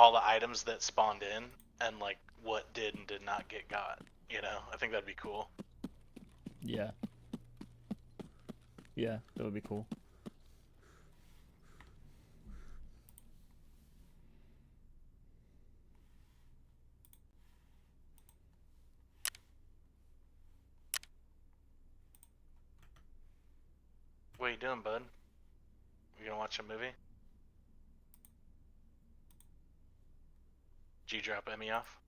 all the items that spawned in and like what did and did not get got. You know, I think that'd be cool. Yeah. Yeah, that would be cool. What are you doing, bud? You gonna watch a movie? Did you drop Emmy off?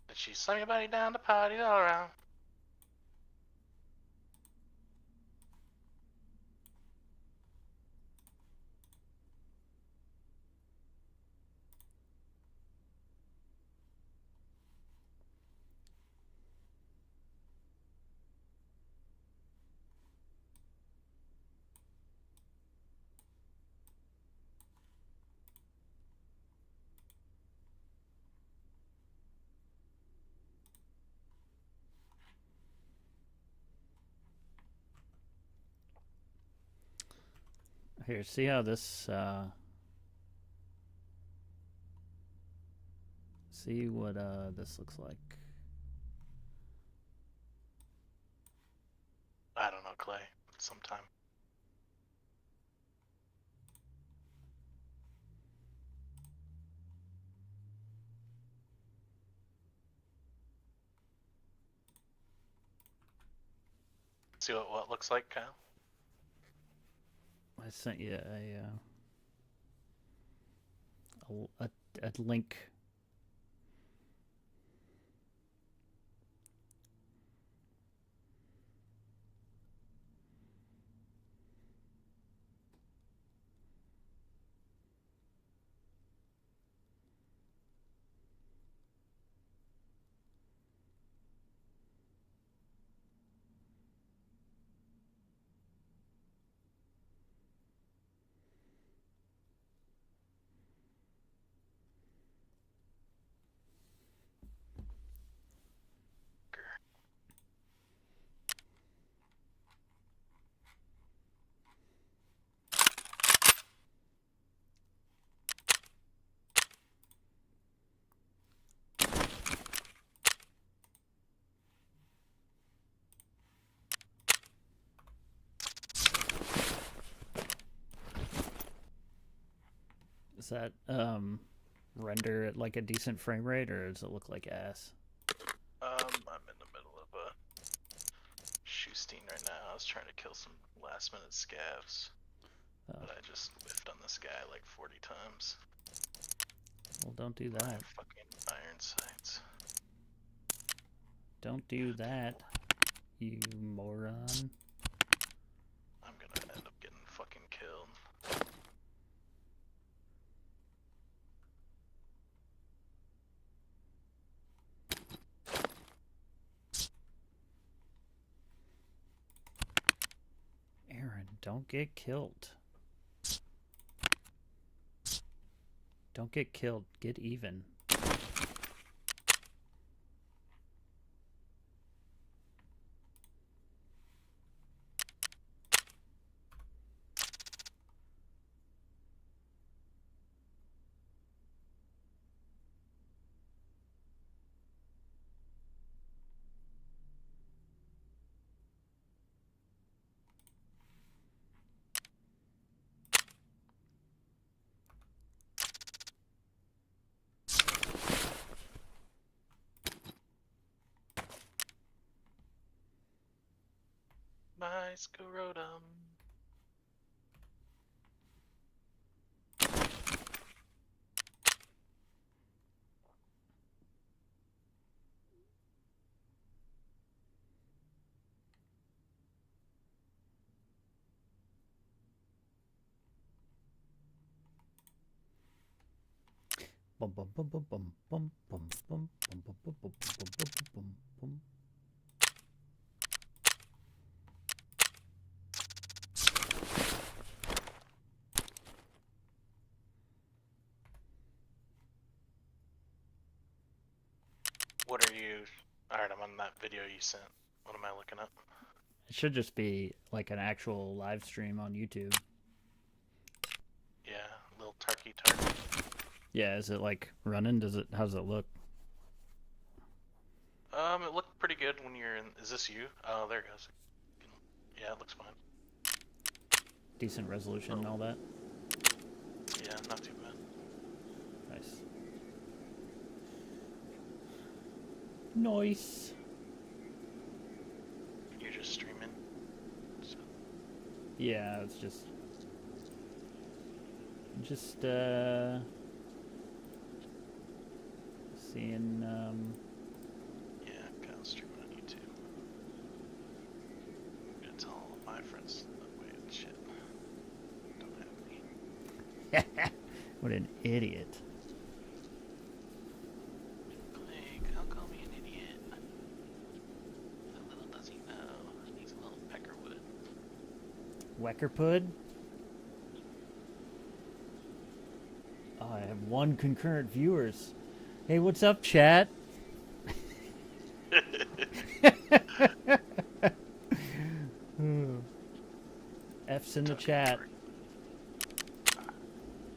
Did she slam your body down the party all around? Here, see how this, see what, this looks like. I don't know, Clay. Sometime. See what looks like, Kyle? I sent you a link. Is that, render at like a decent frame rate, or does it look like ass? I'm in the middle of a shoesteen right now. I was trying to kill some last minute scavs. But I just whiffed on this guy like 40 times. Well, don't do that. My fucking iron sights. Don't do that, you moron. I'm gonna end up getting fucking killed. Aaron, don't get killed. Don't get killed. Get even. My scrotum. Bum bum bum bum bum bum bum bum bum bum bum bum bum bum bum. What are you? Alright, I'm on that video you sent. What am I looking up? It should just be like an actual live stream on YouTube. Yeah, little tarky tark. Yeah, is it like running? How's it look? It looked pretty good when you're in. Is this you? Oh, there it goes. Yeah, it looks fine. Decent resolution and all that. Yeah, not too bad. Nice. Nice. You're just streaming. So. Yeah, it's just seeing Yeah, Kyle's streaming on YouTube. I'm gonna tell all of my friends that way and shit. Don't have me. What an idiot. Blake, don't call me an idiot. Little does he know. He's a little peckerwood. Weckerpud? Oh, I have 1 concurrent viewers. Hey, what's up, chat? F's in the chat.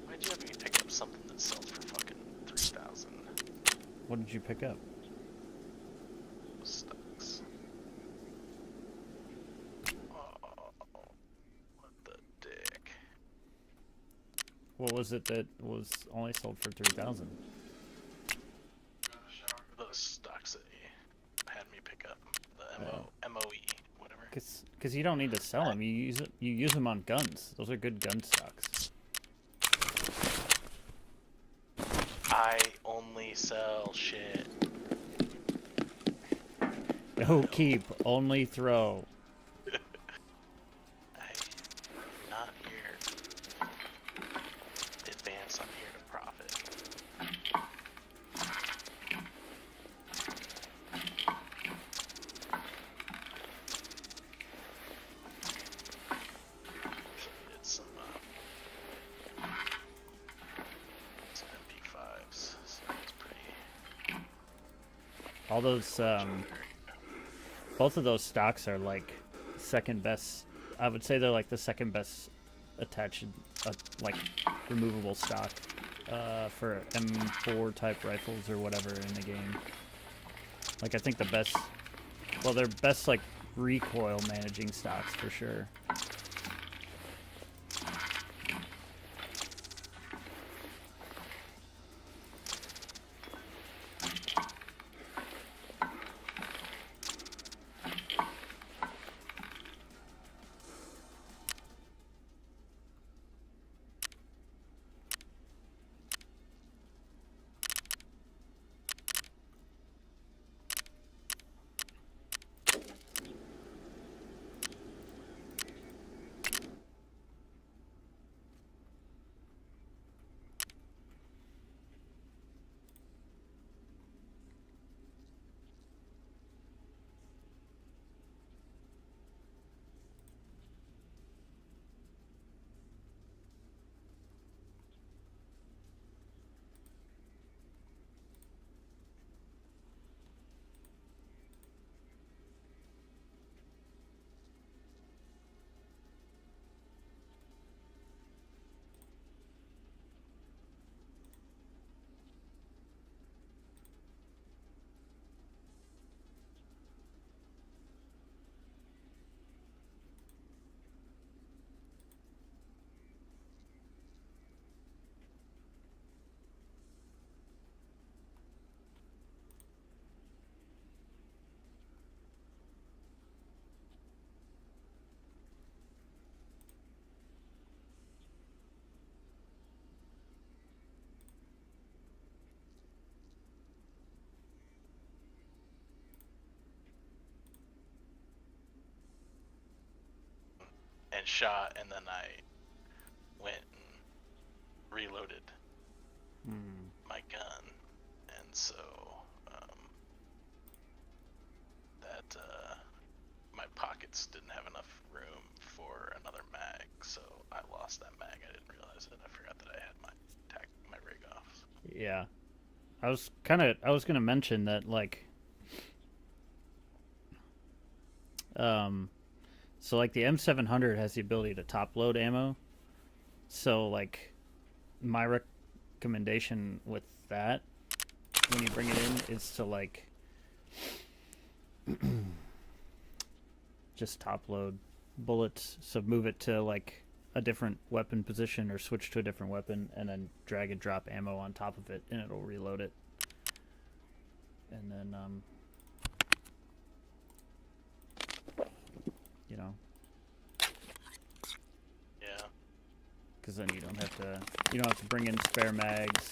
Why'd you have me pick up something that sells for fucking 3,000? What did you pick up? Stocks. Oh, what the dick. What was it that was only sold for 3,000? Those stocks that you had me pick up. The MOE, whatever. Because you don't need to sell them. You use them on guns. Those are good gun stocks. I only sell shit. No keep, only throw. I'm not here to advance, I'm here to profit. Did some MP5s, so it's pretty... All those, both of those stocks are like second best. I would say they're like the second best attached, like removable stock for M4 type rifles or whatever in the game. Like I think the best, well, they're best like recoil managing stocks for sure. And shot, and then I went and reloaded my gun, and so that my pockets didn't have enough room for another mag, so I lost that mag. I didn't realize it. I forgot that I had my rig off. Yeah, I was gonna mention that like So like the M700 has the ability to top load ammo. So like my recommendation with that when you bring it in is to like just top load bullets. So move it to like a different weapon position or switch to a different weapon and then drag and drop ammo on top of it and it'll reload it. And then you know, Yeah. because then you don't have to bring in spare mags.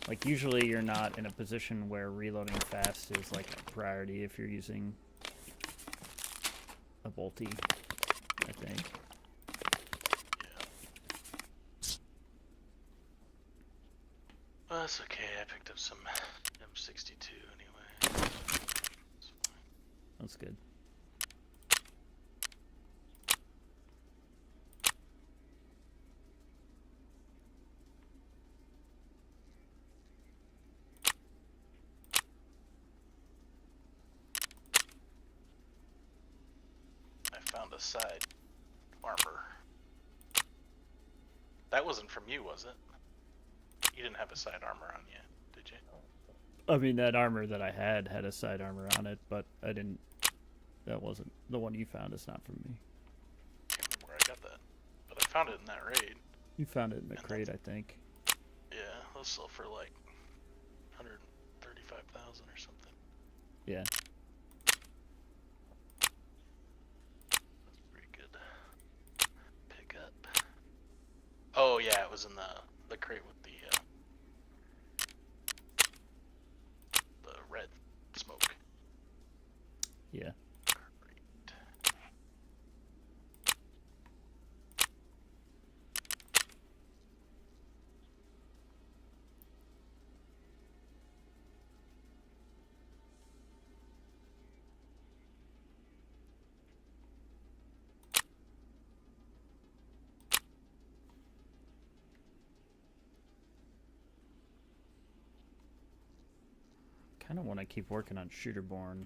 Like usually you're not in a position where reloading fast is like a priority if you're using a bolty, I think. Yeah. Well, that's okay. I picked up some M62 anyway. That's good. I found a side armor. That wasn't from you, was it? You didn't have a side armor on you, did you? I mean, that armor that I had a side armor on it, but I didn't. That wasn't the one you found. It's not from me. I can't remember where I got that, but I found it in that raid. You found it in the crate, I think. Yeah, it was sold for like 135,000 or something. Yeah. That's pretty good. Pick up. Oh yeah, it was in the crate with the red smoke. Yeah. Great. Kind of want to keep working on Shooterborn.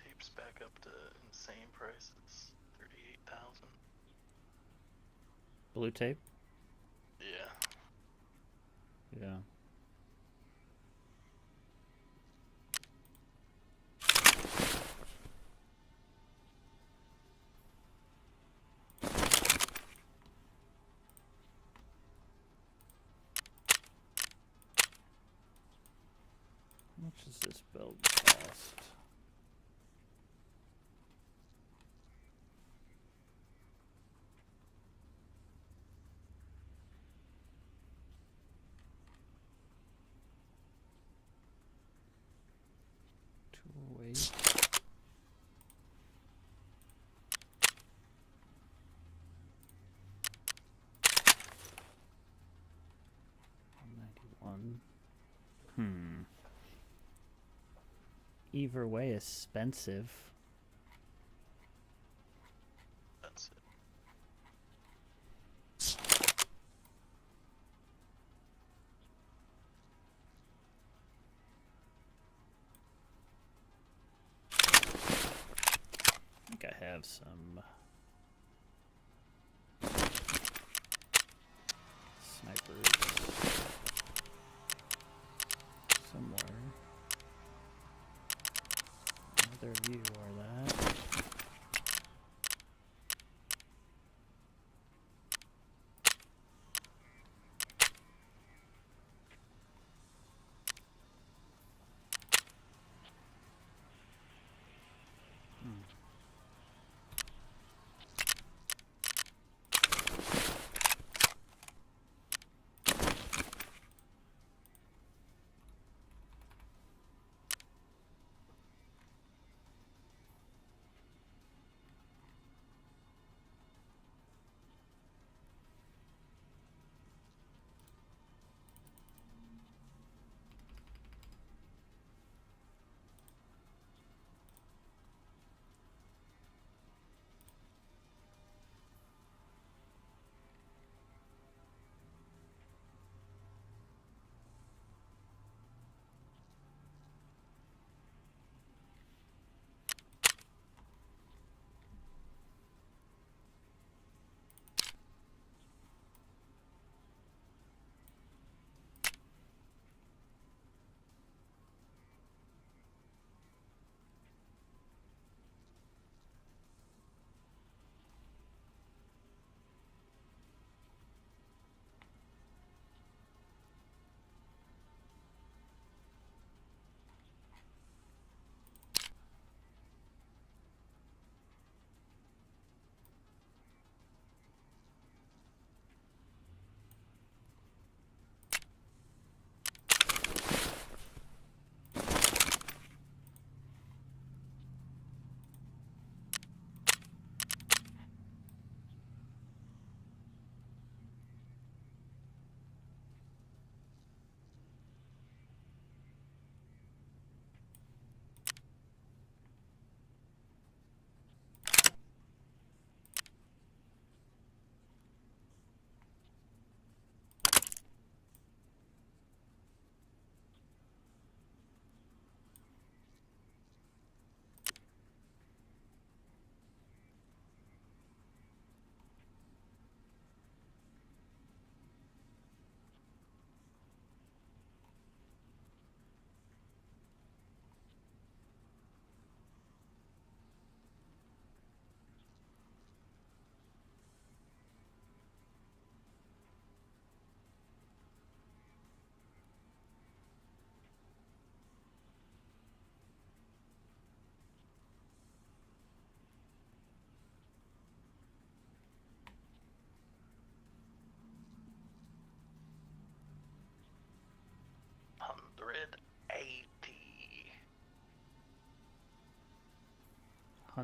Tape's back up to insane prices. 38,000. Blue tape? Yeah. Yeah. How much does this build cost? $208. $191. Either way, expensive. That's it. I think I have some snipers somewhere. Another view or that.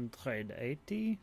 180.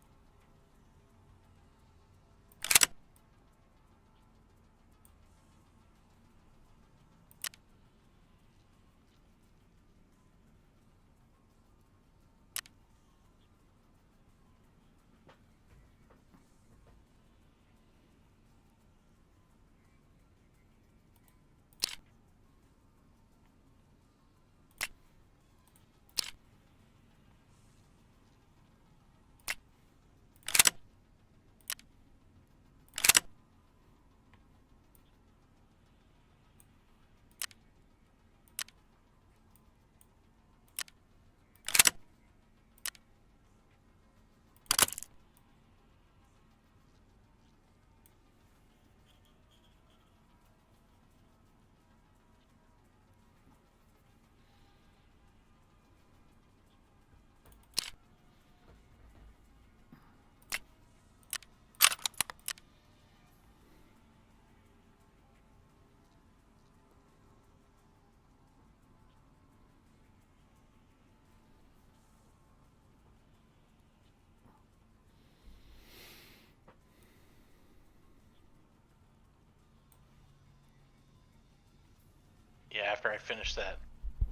Yeah, after I finish that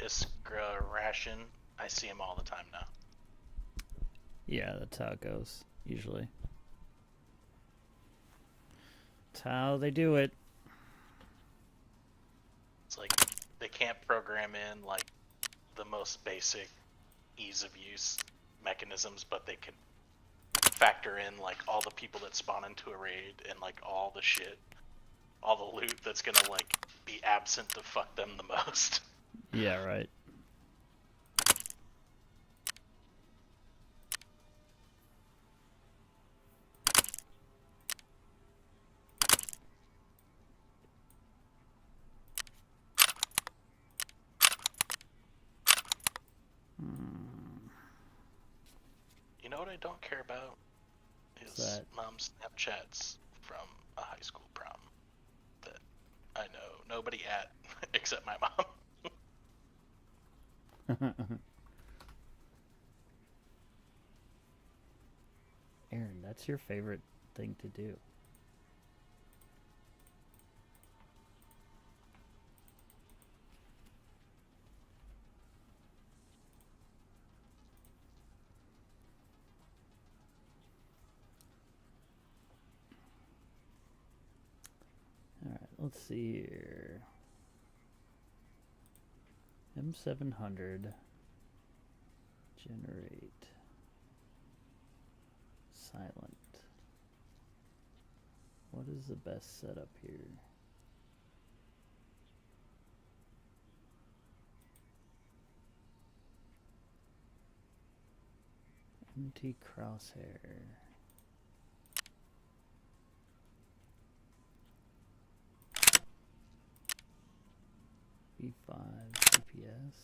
Iskra ration, I see him all the time now. Yeah, that's how it goes, usually. That's how they do it. It's like they can't program in like the most basic ease of use mechanisms, but they can factor in like all the people that spawn into a raid and like all the shit, all the loot that's gonna like be absent to fuck them the most. Yeah, right. You know what I don't care about is mom's Snapchats from a high school prom that I know nobody at except my mom. Aaron, that's your favorite thing to do. Alright, let's see here. M700. Generate. Silent. What is the best setup here? MT crosshair. V5 CPS.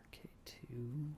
RK2.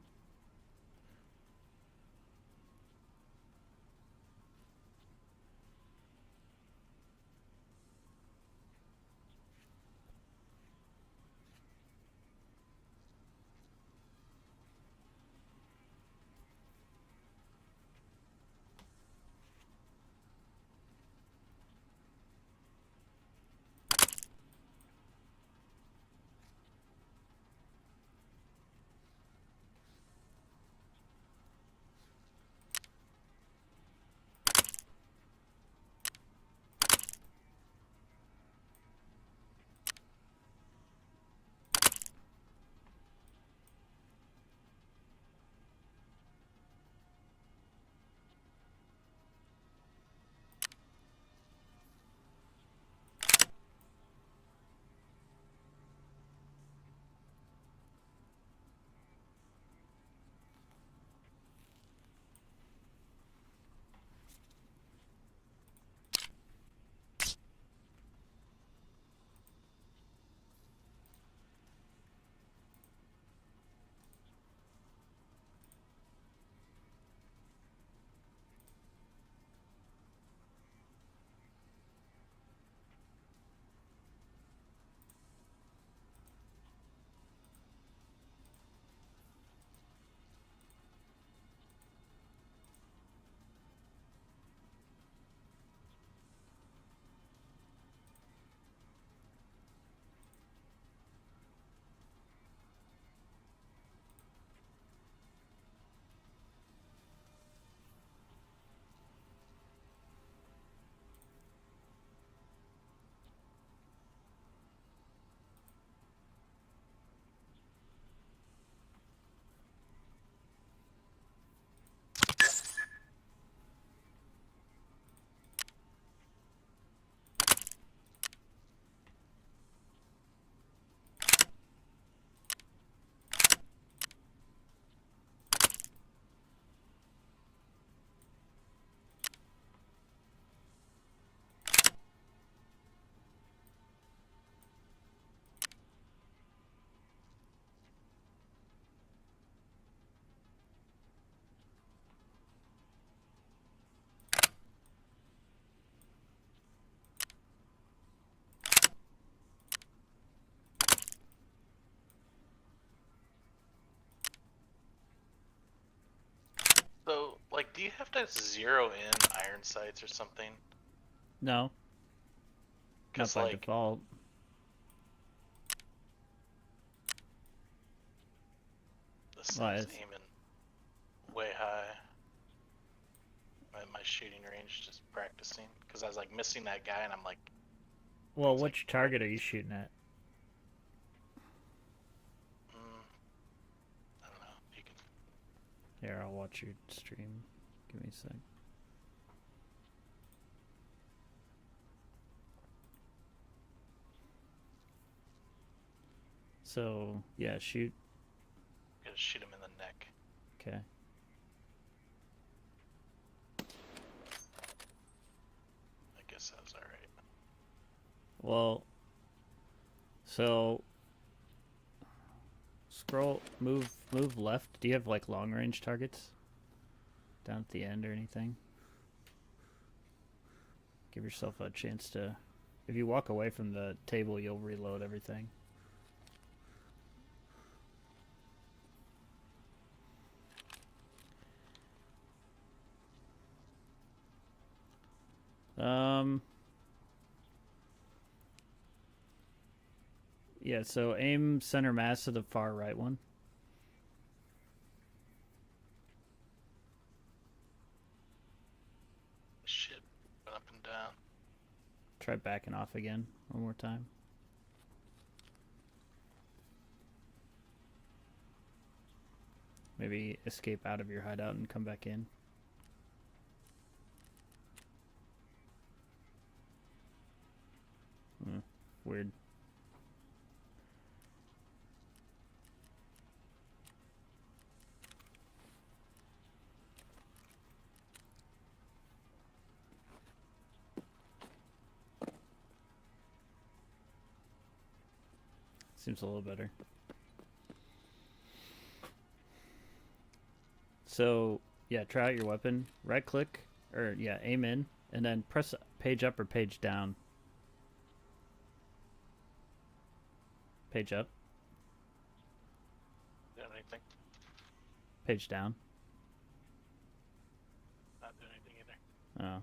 Do you have to zero in iron sights or something? No, not Because by like default. this Why thing's is aiming way high. My shooting range, just practicing. Because I was like missing that guy, and I'm like, well, it's like which target are you shooting at? I don't know. You can. Here, I'll watch your stream. Give me a sec. So yeah, shoot. Gotta shoot him in the neck. Okay. I guess that was alright. Well, so scroll, move left. Do you have like long range targets down at the end or anything? Give yourself a chance to. If you walk away from the table, you'll reload everything. Yeah, so aim center mass to the far right one. Shit, went up and down. Try backing off again one more time. Maybe escape out of your hideout and come back in. Weird. Seems a little better. So, yeah, try out your weapon. Right click, or yeah, aim in, and then press page up or page down. Page up, Doing anything? page down. Not doing anything either. Oh.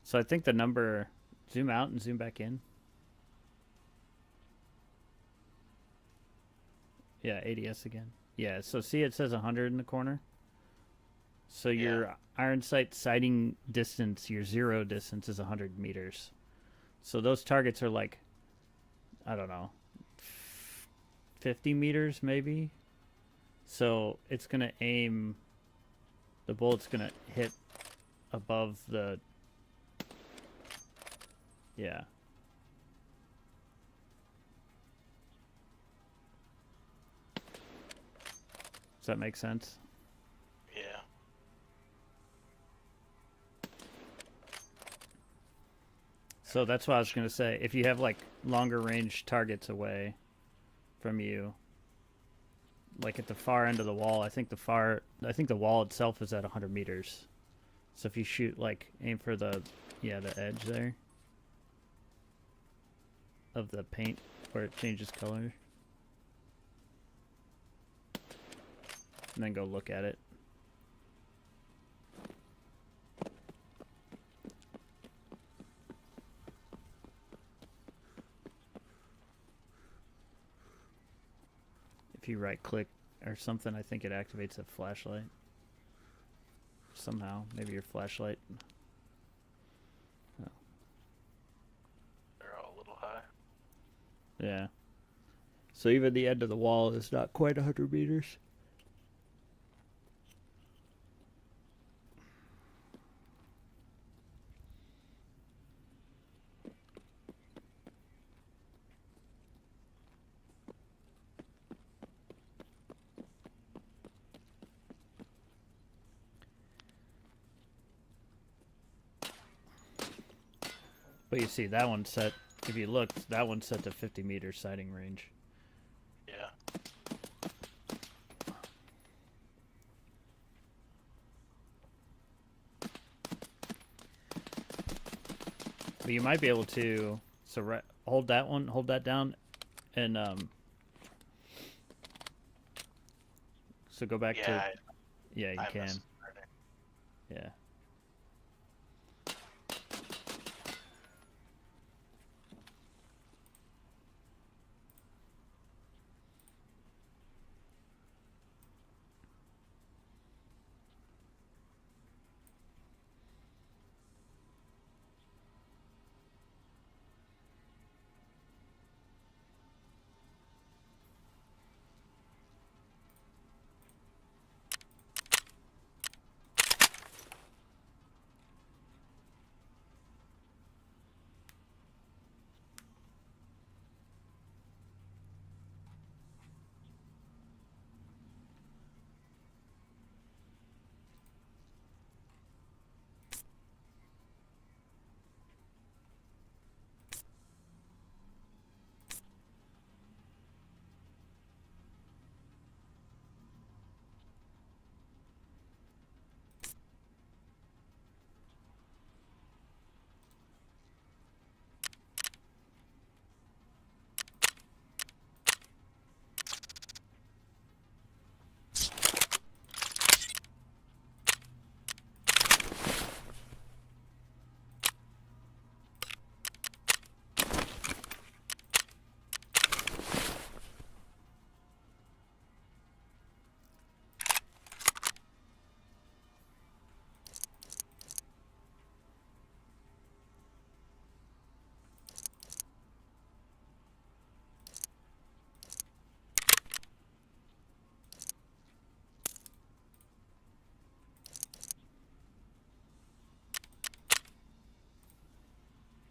So I think the number, zoom out and zoom back in. Yeah, ADS again. Yeah, so see it says 100 in the corner? So your iron sight sighting distance, your zero distance is 100 meters. So those targets are like, I don't know, 50 meters maybe? So it's going to aim, the bullet's going to hit above the, yeah. Does that make sense? Yeah. So that's what I was going to say. If you have like longer range targets away from you, like at the far end of the wall, I think the wall itself is at 100 meters. So if you shoot, like, aim for the edge there of the paint where it changes color. And then go look at it. If you right click or something, I think it activates a flashlight. Somehow. Maybe your flashlight. Oh. They're all a little high. Yeah. So even the end of the wall is not quite 100 meters. But you see, that one's set, if you look, that one's set to 50 meter sighting range. Yeah. But you might be able to, so hold that one, hold that down, and so go back to, yeah, you can. Yeah.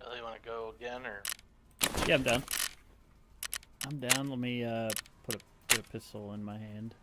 Really want to go again, or? Yeah, I'm down. I'm down. Let me put a pistol in my hand.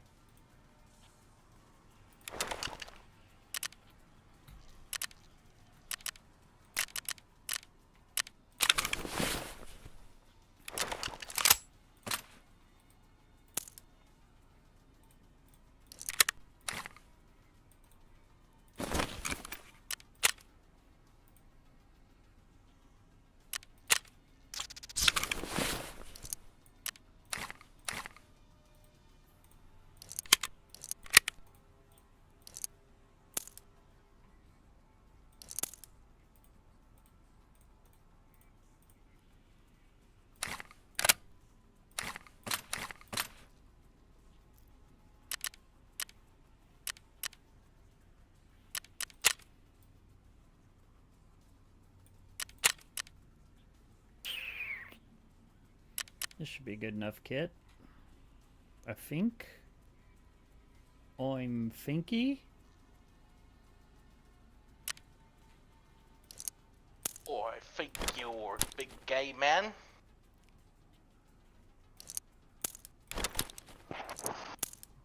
This should be good enough, kit. I think. I'm thinky. Oh, I think you're a big gay man.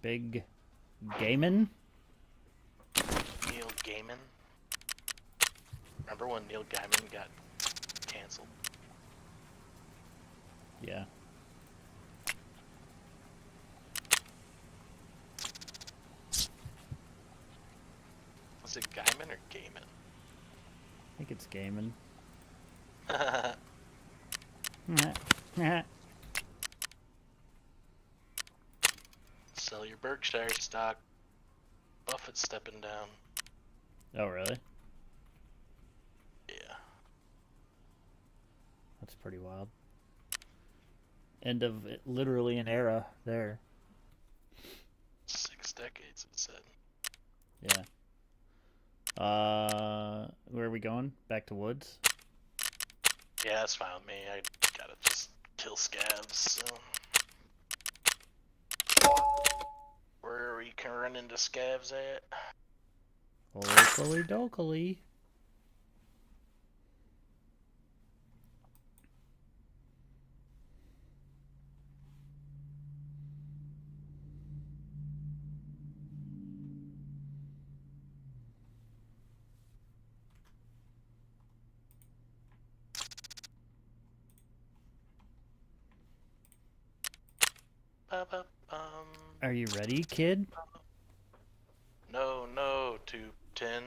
Big Gaiman. Neil Gaiman. Remember when Neil Gaiman got canceled? Yeah. Was it Gaiman or Gaiman? I think it's Gaiman. Sell your Berkshire stock. Buffett's stepping down. Oh, really? Yeah. That's pretty wild. End of literally an era there. 6 decades, it said. Yeah. Where are we going? Back to woods? Yeah, that's fine with me. I gotta just kill scavs, so. Where we can run into scavs at? Locally dokily. Ba-ba-bum. Are you ready, kid? No, no, 210.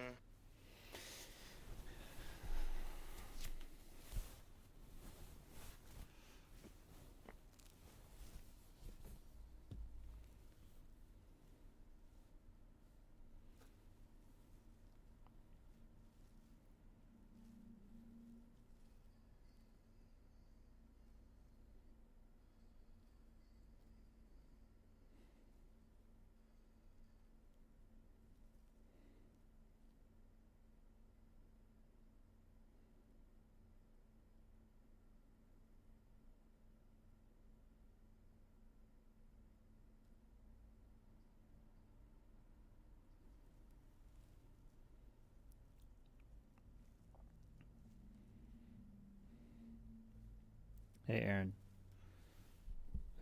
Hey, Aaron.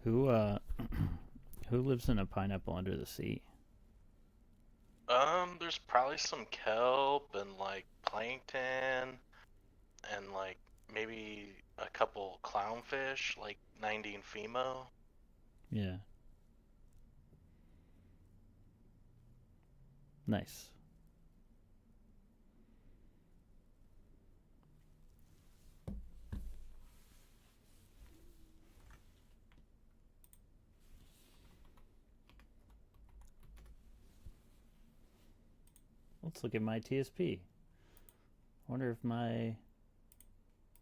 Who who lives in a pineapple under the sea? There's probably some kelp and like plankton and like maybe a couple clownfish, like 90 and Fimo. Yeah. Nice. Let's look at my TSP. Wonder if my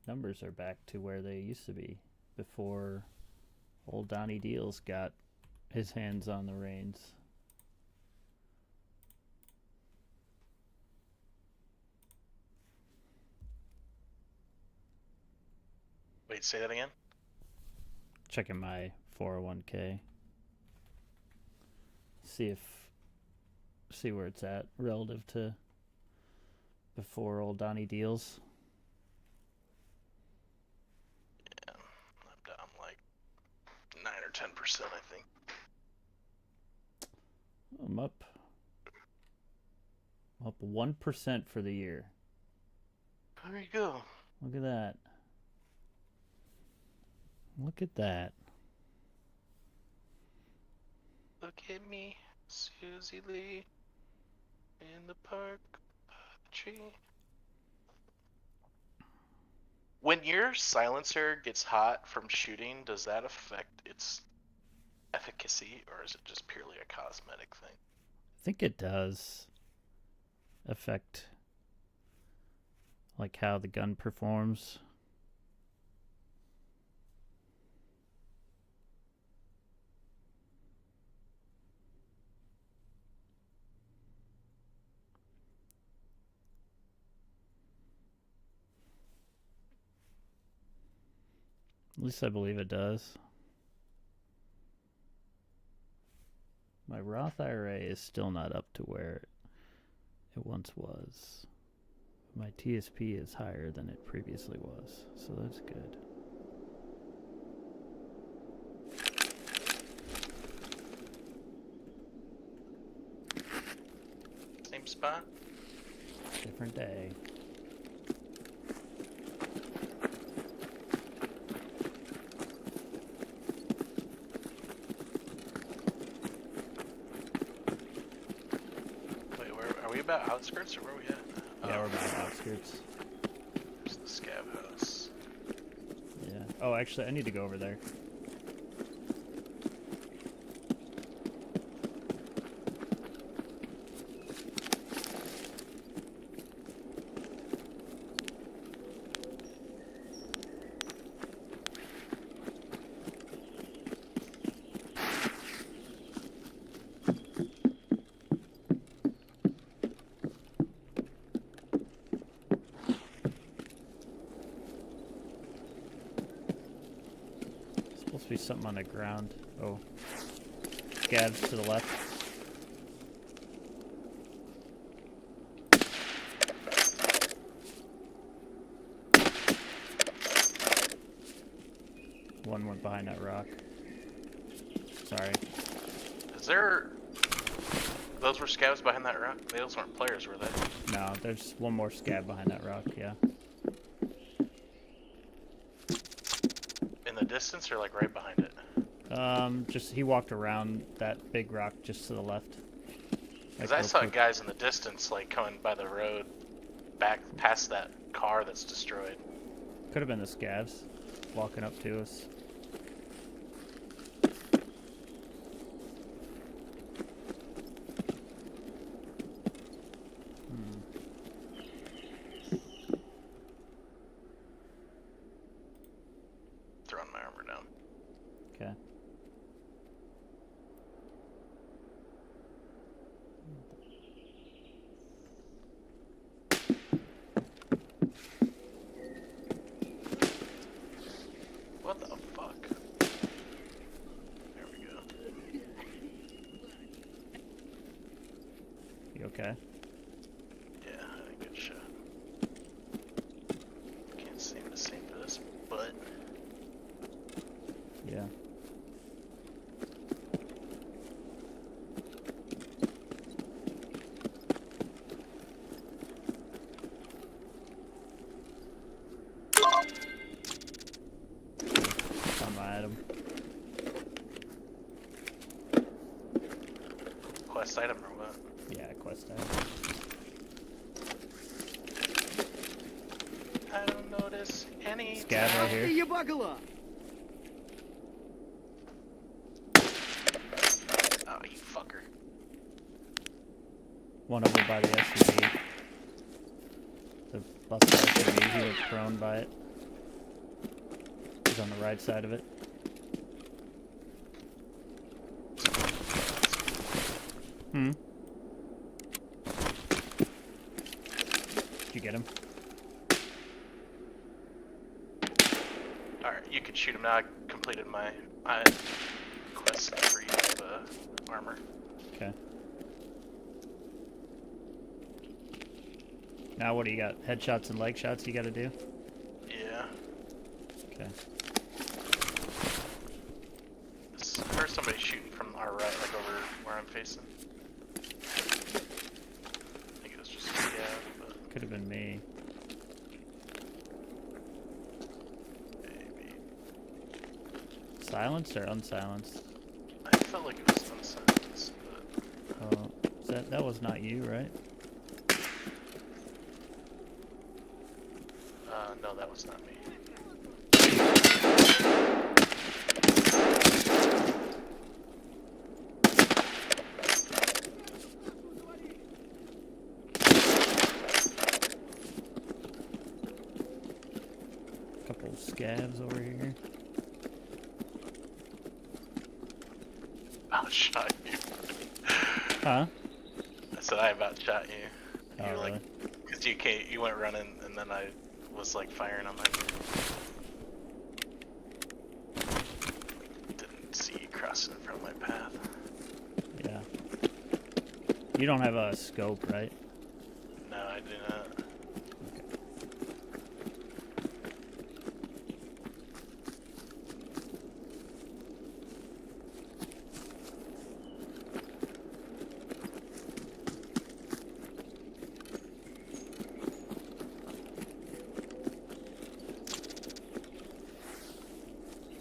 numbers are back to where they used to be before old Donnie Deals got his hands on the reins. Wait, say that again? Checking my 401k. See where it's at relative to before old Donnie Deals. Yeah, I'm down like 9 or 10%, I think. I'm up 1% for the year. There you go. Look at that. Look at that. Look at me, Susie Lee, in the park by the tree. When your silencer gets hot from shooting, does that affect its efficacy, or is it just purely a cosmetic thing? I think it does affect like how the gun performs. At least I believe it does. My Roth IRA is still not up to where it once was. My TSP is higher than it previously was, so that's good. Same spot? Different day. Wait, where are we about outskirts or where are we at? Yeah, we're about outskirts. There's the scab house. Yeah. Oh, actually, I need to go over there. Supposed to be something on the ground. Oh. Scabs to the left. One went behind that rock. Sorry. Is there... Those were scabs behind that rock? Those weren't players, were they? No, there's one more scab behind that rock, yeah. In the distance or like right behind it? Just he walked around that big rock just to the left. Because I saw guys in the distance like coming by the road back past that car that's destroyed. Could have been the scabs walking up to us. Throwing my armor down. Okay. What the fuck? There we go. You okay? Yeah, I had a good shot. Can't seem to sink this butt. item. Quest item or what? Yeah, quest item. I don't notice any. Scav right here. You buckle up. Oh, you fucker. One over by the SUV. The busted SUV. He was prone by it. He's on the right side of it. Hmm. Did you get him? Alright, you can shoot him now. I completed my quest for you of armor. Okay. Now what do you got? Headshots and leg shots you gotta do? Yeah. Okay. I heard somebody shooting from our right, like over where I'm facing. I think it was just a scav, but Could have been me. maybe. Silenced or unsilenced? I felt like it was unsilenced, but Oh, that was not you, right? no, that was not me. Couple of scabs over here. I shot you. Huh? I said I about shot you. Oh, You were really? like, cause you went running, and then I was like firing on my. Didn't see you crossing in front of my path. Yeah. You don't have a scope, right? No, I do not.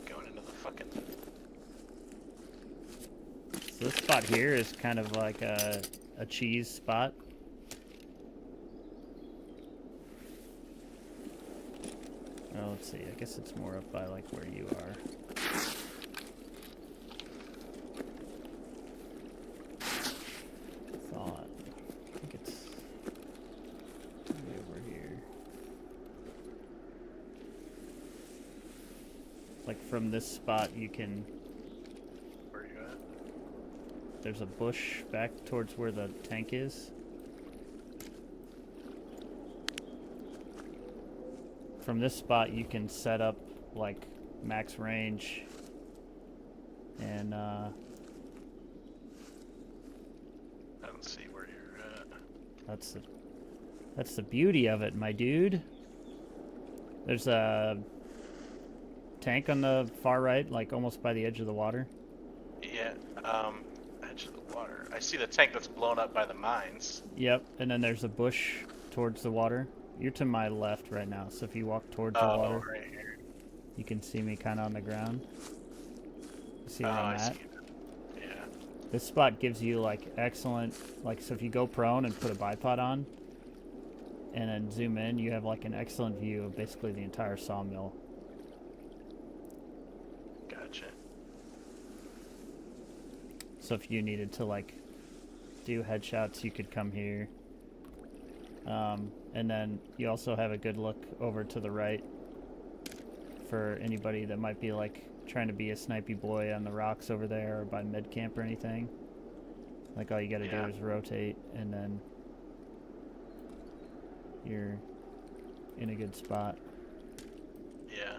Going into the fucking. So this spot here is kind of like a cheese spot. Oh, let's see. I guess it's more up by like where you are. Thought. I think it's way over here. Like from this spot you can. Where are you at? There's a bush back towards where the tank is. From this spot you can set up like max range and I don't see where you're at. that's the beauty of it, my dude. There's a tank on the far right, like almost by the edge of the water. Yeah, edge of the water. I see the tank that's blown up by the mines. Yep, and then there's a bush towards the water. You're to my left right now, so if you walk towards the water, Right here. you can see me kind of on the ground. You see Oh, where I'm I at? see. Yeah. This spot gives you like excellent, like, so if you go prone and put a bipod on and then zoom in, you have like an excellent view of basically the entire sawmill. Gotcha. So if you needed to like do headshots, you could come here. And then you also have a good look over to the right for anybody that might be like trying to be a snipey boy on the rocks over there or by med camp or anything. Like all you gotta do is rotate and then you're in a good spot. Yeah.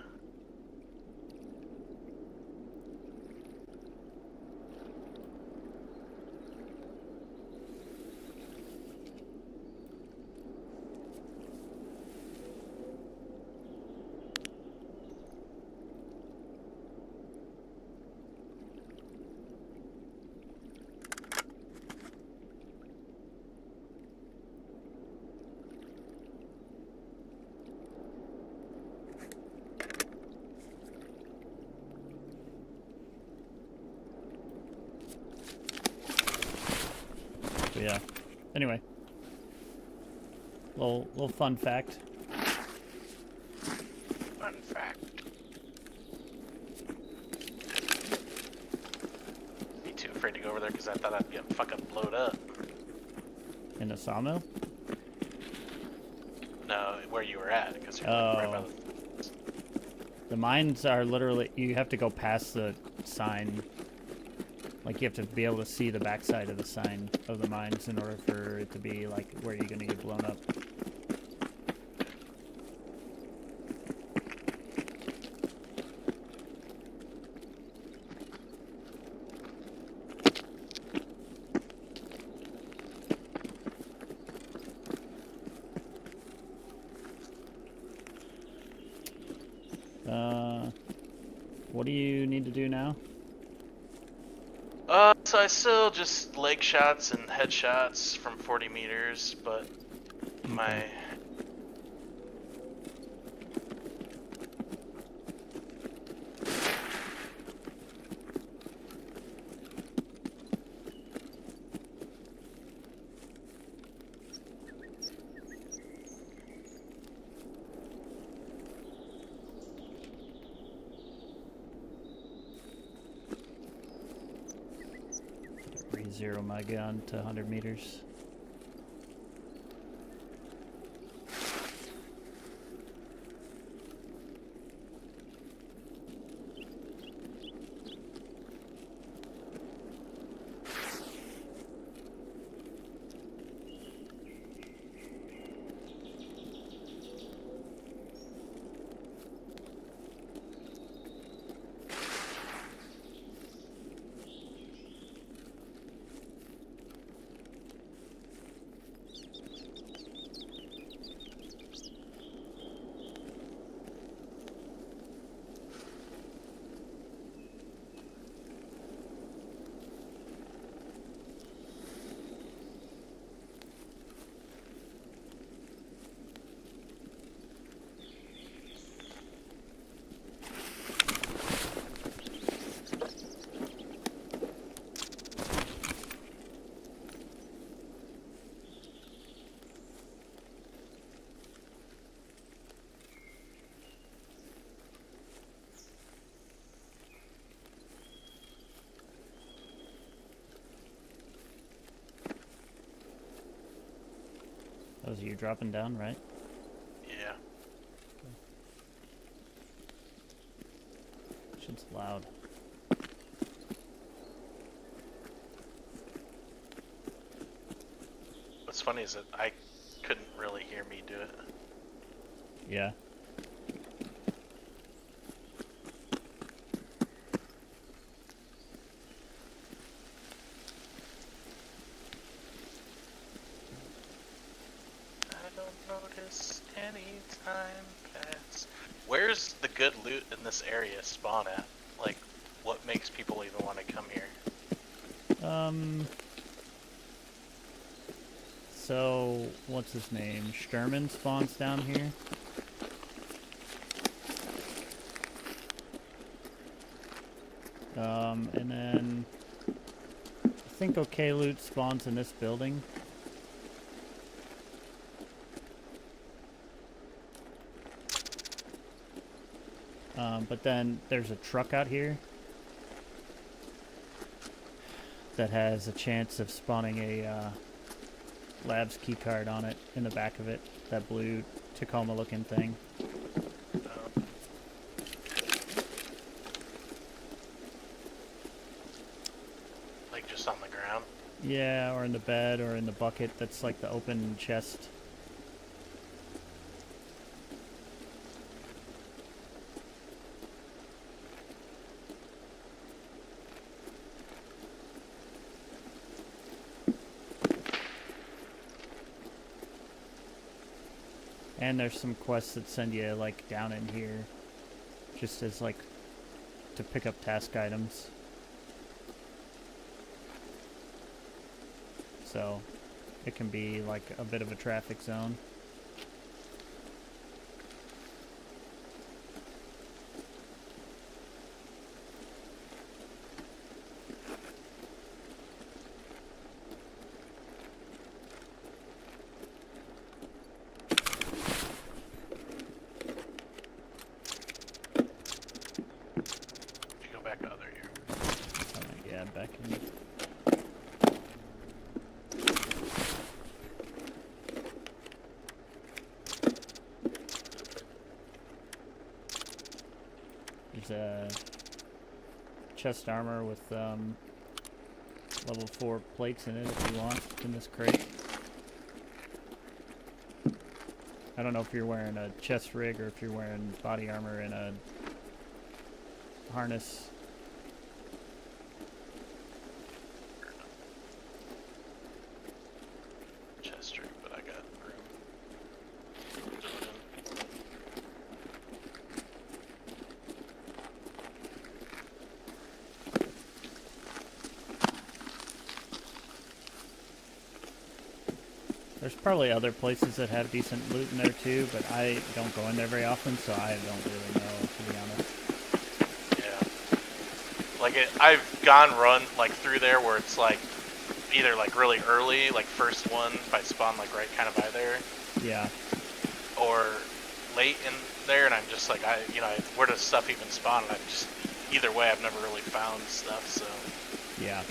yeah. Anyway, little fun fact. Fun fact. Be too afraid to go over there because I thought I'd get fucking blowed up. In a sawmill? No, where you were at, because you're like right by Oh. The mines are literally, you have to go past the sign. Like, you have to be able to see the backside of the sign of the mines in order for it to be, like, where you're gonna get blown up. What do you need to do now? So I still just leg shots and headshots from 40 meters, but my... Re-zero my gun to 100 meters. That was you dropping down, right? Yeah. Shit's loud. What's funny is that I couldn't really hear me do it. Yeah. I don't notice any time pass. Where's the good loot in this area spawn at? Like, what makes people even want to come here? So, what's his name? Sturman spawns down here. And then I think OK Loot spawns in this building. But then there's a truck out here that has a chance of spawning a Labs keycard on it in the back of it. That blue Tacoma looking thing. Like just on the ground? Yeah, or in the bed or in the bucket that's like the open chest. And there's some quests that send you like down in here just as like to pick up task items. So it can be like a bit of a traffic zone. There's a chest armor with level 4 plates in it if you want, in this crate. I don't know if you're wearing a chest rig or if you're wearing body armor and a harness. Chest rig, but I got room. There's probably other places that have decent loot in there too, but I don't go in there very often, so I don't really know, to be honest. Yeah. Like I've run like through there where it's like either like really early, like first one if I spawn like right kind of by there. Yeah. Or late in there, and I'm just like, where does stuff even spawn? And I just, either way, I've never really found stuff, so. Yeah.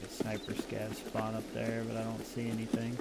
Sniper scav spawn up there, but I don't see anything.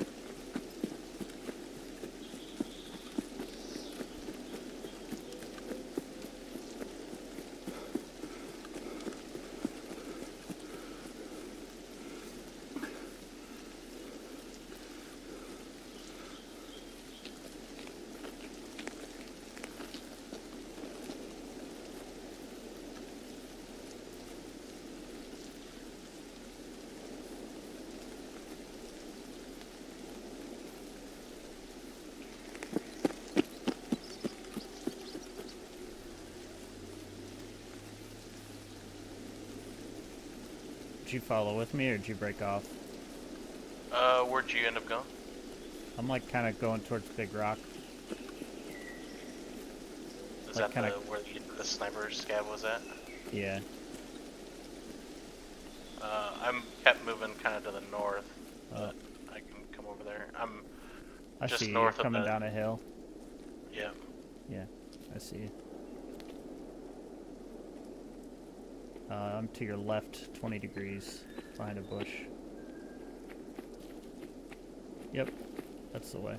Did you follow with me, or did you break off? Where'd you end up going? I'm like kind of going towards Big Rock. Is like that where the sniper scav was at? Yeah. I'm kept moving kind of to the north, but I can come over there. I just see north you coming of down a hill. Yeah. Yeah, I see you. I'm to your left, 20 degrees, behind a bush. Yep, that's the way.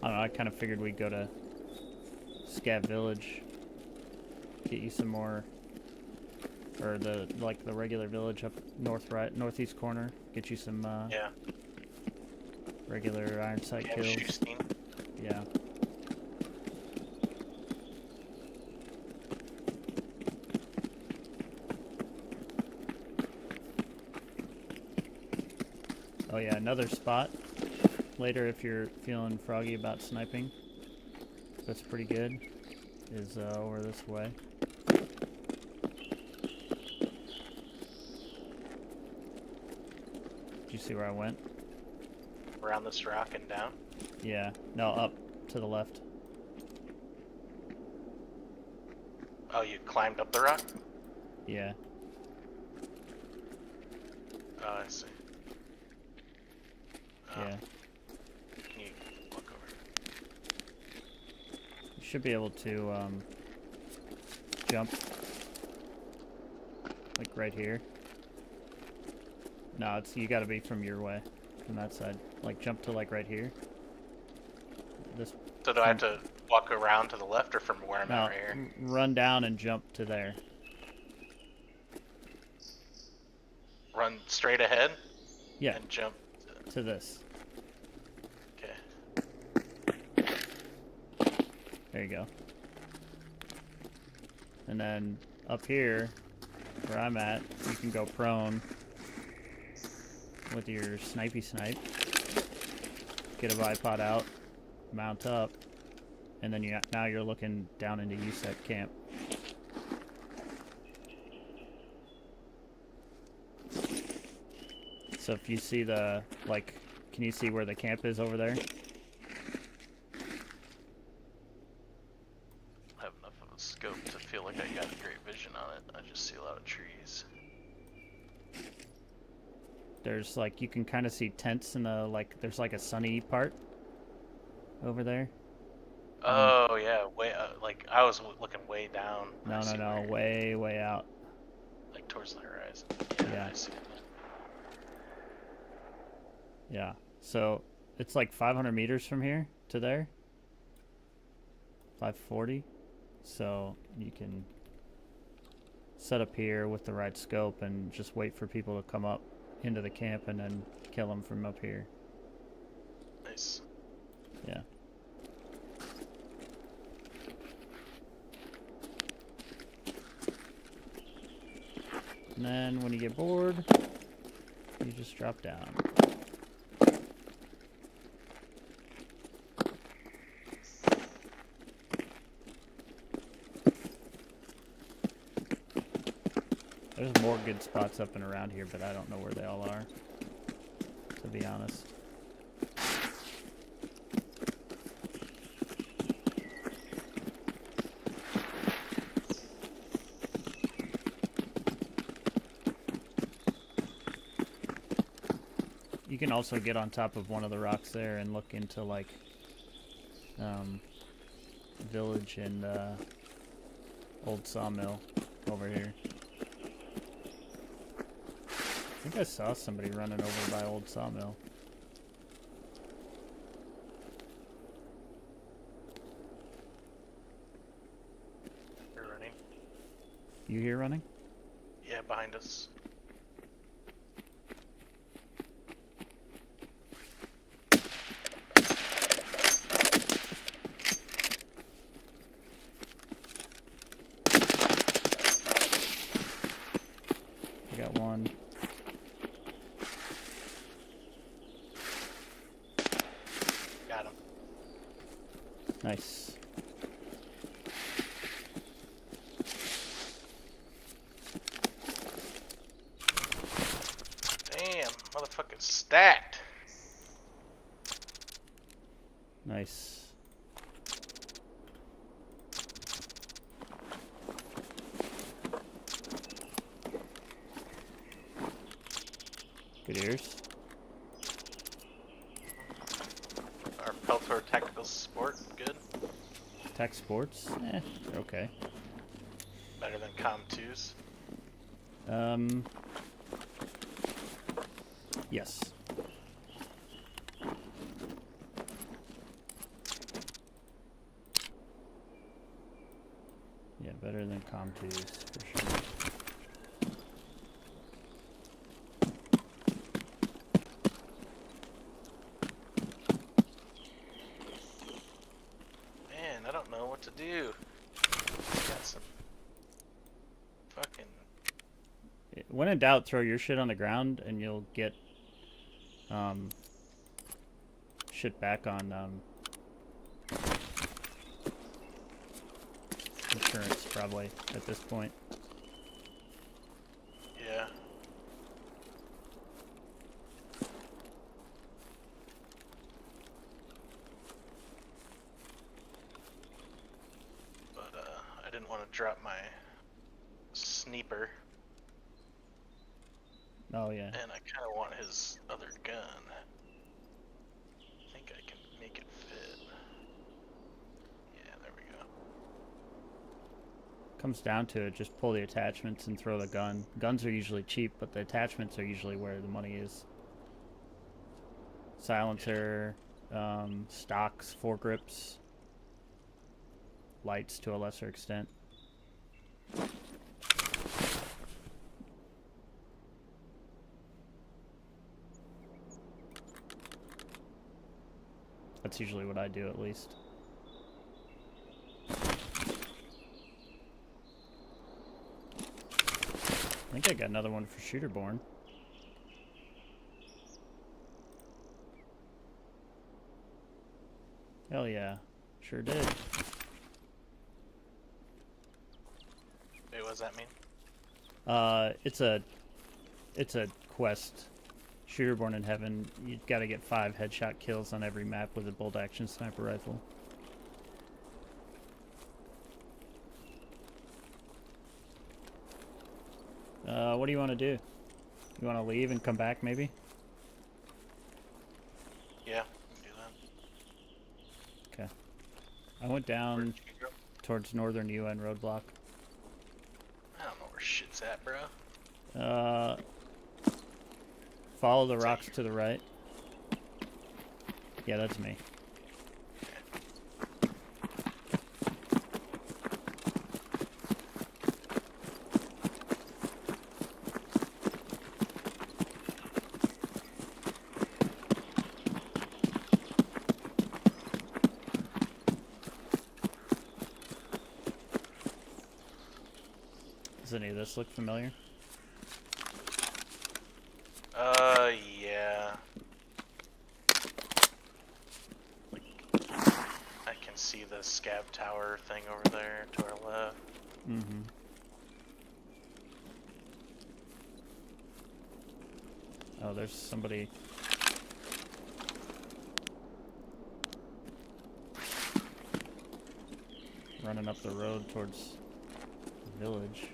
I don't know, I kind of figured we'd go to Scav Village, get you some more, or the regular village up northeast corner, get you some yeah, regular iron sight kills. Yeah. Oh yeah, another spot later if you're feeling froggy about sniping. That's pretty good. Is over this way. Did you see where I went? Around this rock and down? Yeah. No, up to the left. Oh, you climbed up the rock? Yeah. Oh, I see. Yeah. Can you walk over? You should be able to jump like right here. No, you gotta be from your way, from that side. Like jump to like right here. So do I have to walk around to the left or from where I'm at right here? Run down and jump to there. Run straight ahead? Yeah. And jump to this. Okay. There you go. And then up here, where I'm at, you can go prone with your snipey snipe. Get a bipod out, mount up, and then now you're looking down into USEC camp. So if you see the, like, can you see where the camp is over there? I have enough of a scope to feel like I got great vision on it. I just see a lot of trees. There's like, you can kind of see tents in the, like, there's like a sunny part over there. Oh yeah, way like I was looking way down. No, no, no, way, way out. Like towards the horizon. Yeah. I see it. Yeah. So it's like 500 meters from here to there. 540. So you can set up here with the right scope and just wait for people to come up into the camp and then kill them from up here. Nice. Yeah. And then when you get bored, you just drop down. There's more good spots up and around here, but I don't know where they all are, to be honest. You can also get on top of one of the rocks there and look into, like, village and old sawmill over here. I think I saw somebody running over by old sawmill. You're running. You here running? Yeah, behind us. I got one. Got him. Nice. Damn, motherfucking stacked. Nice. Good ears. Our Peltor Tactical Sport, good. Tech sports? Okay. Better than Com 2s. Yes. Yeah, better than Com2s, for sure. Man, I don't know what to do. Got some fucking... When in doubt, throw your shit on the ground and you'll get shit back on insurance, probably, at this point. Yeah. But I didn't want to drop my sniper. Oh, yeah. And I kind of want his other gun. I think I can make it fit. Yeah, there we go. Comes down to it, just pull the attachments and throw the gun. Guns are usually cheap, but the attachments are usually where the money is. Silencer, stocks, foregrips, lights to a lesser extent. That's usually what I do, at least. I think I got another one for Shooterborn. Hell yeah. Sure did. Wait, what does that mean? It's a quest. Shooter Born in Heaven, you've got to get 5 headshot kills on every map with a bolt action sniper rifle. What do you want to do? You want to leave and come back, maybe? Yeah, we can do that. Okay. I went down towards northern UN roadblock. I don't know where shit's at, bro. Follow the rocks to the right. Yeah, that's me. Does any of this look familiar? Yeah. I can see the scav tower thing over there to our left. Mm-hmm. Oh, there's somebody. Running up the road towards the village.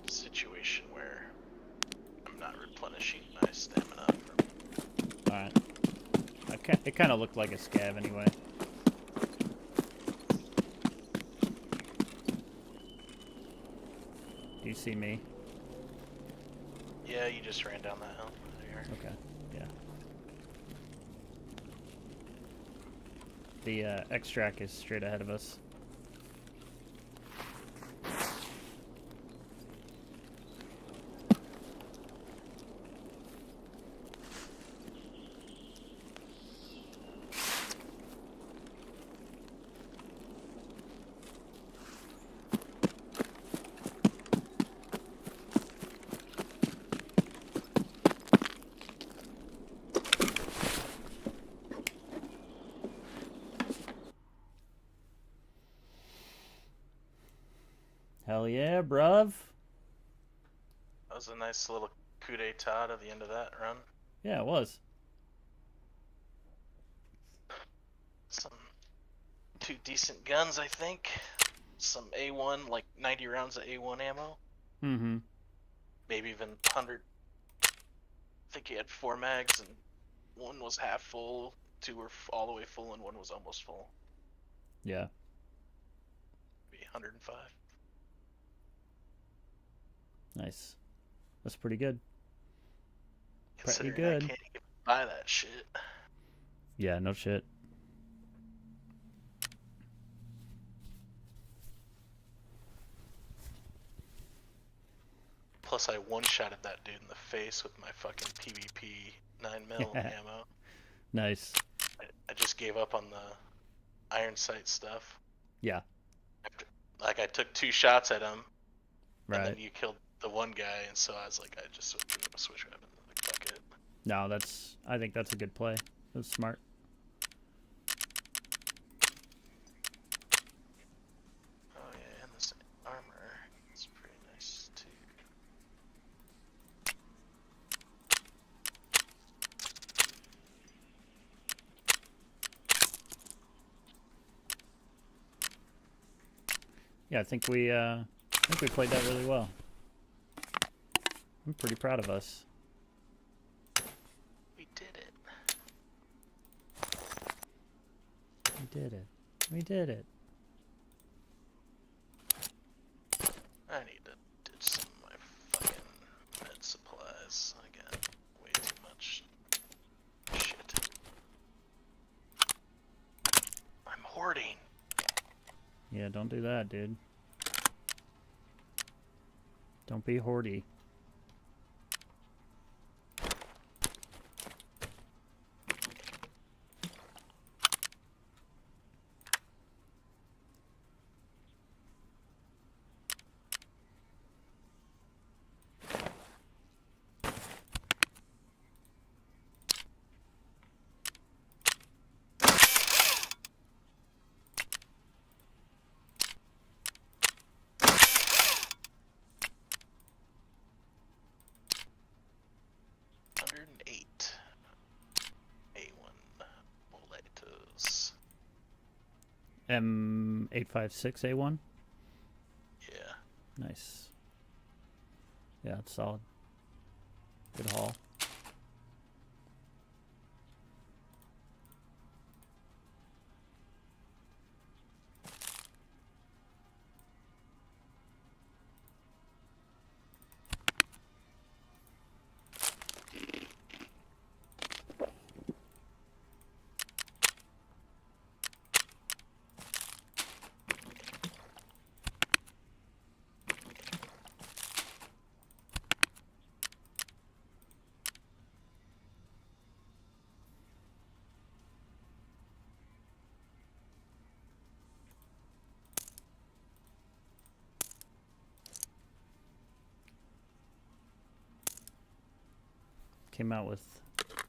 Situation where I'm not replenishing my stamina. Alright. It kind of looked like a scav anyway. Do you see me? Yeah, you just ran down that hill here. Okay, yeah. The extract is straight ahead of us. Hell yeah, bruv. That was a nice little coup d'etat at the end of that run. Yeah, it was. Some 2 decent guns, I think. Some A1, like 90 rounds of A1 ammo. Mm-hmm. Maybe even 100. I think he had 4 mags, and 1 was half full, 2 were all the way full, and 1 was almost full. Yeah. Maybe 105. Nice. That's pretty good. Pretty Considering good. I can't even buy that shit. Yeah, no shit. Plus, I one-shotted that dude in the face with my fucking PvP 9mm ammo. Nice. I just gave up on the iron sight stuff. Yeah. Like, I took 2 shots at him, Right. and then you killed the one guy, and so I was like, I just switch weapons. Like, fuck it. No, I think that's a good play. That's smart. Oh yeah, and this armor is pretty nice too. Yeah, I think we played that really well. I'm pretty proud of us. We did it. We did it. We did it. I need to ditch some of my fucking med supplies. I got way too much shit. I'm hoarding. Yeah, don't do that, dude. Don't be hoardy. M856A1. Yeah. Nice. Yeah, it's solid. Good haul. Came out with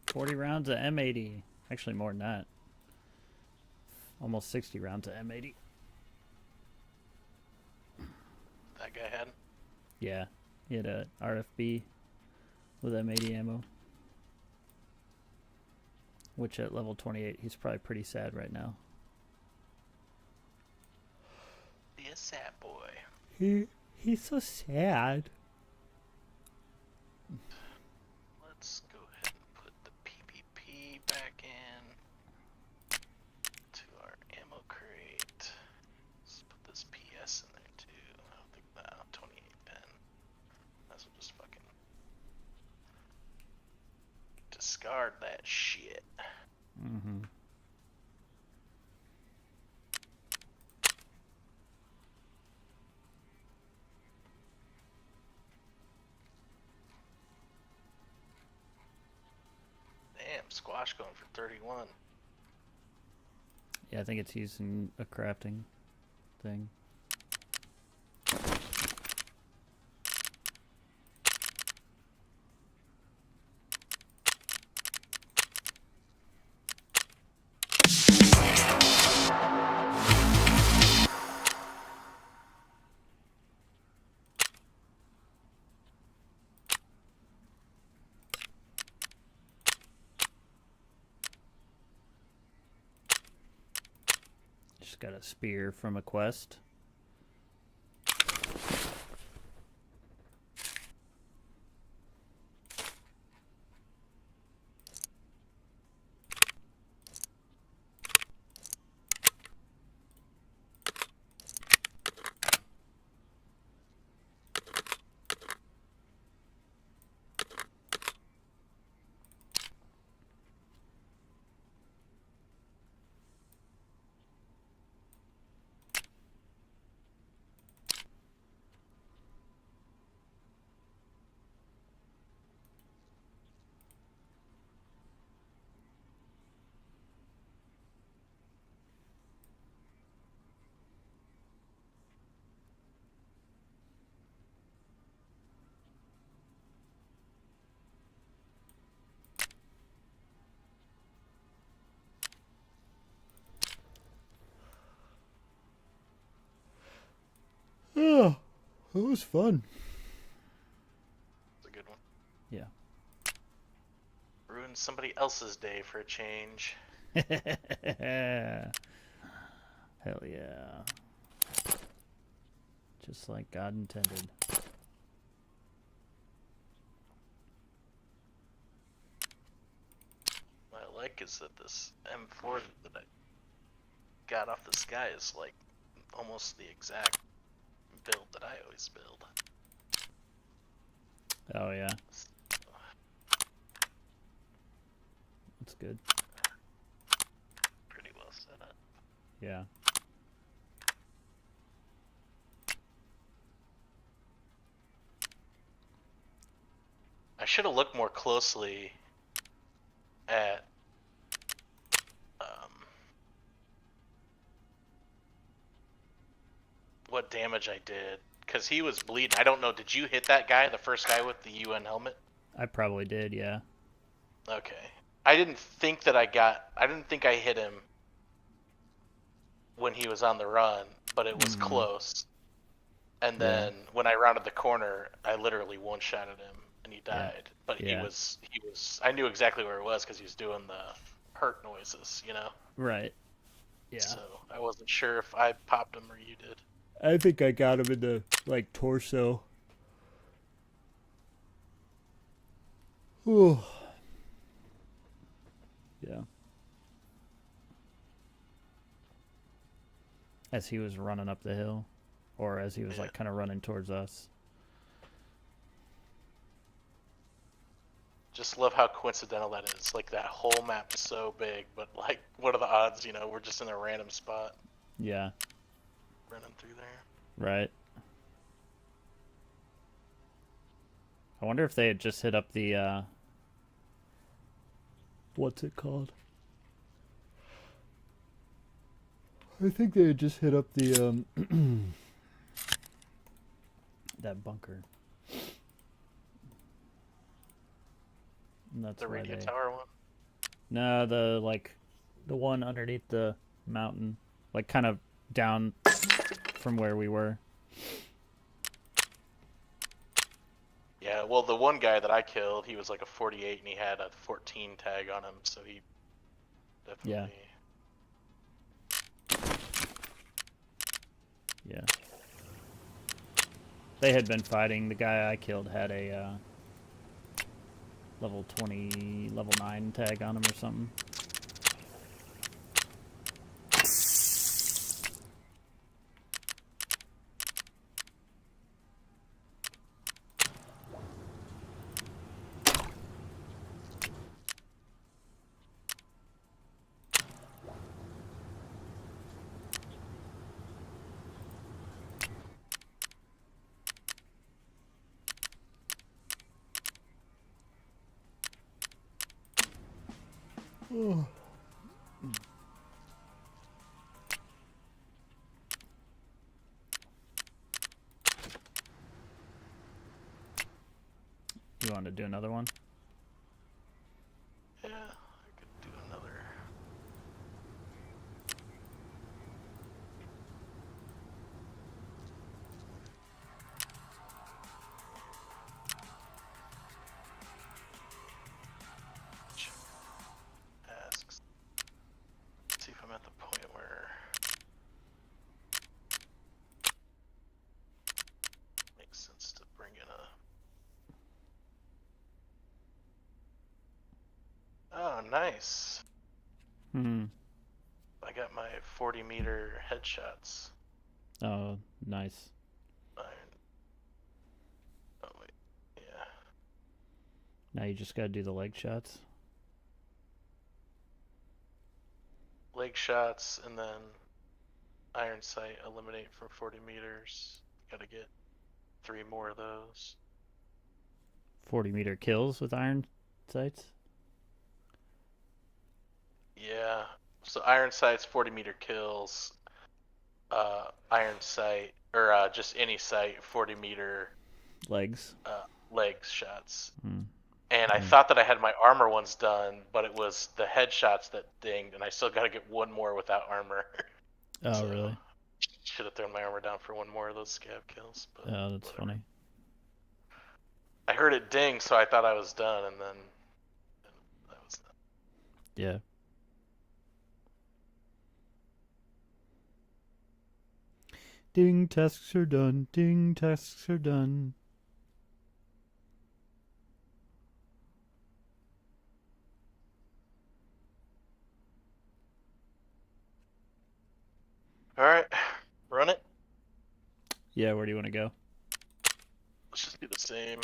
40 rounds of M80. Actually, more than that. Almost 60 rounds of M80. That guy had. Yeah, he had a RFB with M80 ammo. Which at level 28, he's probably pretty sad right now. Be a sad boy. He's so sad. Let's go ahead and put the PvP back in to our ammo crate. Let's put this PS in there too. I don't think that 28 pen. That's what just fucking discard that shit. Mm-hmm. Damn, squash going for 31. Yeah, I think it's using a crafting thing. Just got a spear from a quest. Oh, it was fun. It's a good one. Yeah. Ruined somebody else's day for a change. Hell yeah. Just like God intended. What I like is that this M4 that I got off this guy is like almost the exact build that I always build. Oh yeah. That's good. Pretty well set up. Yeah. I should have looked more closely at what damage I did, because he was bleeding. I don't know, did you hit that guy, the first guy with the UN helmet? I probably did, yeah. Okay. I didn't think I hit him when he was on the run, but it was close. And then when I rounded the corner, I literally one-shotted him and he died. Yeah. But Yeah. he was I knew exactly where it was because he was doing the hurt noises, you know? Right. Yeah. So I wasn't sure if I popped him or you did. I think I got him in the, like, torso. Whew. Yeah. As he was running up the hill. Or as he was, Yeah. like, kind of running towards us. Just love how coincidental that is. Like, that whole map is so big, but, like, what are the odds, you know, we're just in a random spot Yeah. running through there. Right. I wonder if they had just hit up the, what's it called? I think they had just hit up the, that bunker. And that's The why radio they... tower one? No, the one underneath the mountain. Like, kind of down from where we were. Yeah, well, the one guy that I killed, he was like a 48 and he had a 14 tag on him, so he definitely... Yeah. They had been fighting. The guy I killed had a level 20, level 9 tag on him or something. Oh. You want to do another one? Yeah, I could do another. Asks. Let's see if I'm at the point where it makes sense to bring in a... Oh, nice. Hmm. I got my 40-meter headshots. Oh, nice. Iron. Oh, wait. Yeah. Now you just gotta do the leg shots. Leg shots, and then iron sight eliminate from 40 meters. Gotta get 3 more of those. 40-meter kills with iron sights? Yeah. So iron sight's 40-meter kills. Iron sight, or just any sight, 40-meter Legs? leg shots. Hmm. And I thought that I had my armor ones done, but it was the headshots that dinged, and I still got to get one more without armor. Oh, So, really? should have thrown my armor down for one more of those scab kills. But Oh, that's whatever. funny. I heard it ding, so I thought I was done, and then I was done. Yeah. Ding, tasks are done. Ding, tasks are done. All right, run it. Yeah, where do you want to go? Let's just do the same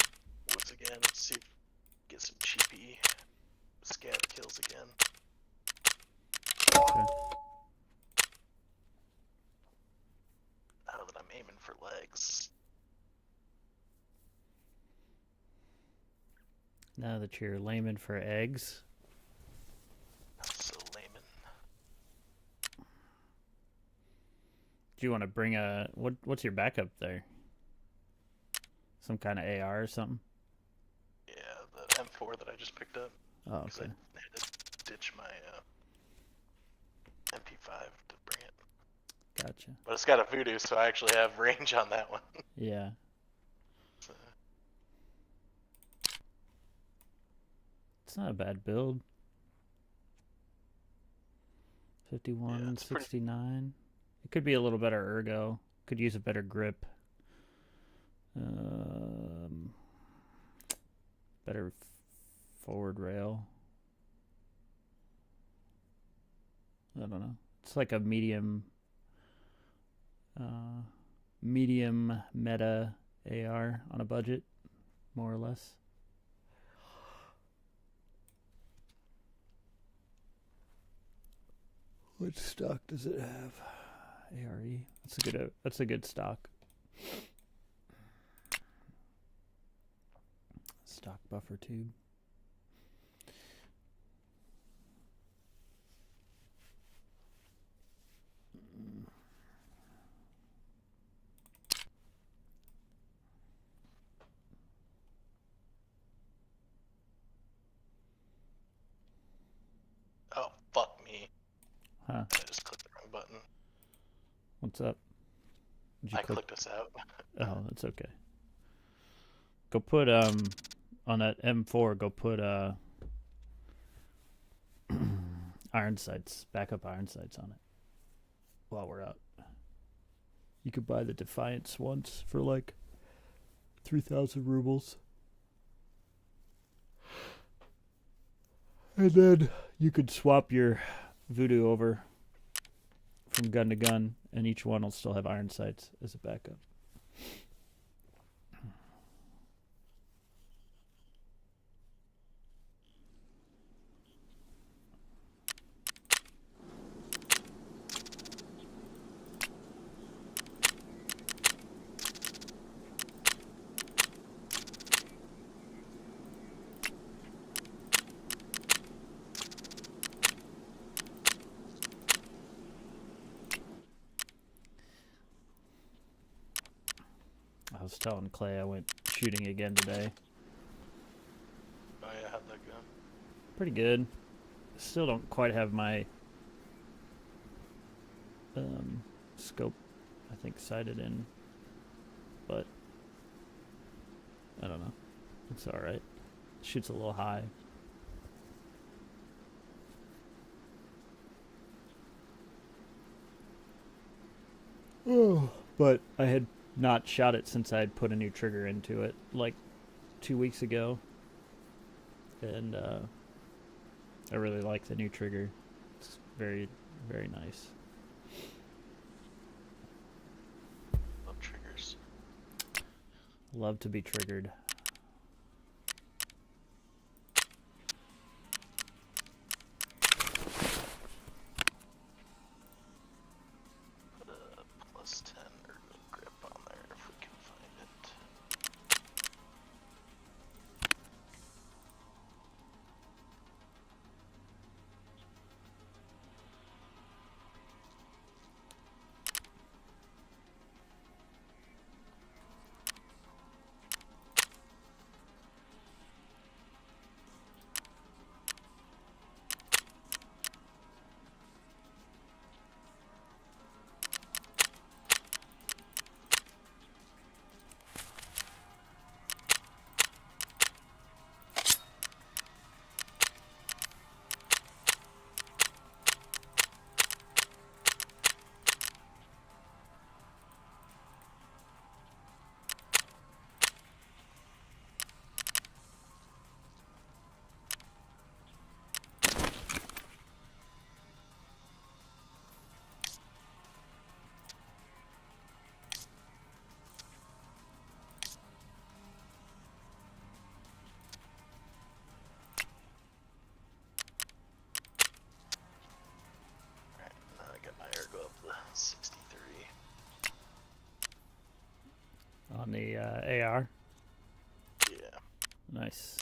woods again. Let's see if we get some cheapy scab kills again. Okay. Now that I'm aiming for legs. Now that you're layman for eggs. I'm so layman. Do you want to bring a... What's your backup there? Some kind of AR or something? Yeah, the M4 that I just picked up. Oh, Because okay. I had to ditch my MP5 to bring it. Gotcha. But it's got a voodoo, so I actually have range on that one. Yeah. So, It's not a bad build. 51, it's pretty. 69. It could be a little better ergo. Could use a better grip. Um, better forward rail. I don't know. It's like a medium meta AR on a budget, more or less. Which stock does it have? ARE. That's a good stock. Stock buffer tube. Oh, fuck me. Huh. I just clicked the wrong button. What's up? I clicked us out. Oh, that's okay. Go put on that M4. Go put iron sights, backup iron sights on it. While we're out, you could buy the Defiance once for like 3,000 rubles, and then you could swap your Voodoo over from gun to gun, and each one will still have iron sights as a backup. I was telling Clay I went shooting again today. Oh yeah, how'd that go? Pretty good. Still don't quite have my scope, I think, sighted in, but I don't know. It's all right. Shoots a little high. Oh, but I had not shot it since I had put a new trigger into it like 2 weeks ago, and I really like the new trigger. It's very, very nice. Love triggers. Love to be triggered. Put a +10 ergo grip on there if we can find it. My ergo up to 63. On the AR. Yeah. Nice.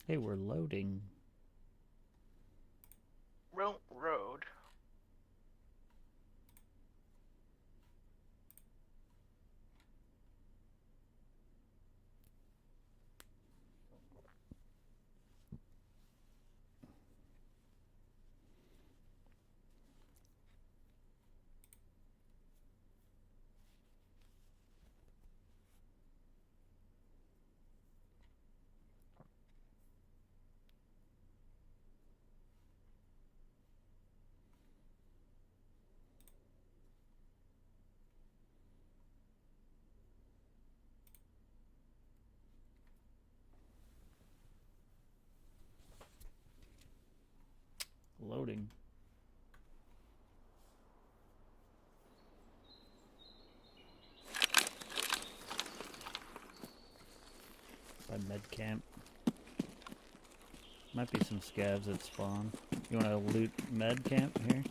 Hey, we're loading. Road. Loading. By med camp. Might be some scavs that spawn. You want to loot med camp here?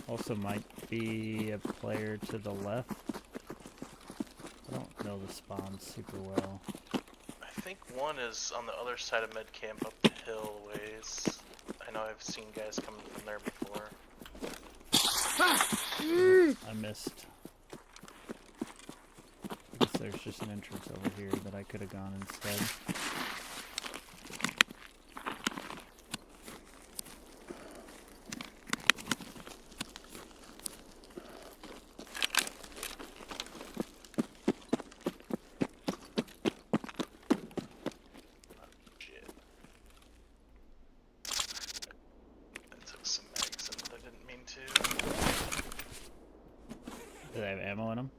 Also might be a player to the left. I don't know the spawns super well. I think one is on the other side of med camp up the hill ways. I know I've seen guys coming from there before. I missed. I guess there's just an entrance over here that I could have gone instead. Shit. I took some mags and I didn't mean to. Do they have ammo in them?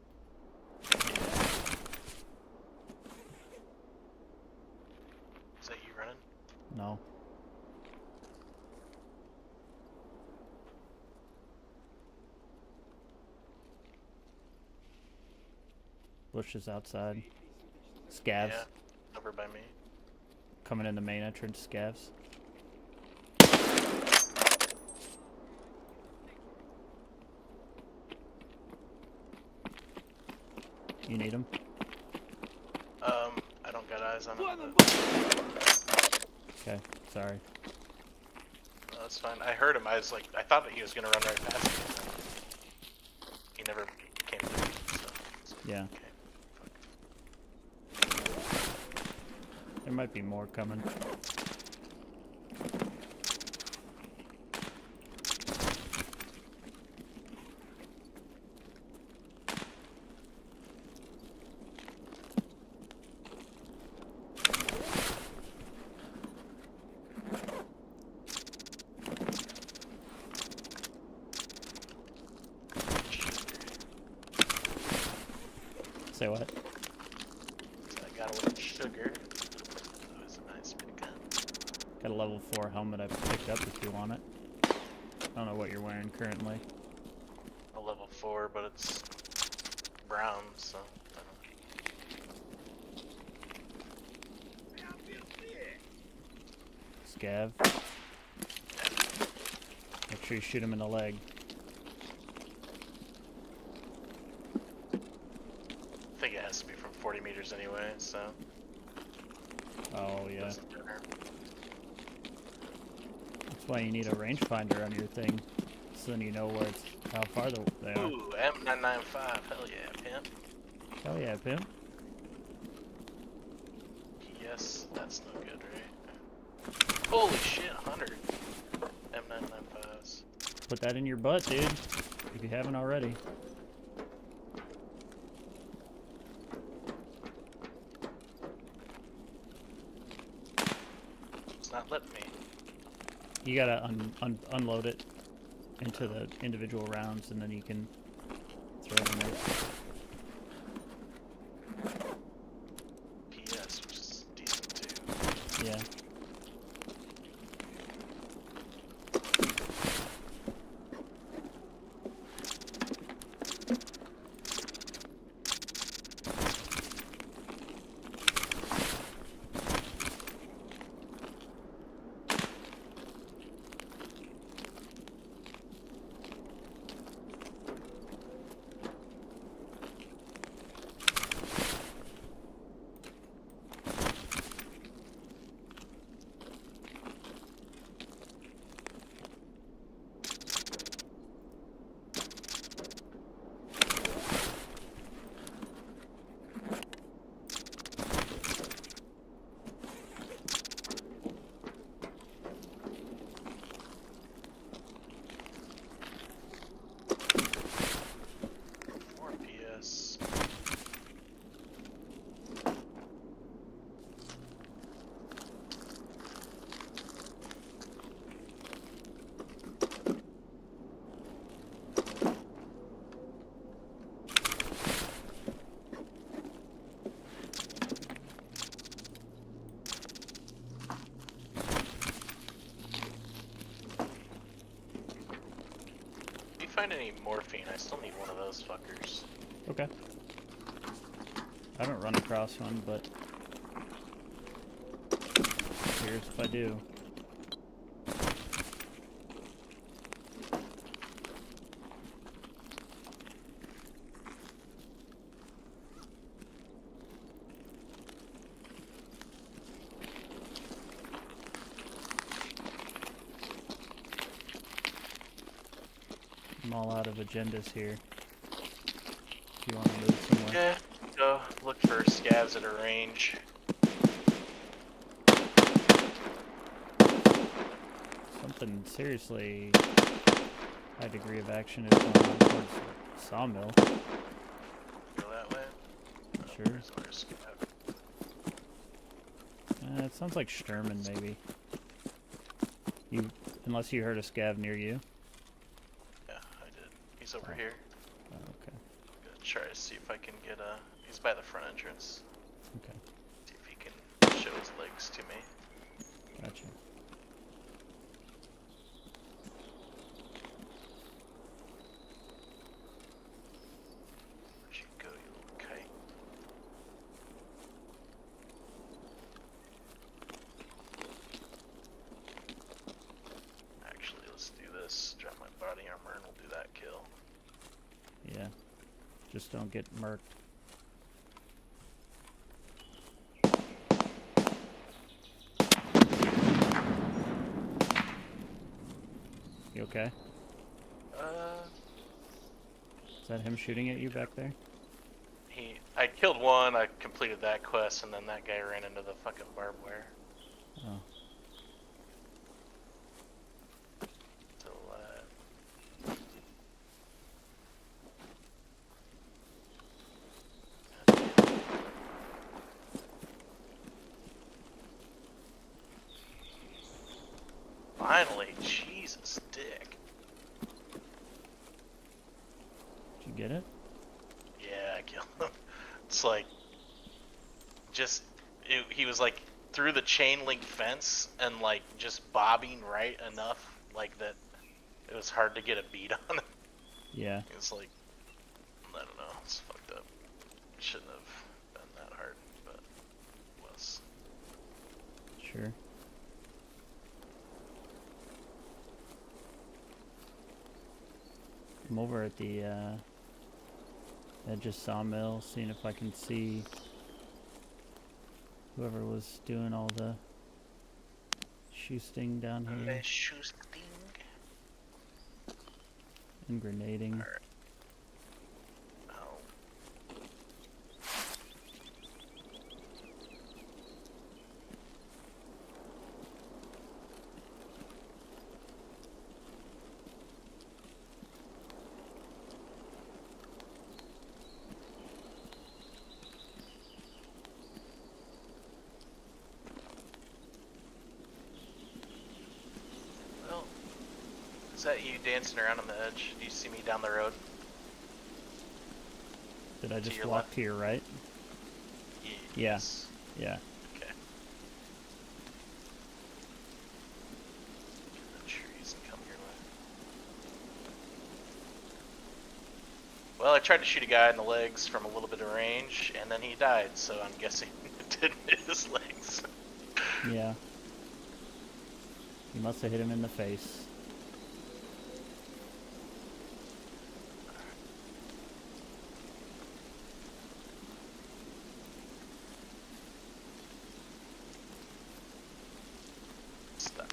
Is that you running? No. Bushes outside. Scavs. Yeah, over by me. Coming in the main entrance, scavs. You need them? I don't got eyes on him. Okay, sorry. No, that's fine. I heard him. I was like, I thought that he was gonna run right past me. And he never came to me. So, Yeah. okay. There might be more coming. Say what? I got a little sugar. That was a nice big gun. Got a level 4 helmet I picked up if you want it. I don't know what you're wearing currently. A level 4, but it's brown, so I Scav. Make sure you shoot him in the leg. think it has to be from 40 meters anyway, so. Oh yeah. Doesn't matter. That's why you need a rangefinder on your thing, so then you know where it's how far they are. Ooh, M995, hell yeah, pimp. Hell yeah, pimp. Yes, that's no good, right? Holy shit, 100 M995s. Put that in your butt, dude. If you haven't already. It's not letting me. You gotta unload it into the individual rounds, and then you can throw it in there. PS, which is decent too. Yeah. find any morphine, I still need one of those fuckers. Okay. I don't run across one, but here's if I do. I'm all out of agendas here. If you want to move somewhere. Yeah, go look for scavs at a range. Something seriously high degree of action is going on towards the sawmill. Go that way. Sure. There's another scav. It sounds like Sturman, maybe. Unless you heard a scav near you. Yeah, I did. He's over here. Oh, okay. Gonna try to see if I can get a. He's by the front entrance. Okay. See if he can show his legs to me. Gotcha. Where'd you go, you little kite? Actually, let's do this. Drop my body armor and we'll do that kill. Yeah. Just don't get murked. You okay? Is that him shooting at you back there? I killed one, I completed that quest, and then that guy ran into the fucking barbed wire. Oh. So, finally, Jesus, dick. Did you get it? Yeah, I killed him. It's like, he was like through the chain link fence and like just bobbing right enough like that it was hard to get a beat on him. Yeah. It was like, I don't know, it's fucked up. It shouldn't have been that hard, but it was. Sure. I'm over at the edge of sawmill, seeing if I can see whoever was doing all the shooting down here and grenading. Alright. Oh. Well, is that you dancing around on the edge? Do you see me down the road? Did I just your walk left? to your right? Yes. Yeah. Okay. The trees and come your way. Well, I tried to shoot a guy in the legs from a little bit of range, and then he died, so I'm guessing it didn't hit his legs. Yeah. You must have hit him in the face. Stop.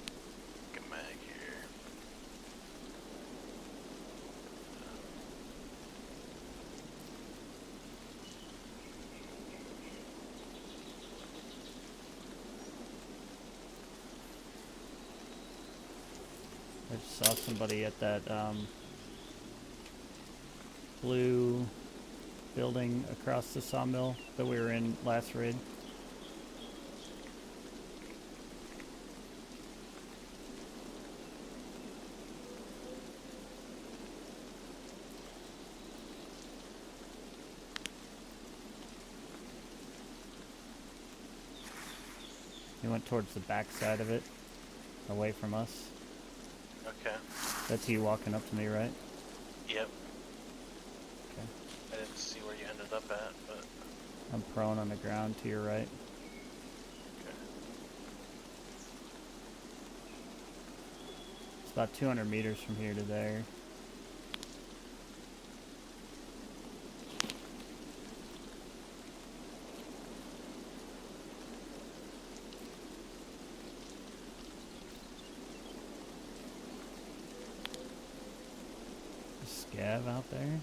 Get a mag here. I just saw somebody at that blue building across the sawmill that we were in last raid. He went towards the back side of it, away from us. Okay. That's you walking up to me, right? Yep. Okay. I didn't see where you ended up at, but... I'm prone on the ground to your right. Okay. It's about 200 meters from here to there. Scav out there in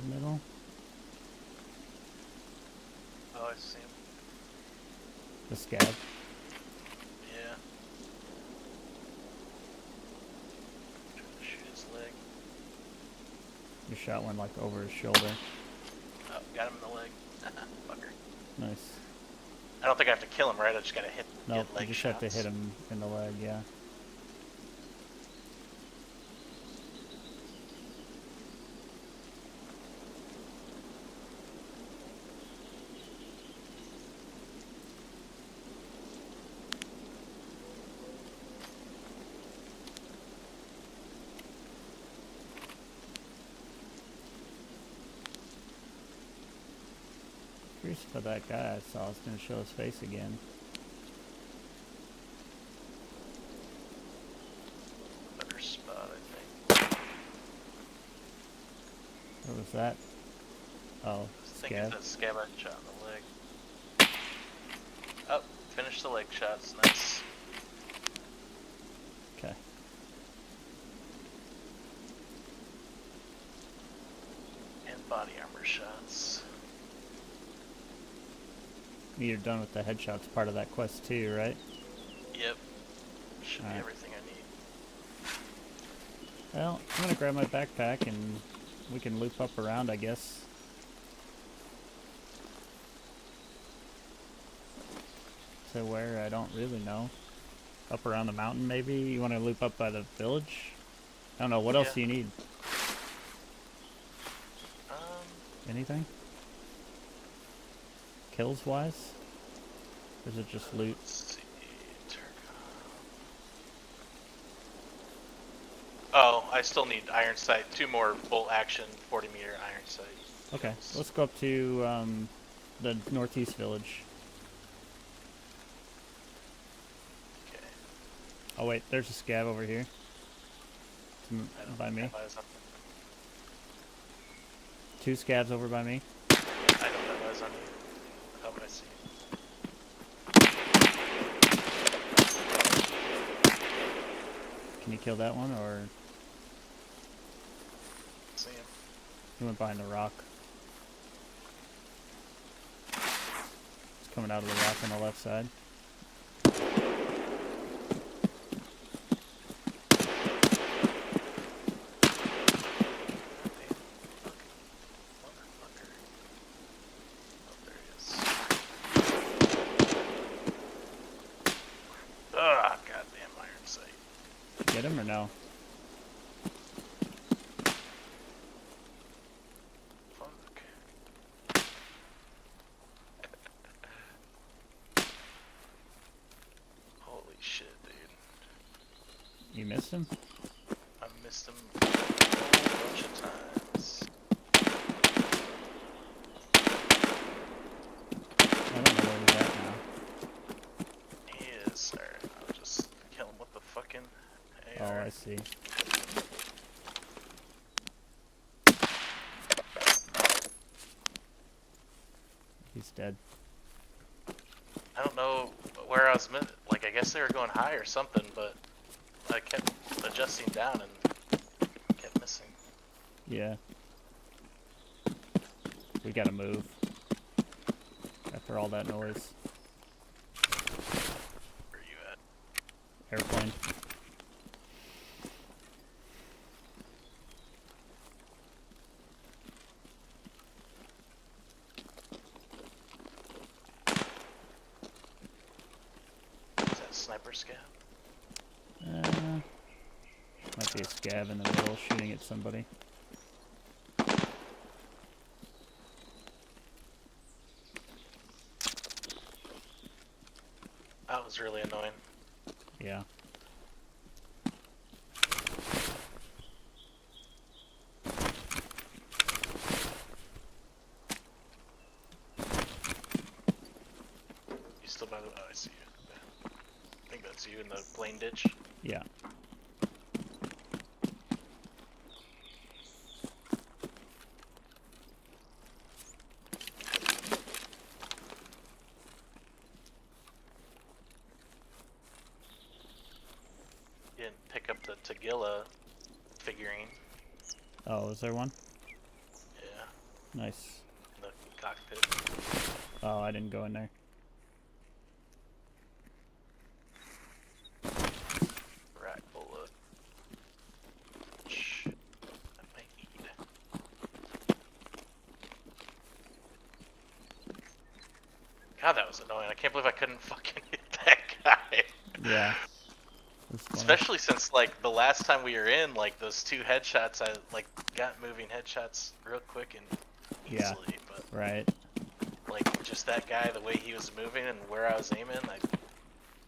the middle. Oh, I see him. The scav. Yeah. Trying to shoot his leg. You shot one like over his shoulder. Oh, got him in the leg. Fucker. Nice. I don't think I have to kill him, right? I just gotta hit Nope, leg you just shots. have to hit him in the leg, yeah. Curious if that guy I saw is going to show his face again. Better spot, I think. What was that? Oh, I think scav. it's that scabbard shot in the leg. Oh, finish the leg shots. Nice. Okay. And body armor shots. You're done with the headshots part of that quest too, right? Yep. Should All be right. everything I need. Well, I'm going to grab my backpack and we can loop up around, I guess. To where? I don't really know. Up around the mountain, maybe? You want to loop up by the village? I don't know. What else do you need? Anything? Kills wise? Or is it just loot? Let's see. Oh, I still need iron sight. 2 more bolt action, 40-meter iron sight. Okay, let's go up to the northeast village. Okay. Oh wait, there's a scav over here. By me. 2 scavs over by me. I don't have eyes on you. Oh, I see. Can you kill that one, or See him. he went behind the rock? It's coming out of the rock on the left side. Get him or no? Fuck. Holy shit, dude. You missed him? I missed him a bunch of times. I don't know where he's at now. He is, alright. I'll just kill him with the fucking AR. Oh, I see. He's dead. I don't know where I was like, I guess they were going high or something, but I kept adjusting down and kept missing. Yeah. We gotta move. After all that noise. Where are you at? Airplane. Is that sniper scav? Might be a scav in the middle shooting at somebody. That was really annoying. Yeah. I see you. Okay. I think that's you in the plane ditch. Yeah. You didn't pick up the Tagilla figurine. Oh, is there one? Yeah. Nice. In the cockpit. Oh, I didn't go in there. Rat bullet. Shh. That might need. God, that was annoying. I can't believe I couldn't fucking hit that guy. Yeah. That's funny. Especially since, like, the last time we were in, like, those 2 headshots, I, like, got moving headshots real quick and Yeah. easily, but, Right. like, just that guy, the way he was moving and where I was aiming,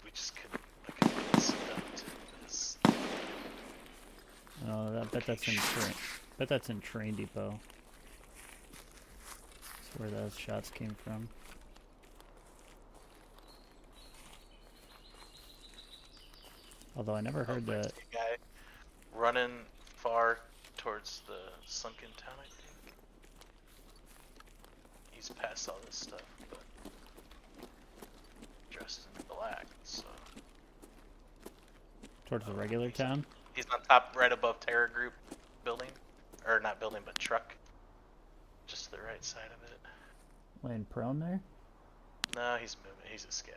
we just couldn't, I couldn't get up to this. Oh, I bet that's in train. Bet that's in Train Depot. That's where those shots came from. Although I never heard I that. see a guy running far towards the sunken town, I think. He's past all this stuff, but dressed in black, so. Towards the regular town? He's on top, right above Terror Group building. Or not building, but truck. Just to the right side of it. Laying prone there? No, he's moving. He's a scout.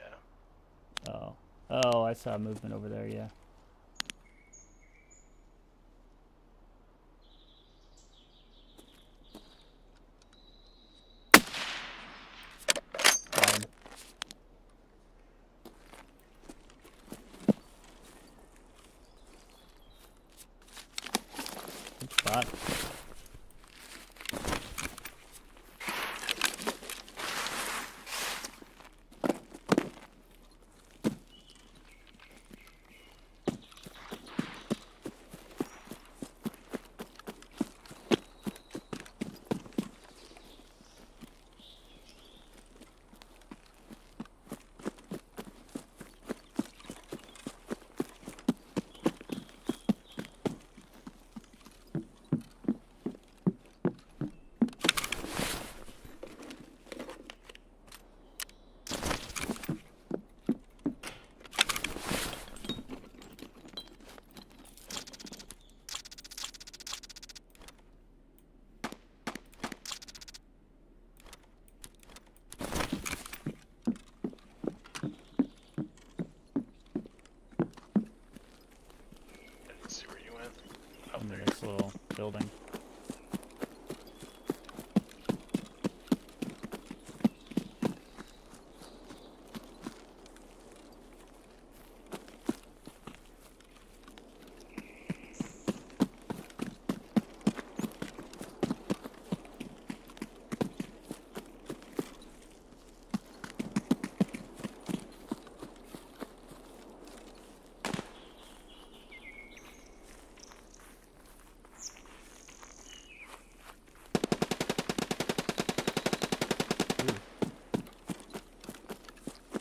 Oh. Oh, I saw movement over there, yeah. Good spot. I didn't see where you went. Oh, Into there. this little building.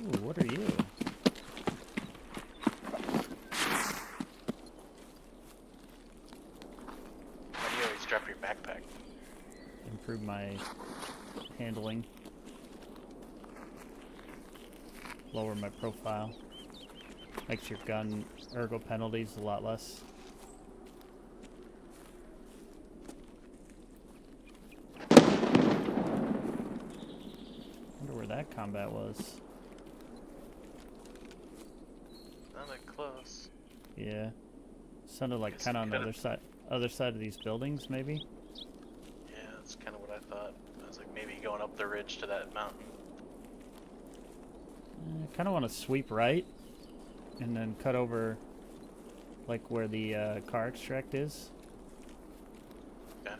Ooh, what are you? Why do you always drop your backpack? Improve my handling. Lower my profile. Makes your gun ergo penalties a lot less. Wonder where that combat was. Not that close. Yeah. Sounded like Guess kind of we on the could've- other side of these buildings, maybe? Yeah, that's kind of what I thought. I was like, maybe going up the ridge to that mountain. I kind of want to sweep right and then cut over like where the car extract is. Okay.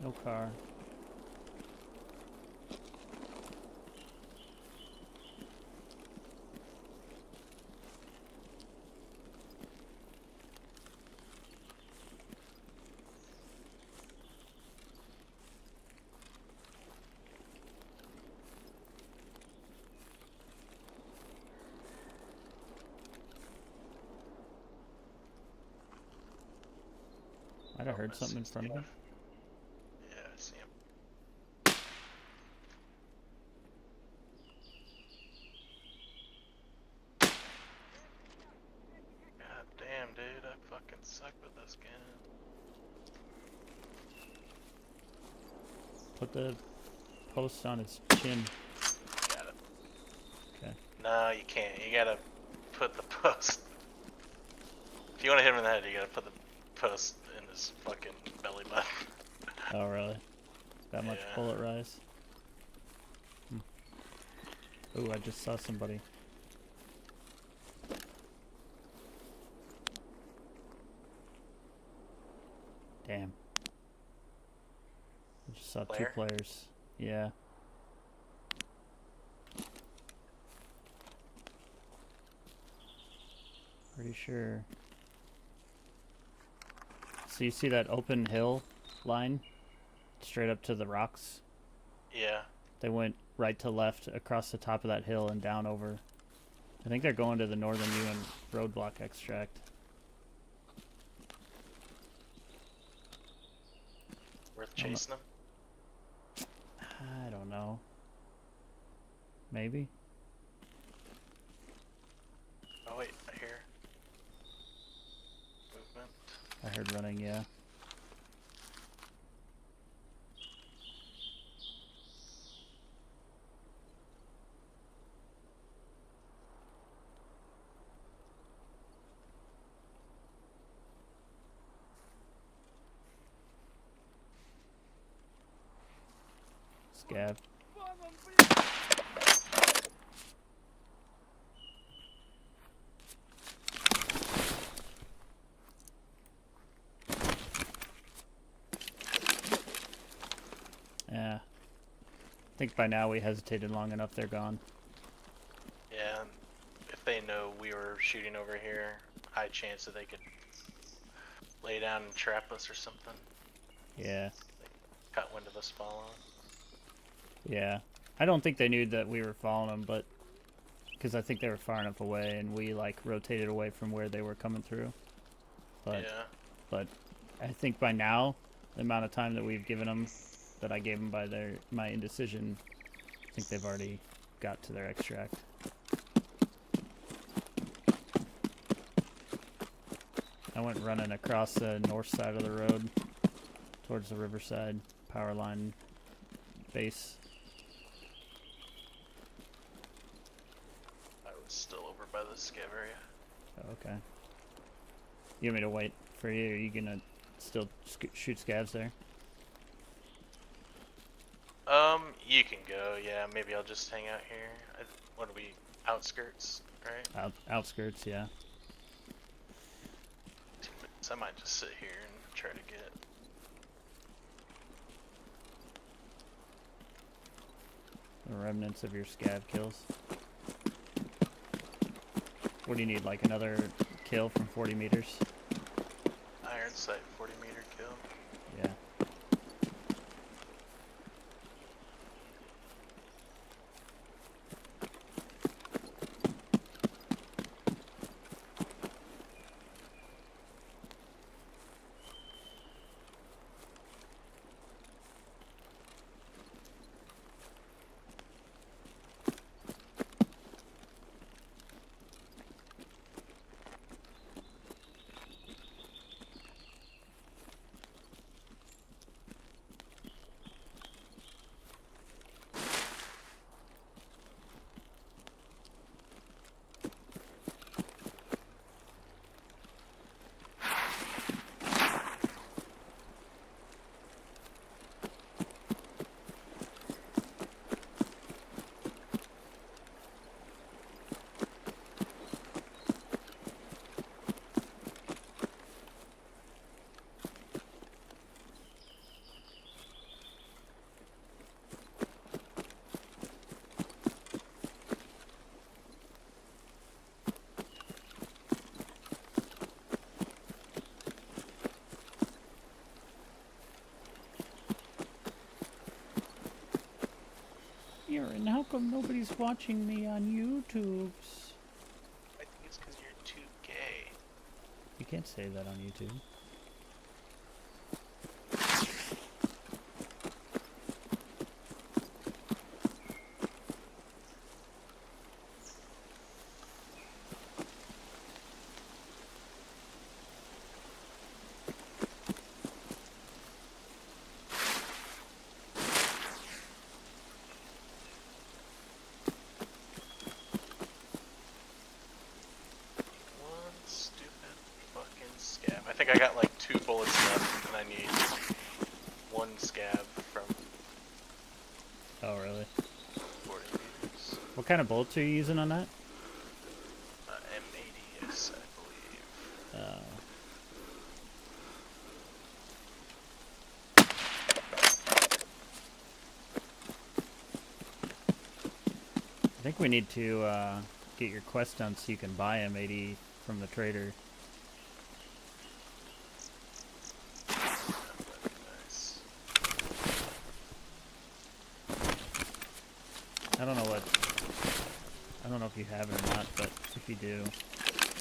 No car. Might have heard something in front of me. Yeah, I see him. God damn, dude, I fucking suck with this game. Put the post on his chin. Got it. Okay. No, you can't. You gotta put the post. If you want to hit him in the head, you gotta put the post in his fucking belly button. Oh, really? That much Yeah. bullet rise? Ooh, I just saw somebody. Damn. I just saw Player? 2 players. Yeah. Pretty sure. So you see that open hill line? Straight up to the rocks? Yeah. They went right to left across the top of that hill and down over. I think they're going to the northern UN roadblock extract. Worth chasing him? I don't know. Maybe? Oh wait, I hear movement. I heard running, yeah. Scav. Yeah. I think by now we hesitated long enough, they're gone. Yeah, and if they know we were shooting over here, high chance that they could lay down and trap us or something. Yeah. Cut wind of us following. Yeah. I don't think they knew that we were following them, but... Because I think they were far enough away, and we, like, rotated away from where they were coming through. But, Yeah. But I think by now, the amount of time that we've given them, that I gave them by my indecision, I think they've already got to their extract. I went running across the north side of the road towards the riverside power line base. I was still over by the scav area. Oh, okay. You want me to wait for you? Or are you gonna still shoot scavs there? You can go. Yeah, maybe I'll just hang out here. What are we? Outskirts, right? Outskirts, yeah. So I might just sit here and try to get. The remnants of your scav kills. What do you need, like another kill from 40 meters? Iron sight 40-meter kill. Yeah. And how come nobody's watching me on YouTube? I think it's because you're too gay. You can't say that on YouTube. I think I got like 2 bullets left, and I need 1 scab from Oh, really? 40 meters. What kind of bullets are you using on that? M80s, I believe. I think we need to get your quest done so you can buy M80 from the trader. Nice. I don't know if you have it or not, but if you do,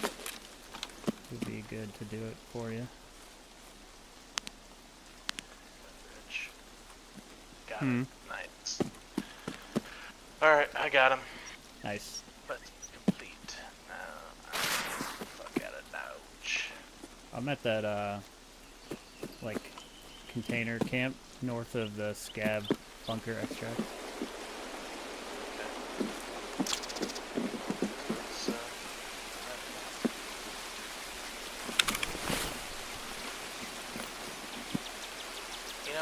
it would be good to do it for you. Got it. Nice. Alright, I got him. Nice. Let's complete. Now, fuck out of Dodge. I'm at that, like, container camp north of the scab bunker extract.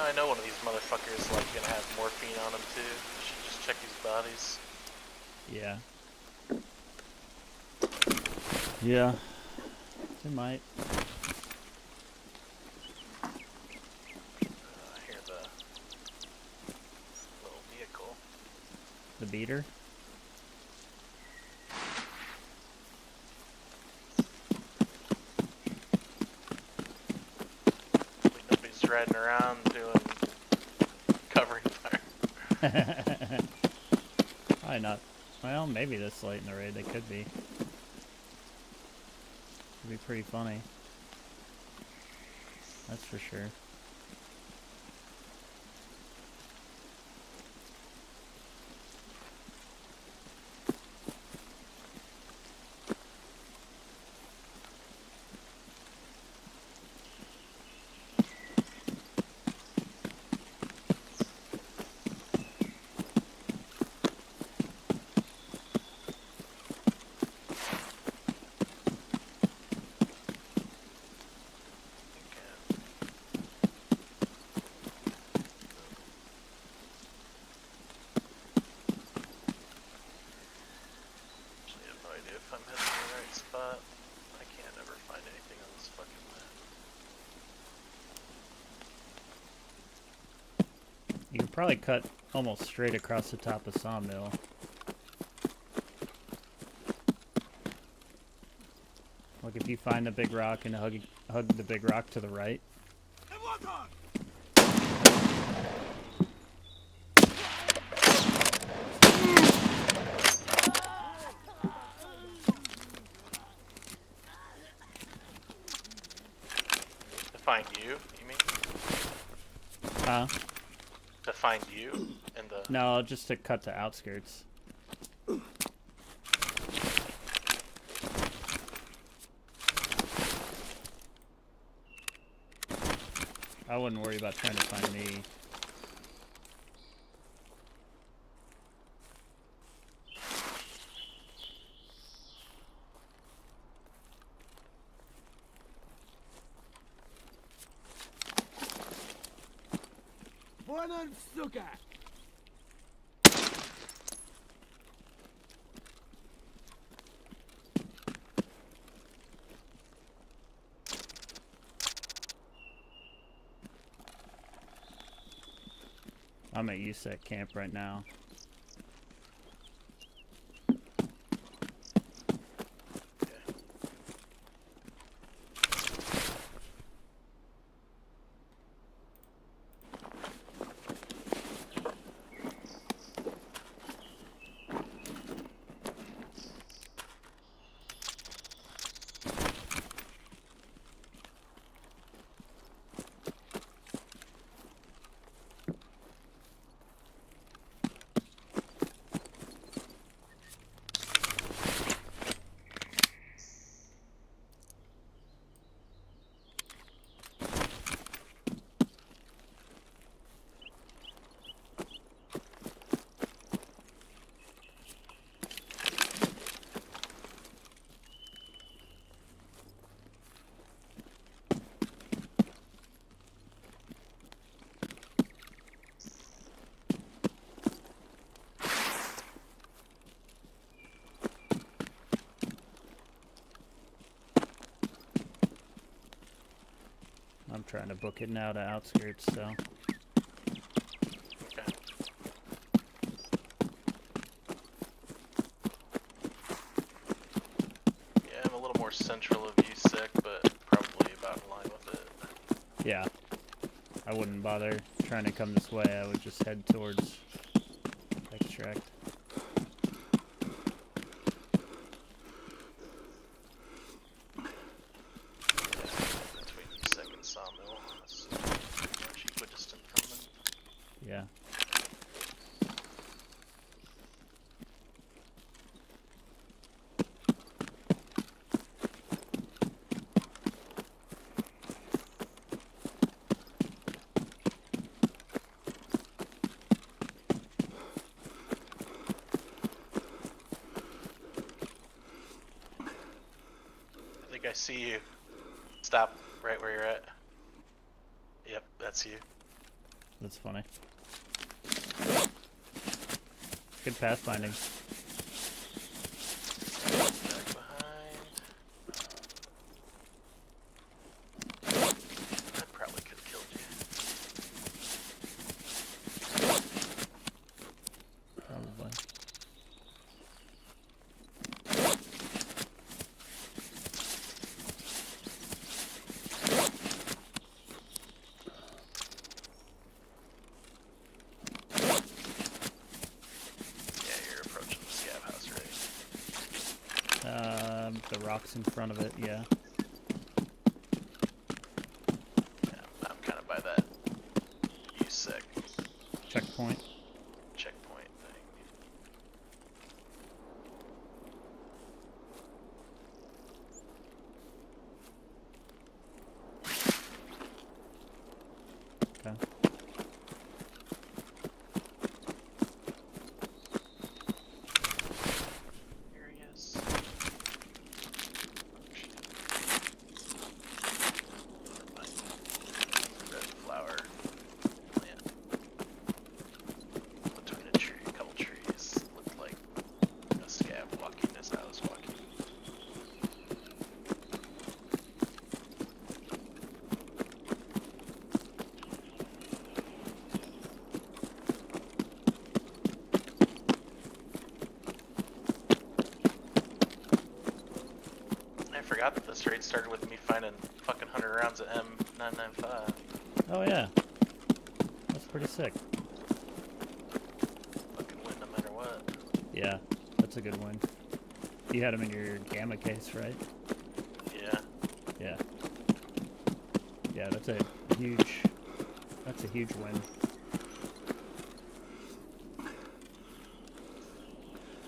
I know one of these motherfuckers like gonna have morphine on him too. I should just check these bodies. Yeah. Yeah. They might. I hear the little vehicle. The beater? Nobody's riding around doing covering fire. Probably not. Well, maybe this late in the raid they could be. It'd be pretty funny. That's for sure. You could probably cut almost straight across the top of Sawmill. Like if you find the big rock and hug the big rock to the right. To find you mean? Huh? To find you in the... No, just to cut the outskirts. I wouldn't worry about trying to find me. I'm at USEC camp right now. trying to book it now to outskirts, so. Okay. Yeah, I'm a little more central of USEC, but probably about in line with it. Yeah. I wouldn't bother trying to come this way. I would just head towards extract. Between USEC and Sawmill, that's much equidistant from them. Yeah. I think I see you. Stop right where you're at. Yep, that's you. That's funny. Good pathfinding. Back behind. I probably could have killed you. Probably. Yeah, you're approaching the scab house, right? The rocks in front of it, yeah. Yeah, I'm kind of by that USEC Checkpoint. checkpoint thing. Okay. Here he is. Red flower plant between a tree, a couple trees. Looked like a scab walking as I was walking. I forgot that this raid started with me finding fucking 100 rounds of M995. Oh yeah. That's pretty sick. Fucking win no matter what. Yeah, that's a good one. You had them in your gamma case, right? Yeah. Yeah. Yeah, that's a huge win.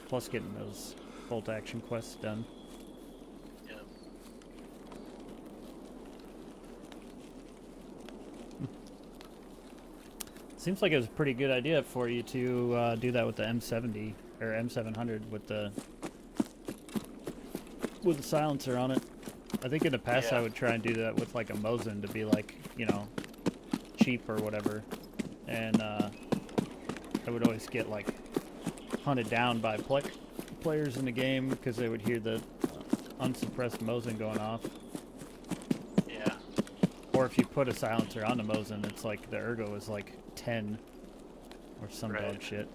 Plus getting those bolt action quests done. Yeah. Seems like it was a pretty good idea for you to do that with the M70 or M700 with the silencer on it. I think in the past Yeah. I would try and do that with like a Mosin to be like, you know, cheap or whatever, and I would always get like hunted down by players in the game because they would hear the unsuppressed Mosin going off. Yeah. Or if you put a silencer on the Mosin, it's like the ergo is like 10 or some Right. dog shit.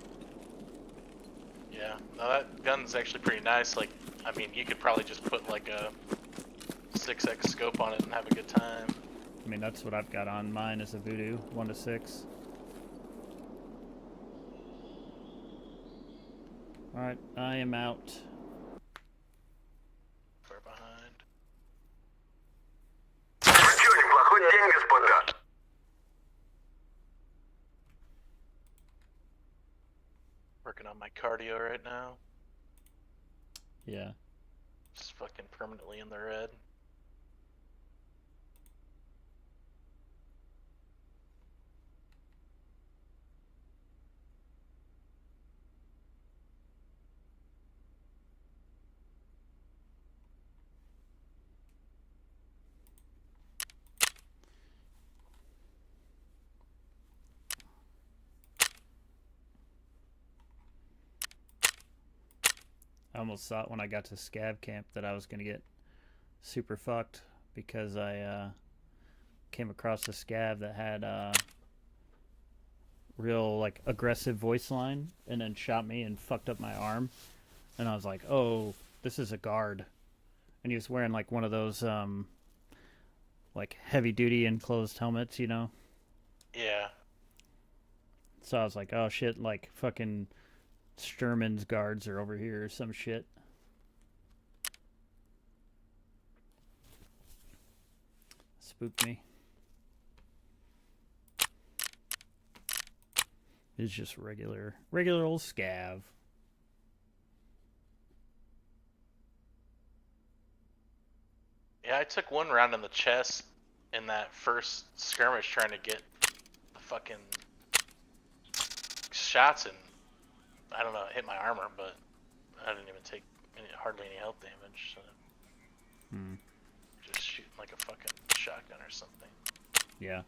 Yeah. No, that gun's actually pretty nice. Like, I mean, you could probably just put like a 6x scope on it and have a good time. I mean, that's what I've got on mine is a Voodoo 1-6. Alright, I am out. Far behind. Противник, плохой день, господа. Working on my cardio right now. Yeah. Just fucking permanently in the red. I almost thought when I got to Scav Camp that I was going to get super fucked because I came across a scav that had a real like aggressive voice line, and then shot me and fucked up my arm. And I was like, oh, this is a guard. And he was wearing like one of those like heavy duty enclosed helmets, you know? Yeah. So I was like, oh shit, like fucking Sturman's guards are over here or some shit. Spooked me. It's just regular old scav. Yeah, I took one round in the chest in that first skirmish trying to get the fucking shots, and I don't know, it hit my armor, but I didn't even take hardly any health damage. So just shooting like a fucking shotgun or something. Yeah.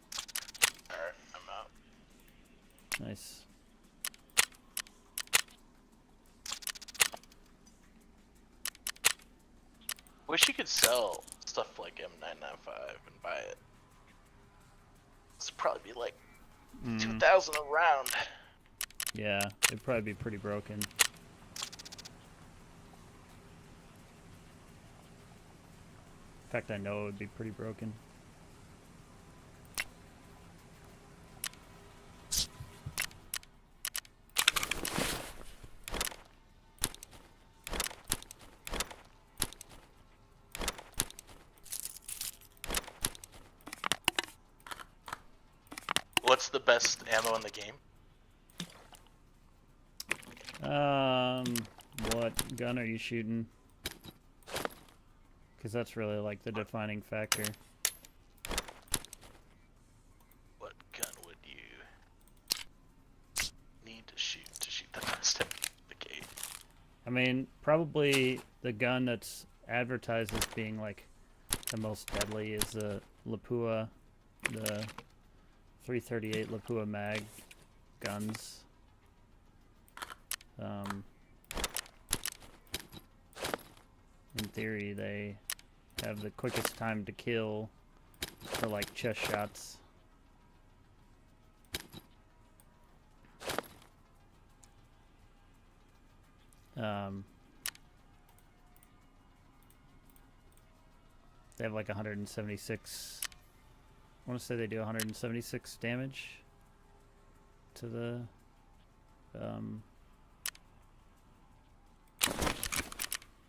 Alright, I'm out. Nice. Wish you could sell stuff like M995 and buy it. This would probably be like 2,000 a round. Yeah, it'd probably be pretty broken. In fact, I know it would be pretty broken. What's the best ammo in the game? What gun are you shooting? Because that's really like the defining factor. What gun would you need to shoot the best in the game? I mean, probably the gun that's advertised as being like the most deadly is the Lapua, the 338 Lapua mag guns. In theory, they have the quickest time to kill for like chest shots. They have like 176. I want to say they do 176 damage to the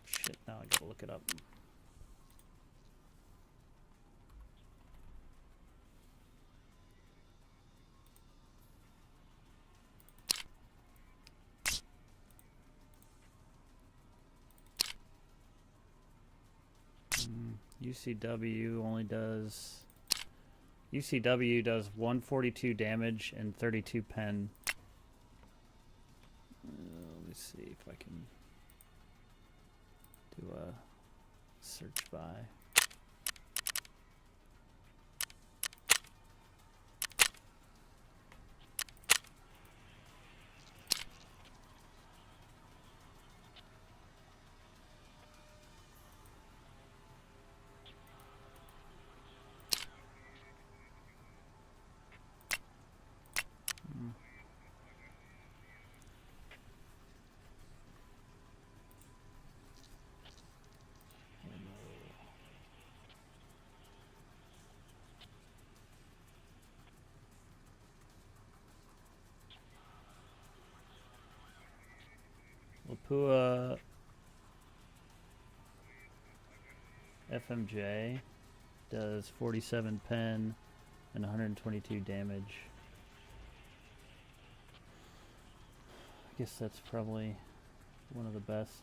shit, now I gotta look it up. UCW only does... UCW does 142 damage and 32 pen. Let me see if I can do a search by. Lapua FMJ does 47 pen and 122 damage. I guess that's probably one of the best.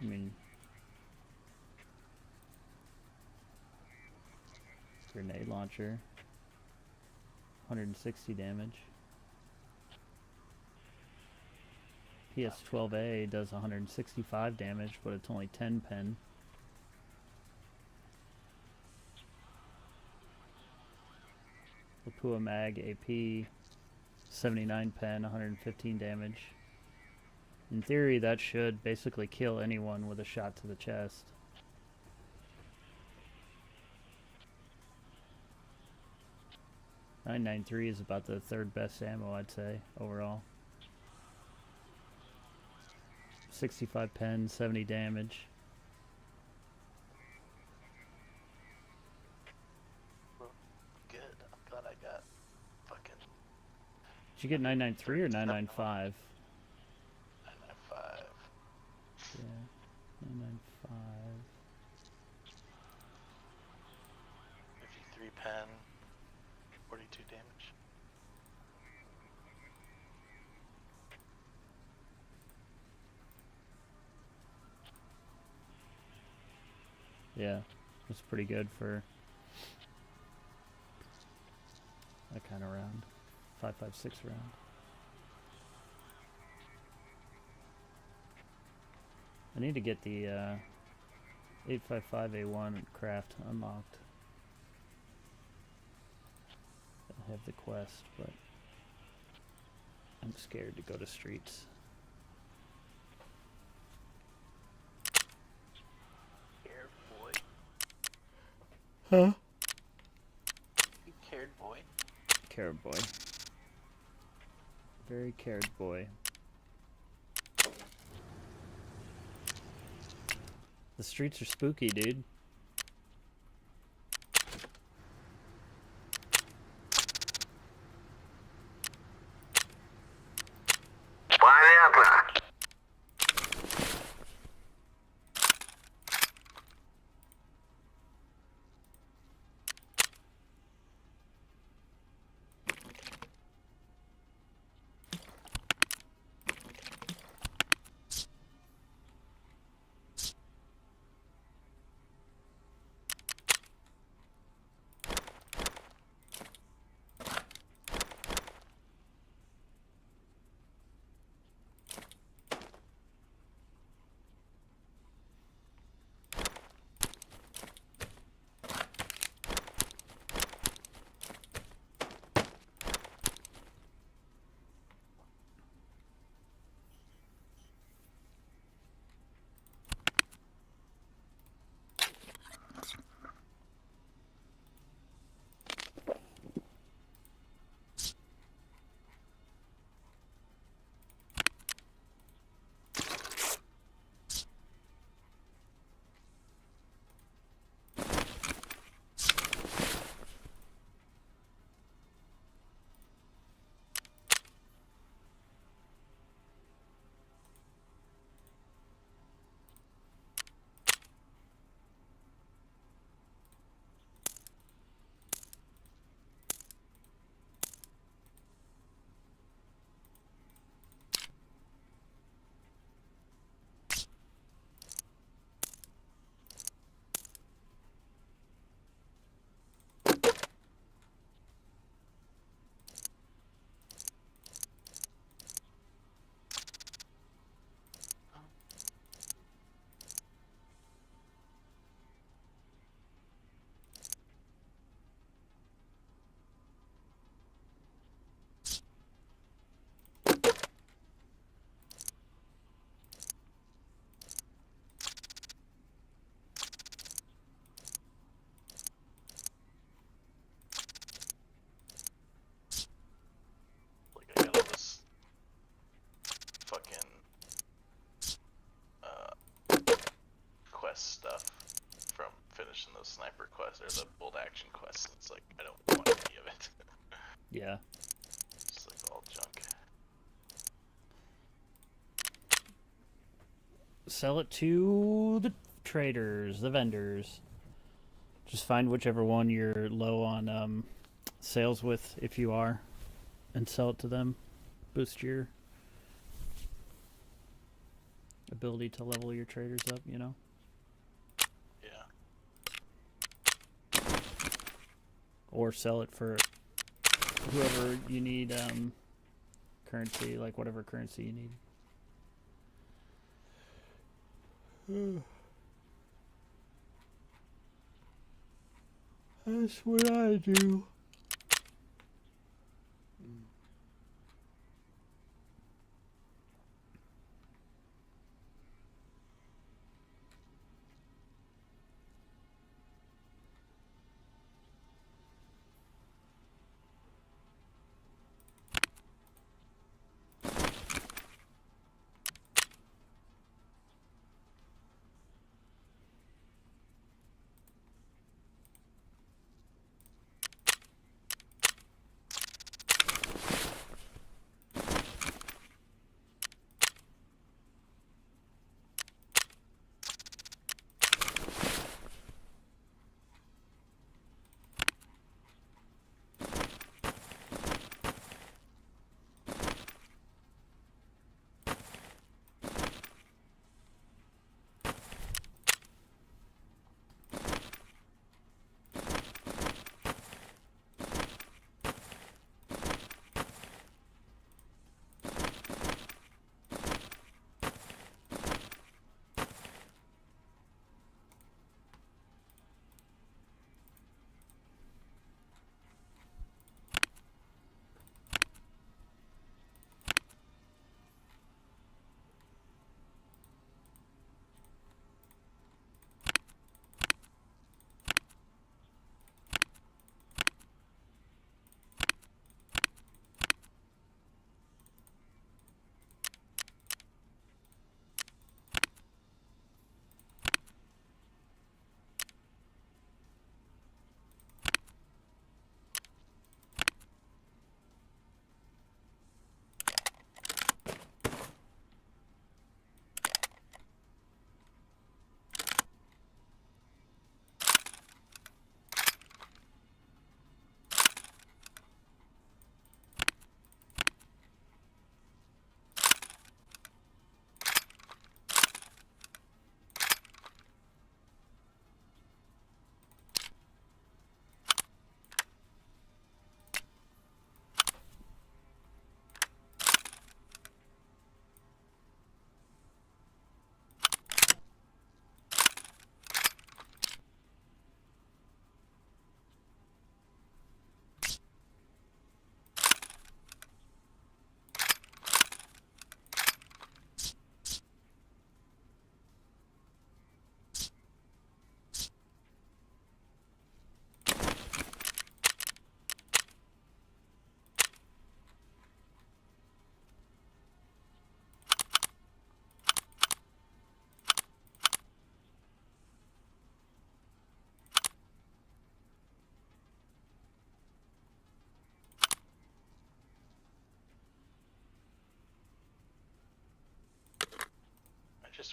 I mean, grenade launcher, 160 damage. PS12A does 165 damage, but it's only 10 pen. Lapua Mag AP, 79 pen, 115 damage. In theory, that should basically kill anyone with a shot to the chest. 993 is about the third best ammo, I'd say, overall. 65 pen, 70 damage. Good. I'm glad I got fucking Did you get 993 or 995? 995. Yeah, 995. 53 pen, 42 damage. Yeah, it's pretty good for that kind of round. 5.56 round. I need to get the 855A1 craft unlocked. I have the quest, but I'm scared to go to streets. Scared boy. Huh? You cared boy. Cared boy. Very cared boy. The streets are spooky, dude. Понятно. Like I got all this fucking quest stuff from finishing those sniper quests or the bolt action quests. It's like I don't want any of it. Yeah. It's like all junk. Sell it to the traders, the vendors. Just find whichever one you're low on sales with, if you are, and sell it to them. Boost your ability to level your traders up, you know? Yeah. Or sell it for whoever you need currency, like whatever currency you need. That's what I do.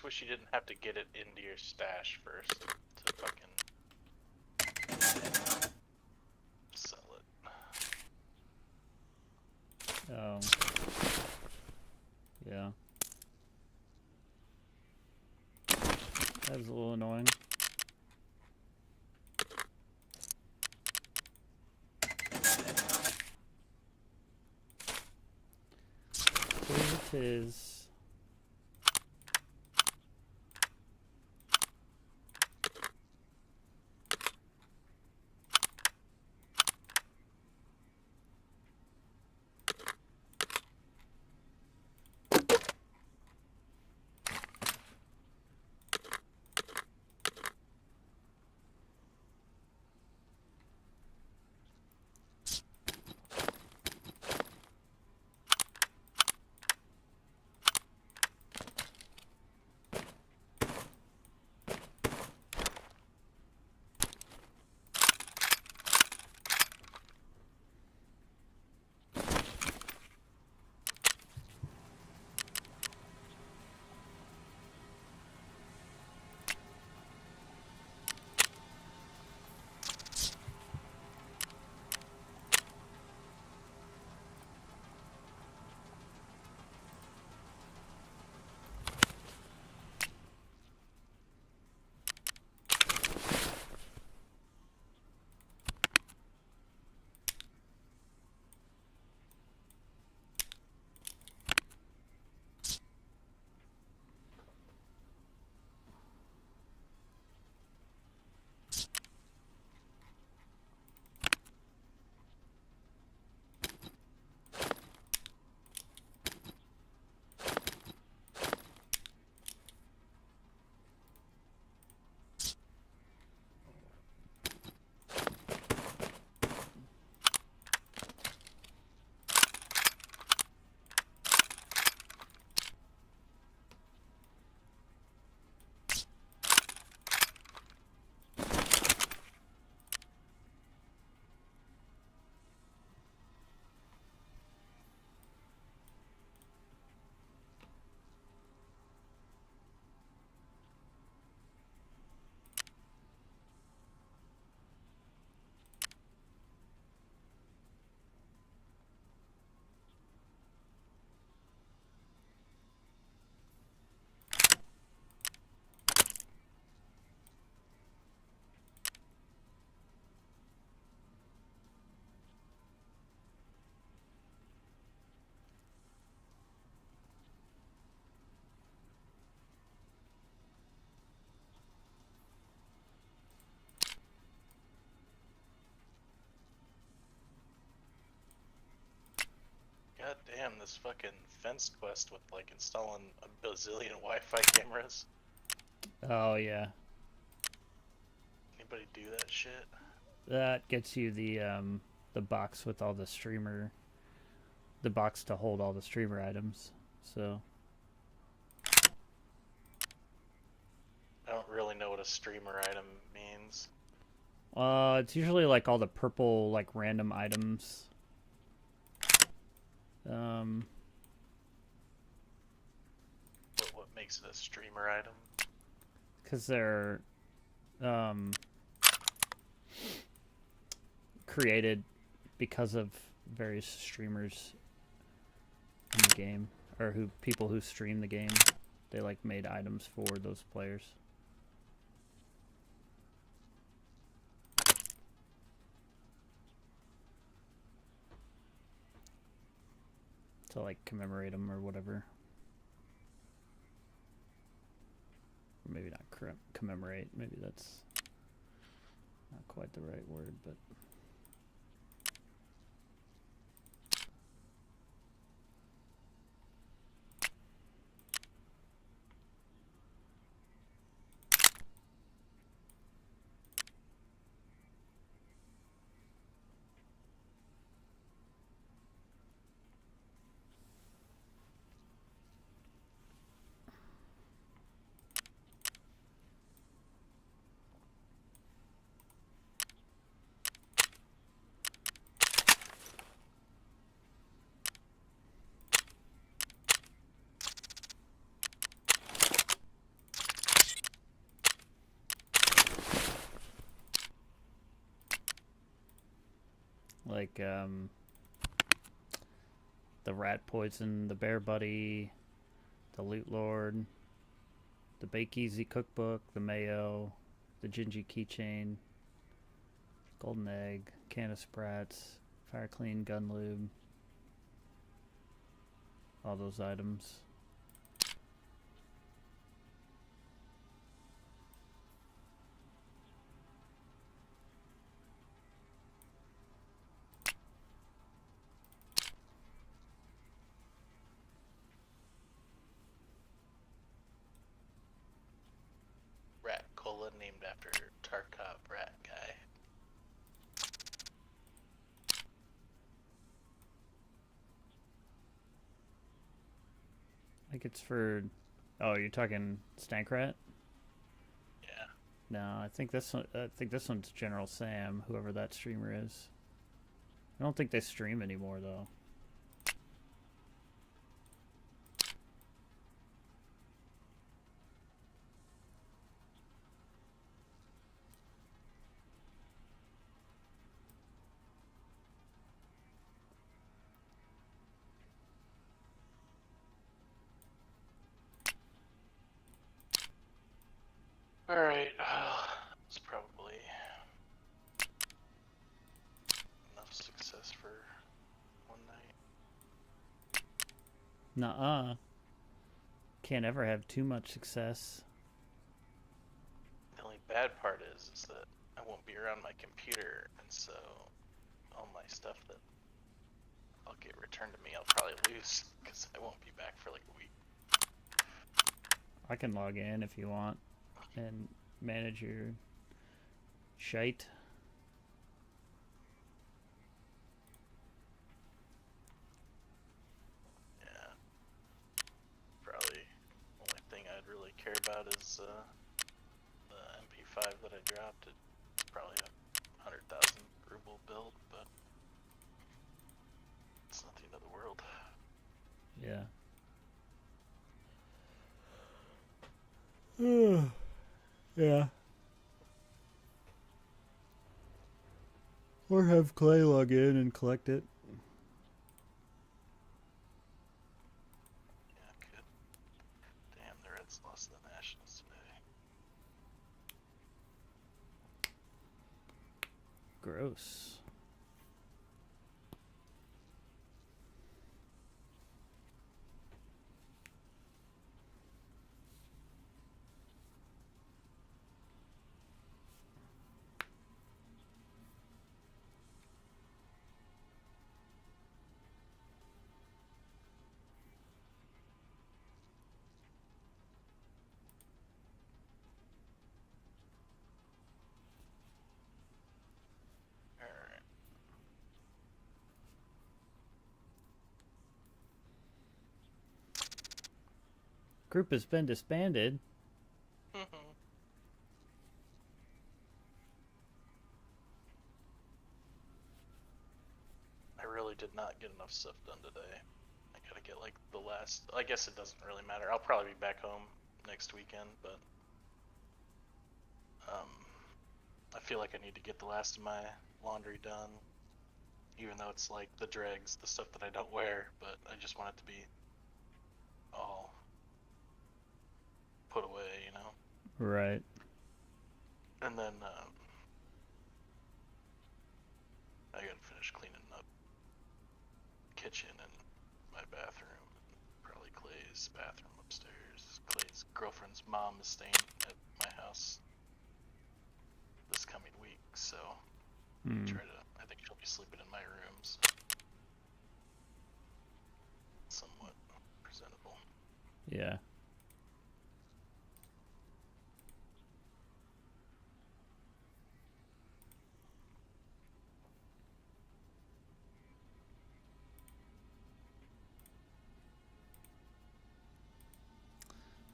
just wish you didn't have to get it into your stash first to fucking sell it. Oh. Yeah. That was a little annoying. Here it is. God damn, this fucking fence quest with like installing a bazillion Wi-Fi cameras. Oh yeah. Anybody do that shit? That gets you the box with all the streamer, the box to hold all the streamer items. So I don't really know what a streamer item means. it's usually like all the purple like random items. What makes it a streamer item? Because they're created because of various streamers in the game, or people who stream the game. They like made items for those players. To like commemorate them or whatever. Or maybe not commemorate. Maybe that's not quite the right word, but. like the rat poison, the bear buddy, the loot lord, the bake easy cookbook, the mayo, the gingy keychain, golden egg, can of sprats, fire clean gun lube, all those items. Rat cola named after Tarkov rat guy. I think it's for. Oh, you're talking Stank Rat? Yeah. No, I think this one. I think this one's General Sam, whoever that streamer is. I don't think they stream anymore though. Alright, it's probably enough success for one night. Nuh-uh. Can't ever have too much success. The only bad part is that I won't be around my computer, and so all my stuff that I'll get returned to me I'll probably lose, because I won't be back for like a week. I can log in if you want and manage your shite. Yeah. Probably only thing I'd really care about is the MP5 that I dropped. It's probably a 100,000 ruble build, but it's not the end of the world. Yeah. Yeah. Or have Clay log in and collect it. Yeah, good. Damn, the Reds lost to the Nationals today. Gross. Alright. Group has been disbanded. I really did not get enough stuff done today. I gotta get like the last. I guess it doesn't really matter. I'll probably be back home next weekend, but I feel like I need to get the last of my laundry done. Even though it's like the dregs, the stuff that I don't wear, but I just want it to be all put away, you know? Right. And then I gotta finish cleaning up kitchen and my bathroom, probably Clay's bathroom upstairs. Clay's girlfriend's mom is staying at my house this coming week, so I think she'll be sleeping in my room, so somewhat presentable. Yeah.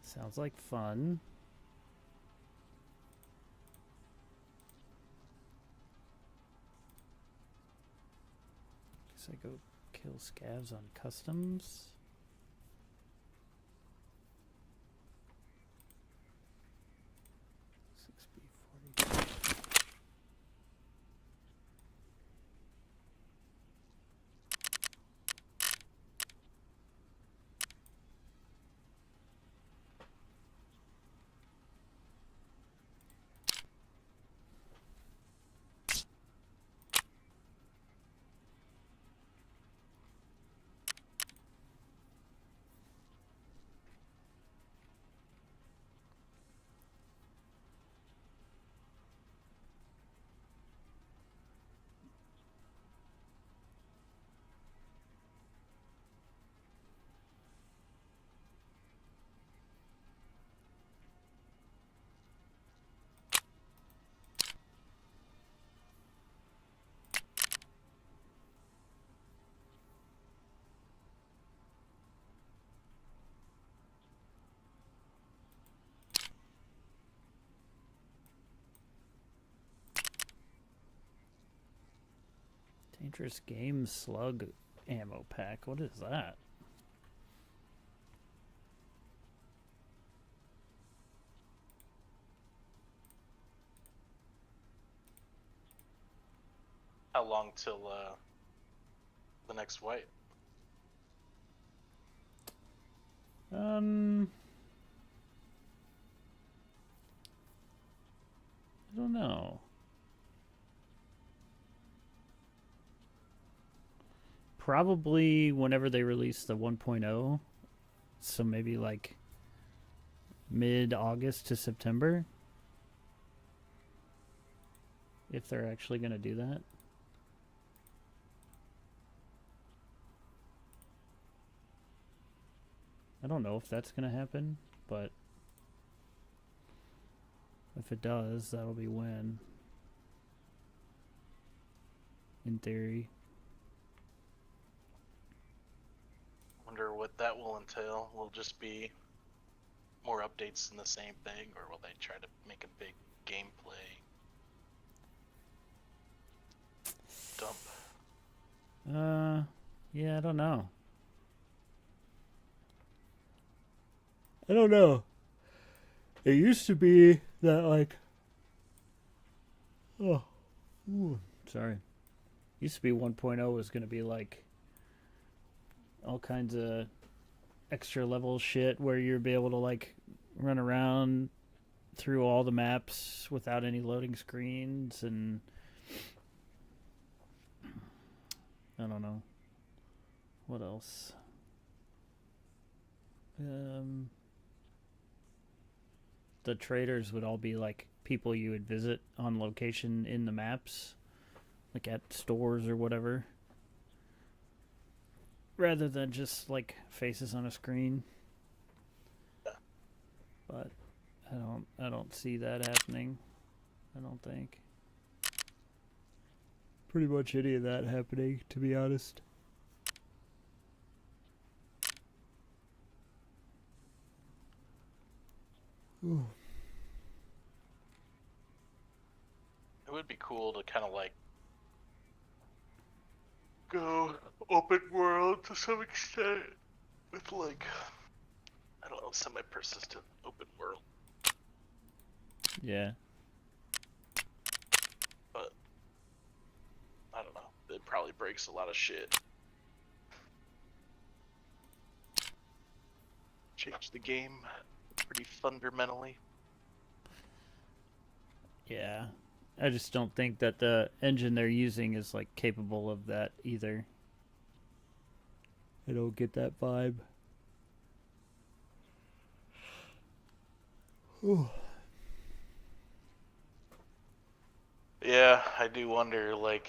Sounds like fun. Guess I go kill scavs on customs. Dangerous game slug ammo pack. What is that? How long till the next wipe? I don't know. Probably whenever they release the 1.0. So maybe like mid-August to September. If they're actually going to do that. I don't know if that's going to happen, but if it does, that'll be when. In theory. Wonder what that will entail. Will it just be more updates in the same thing, or will they try to make a big gameplay dump? Yeah, I don't know. I don't know. It used to be that, like... Oh. Ooh, sorry. Used to be 1.0 was going to be, like, all kinds of extra level shit where you'd be able to, like, run around through all the maps without any loading screens, and... I don't know. What else? The traders would all be like people you would visit on location in the maps, like at stores or whatever, rather than just like faces on a screen. But I don't see that happening. I don't think. Pretty much any of that happening, to be honest. Ooh. It would be cool to kind of like go open world to some extent with like, I don't know, semi-persistent open world. Yeah. But I don't know. It probably breaks a lot of shit. Change the game pretty fundamentally. Yeah. I just don't think that the engine they're using is like capable of that either. I don't get that vibe. Ooh. Yeah, I do wonder, like,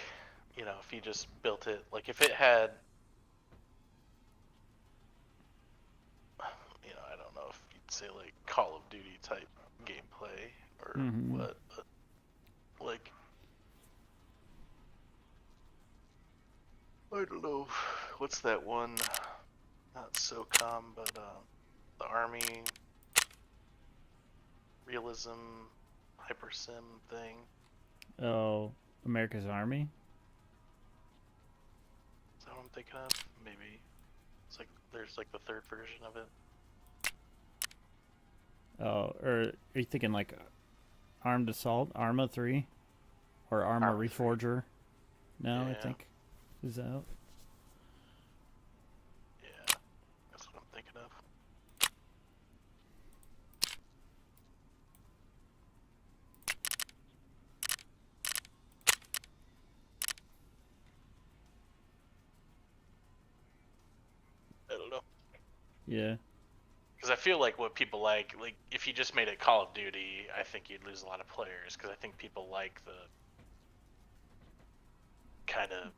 you know, if you just built it, like if it had, you know, I don't know if you'd say like Call of Duty type gameplay or what, but like, I don't know, what's that one, not SOCOM, but the Army realism hypersim thing. Oh, America's Army? Is that what I'm thinking of? Maybe. It's like, there's like the third version of it. Oh, or are you thinking like Armed Assault, Arma 3? Or Arma Arma 3. Reforger? No, Yeah. I think is out. Yeah, that's what I'm thinking of. I don't know. Yeah. Because I feel like what people like if you just made it Call of Duty, I think you'd lose a lot of players. Because I think people like the kind of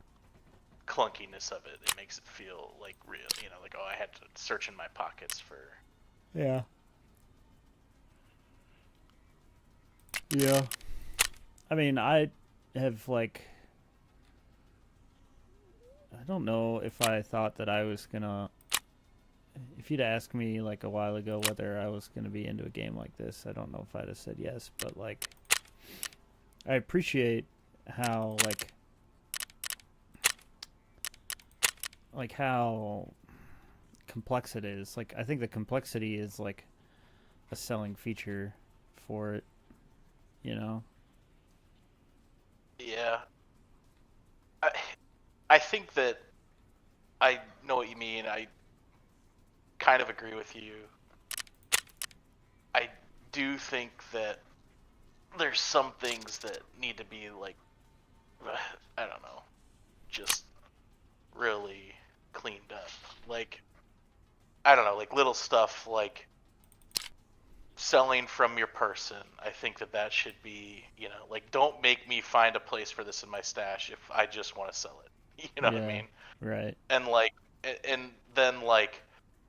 clunkiness of it. It makes it feel like real. You know, like, oh, I had to search in my pockets for. Yeah. Yeah. I mean, I have like. I don't know if I thought that I was gonna. If you'd asked me like a while ago whether I was gonna be into a game like this, I don't know if I'd have said yes. But like, I appreciate how like like how complex it is. Like I think the complexity is like a selling feature for it, you know. Yeah, I I think that I know what you mean. I kind of agree with you. I do think that there's some things that need to be like, I don't know, just really cleaned up. Like, I don't know, like little stuff like selling from your person. I think that that should be, like don't make me find a place for this in my stash if I just want to sell it. You know what I Yeah. mean? Right. And like, and then like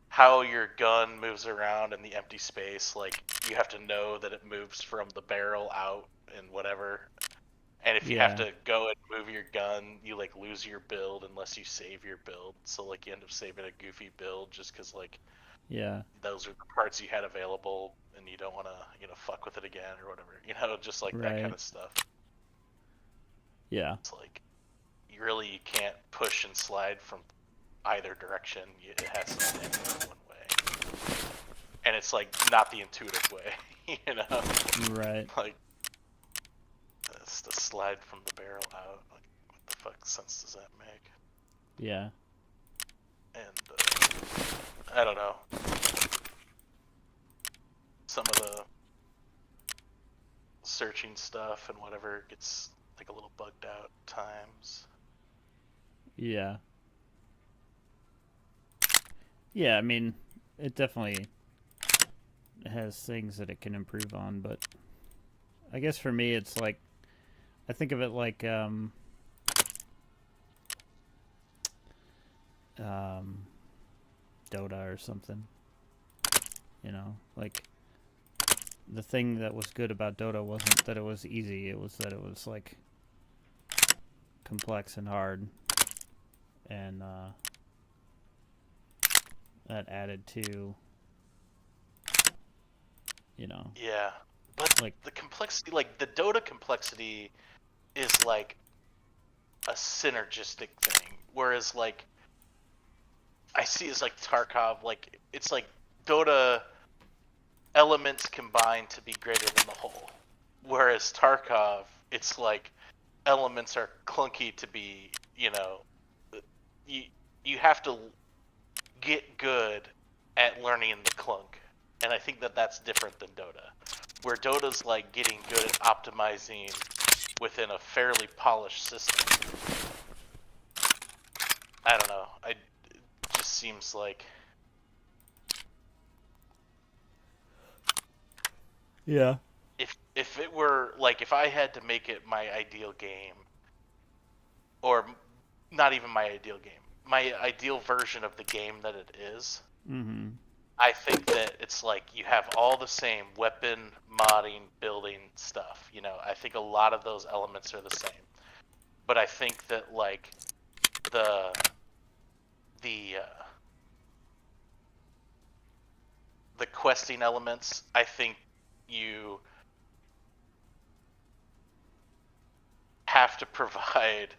how your gun moves around in the empty space, like you have to know that it moves from the barrel out and whatever. And if you have Yeah. to go and move your gun, you like lose your build unless you save your build. So like you end up saving a goofy build just because like Yeah. those are the parts you had available and you don't want to fuck with it again or whatever. Just like that kind Right. of stuff. Yeah. It's like you can't push and slide from either direction. It has to stand one way, and it's like not the intuitive way. Right. Like it's to slide from the barrel out. Like what the fuck sense does that make? Yeah. And I don't know. Some of the searching stuff and whatever gets like a little bugged out at times. Yeah. Yeah, I mean, it definitely has things that it can improve on, but I guess for me it's like I think of it like um Dota or something. You know, like the thing that was good about Dota wasn't that it was easy, it was that it was like complex and hard, and that added to, you know, Yeah, but like the complexity, like the Dota complexity, is like a synergistic thing, whereas like I see as like Tarkov, like it's like Dota elements combined to be greater than the whole, whereas Tarkov, it's like elements are clunky to be, you you have to get good at learning the clunk, and I think that that's different than Dota, where Dota's like getting good at optimizing within a fairly polished system. I don't know. It just seems like yeah, if it were like if I had to make it my ideal game, or not even my ideal game, my ideal version of the game that it is, mm-hmm, I think that it's like you have all the same weapon modding, building stuff. I think a lot of those elements are the same, but I think that like the the uh, the questing elements, I think you have to provide,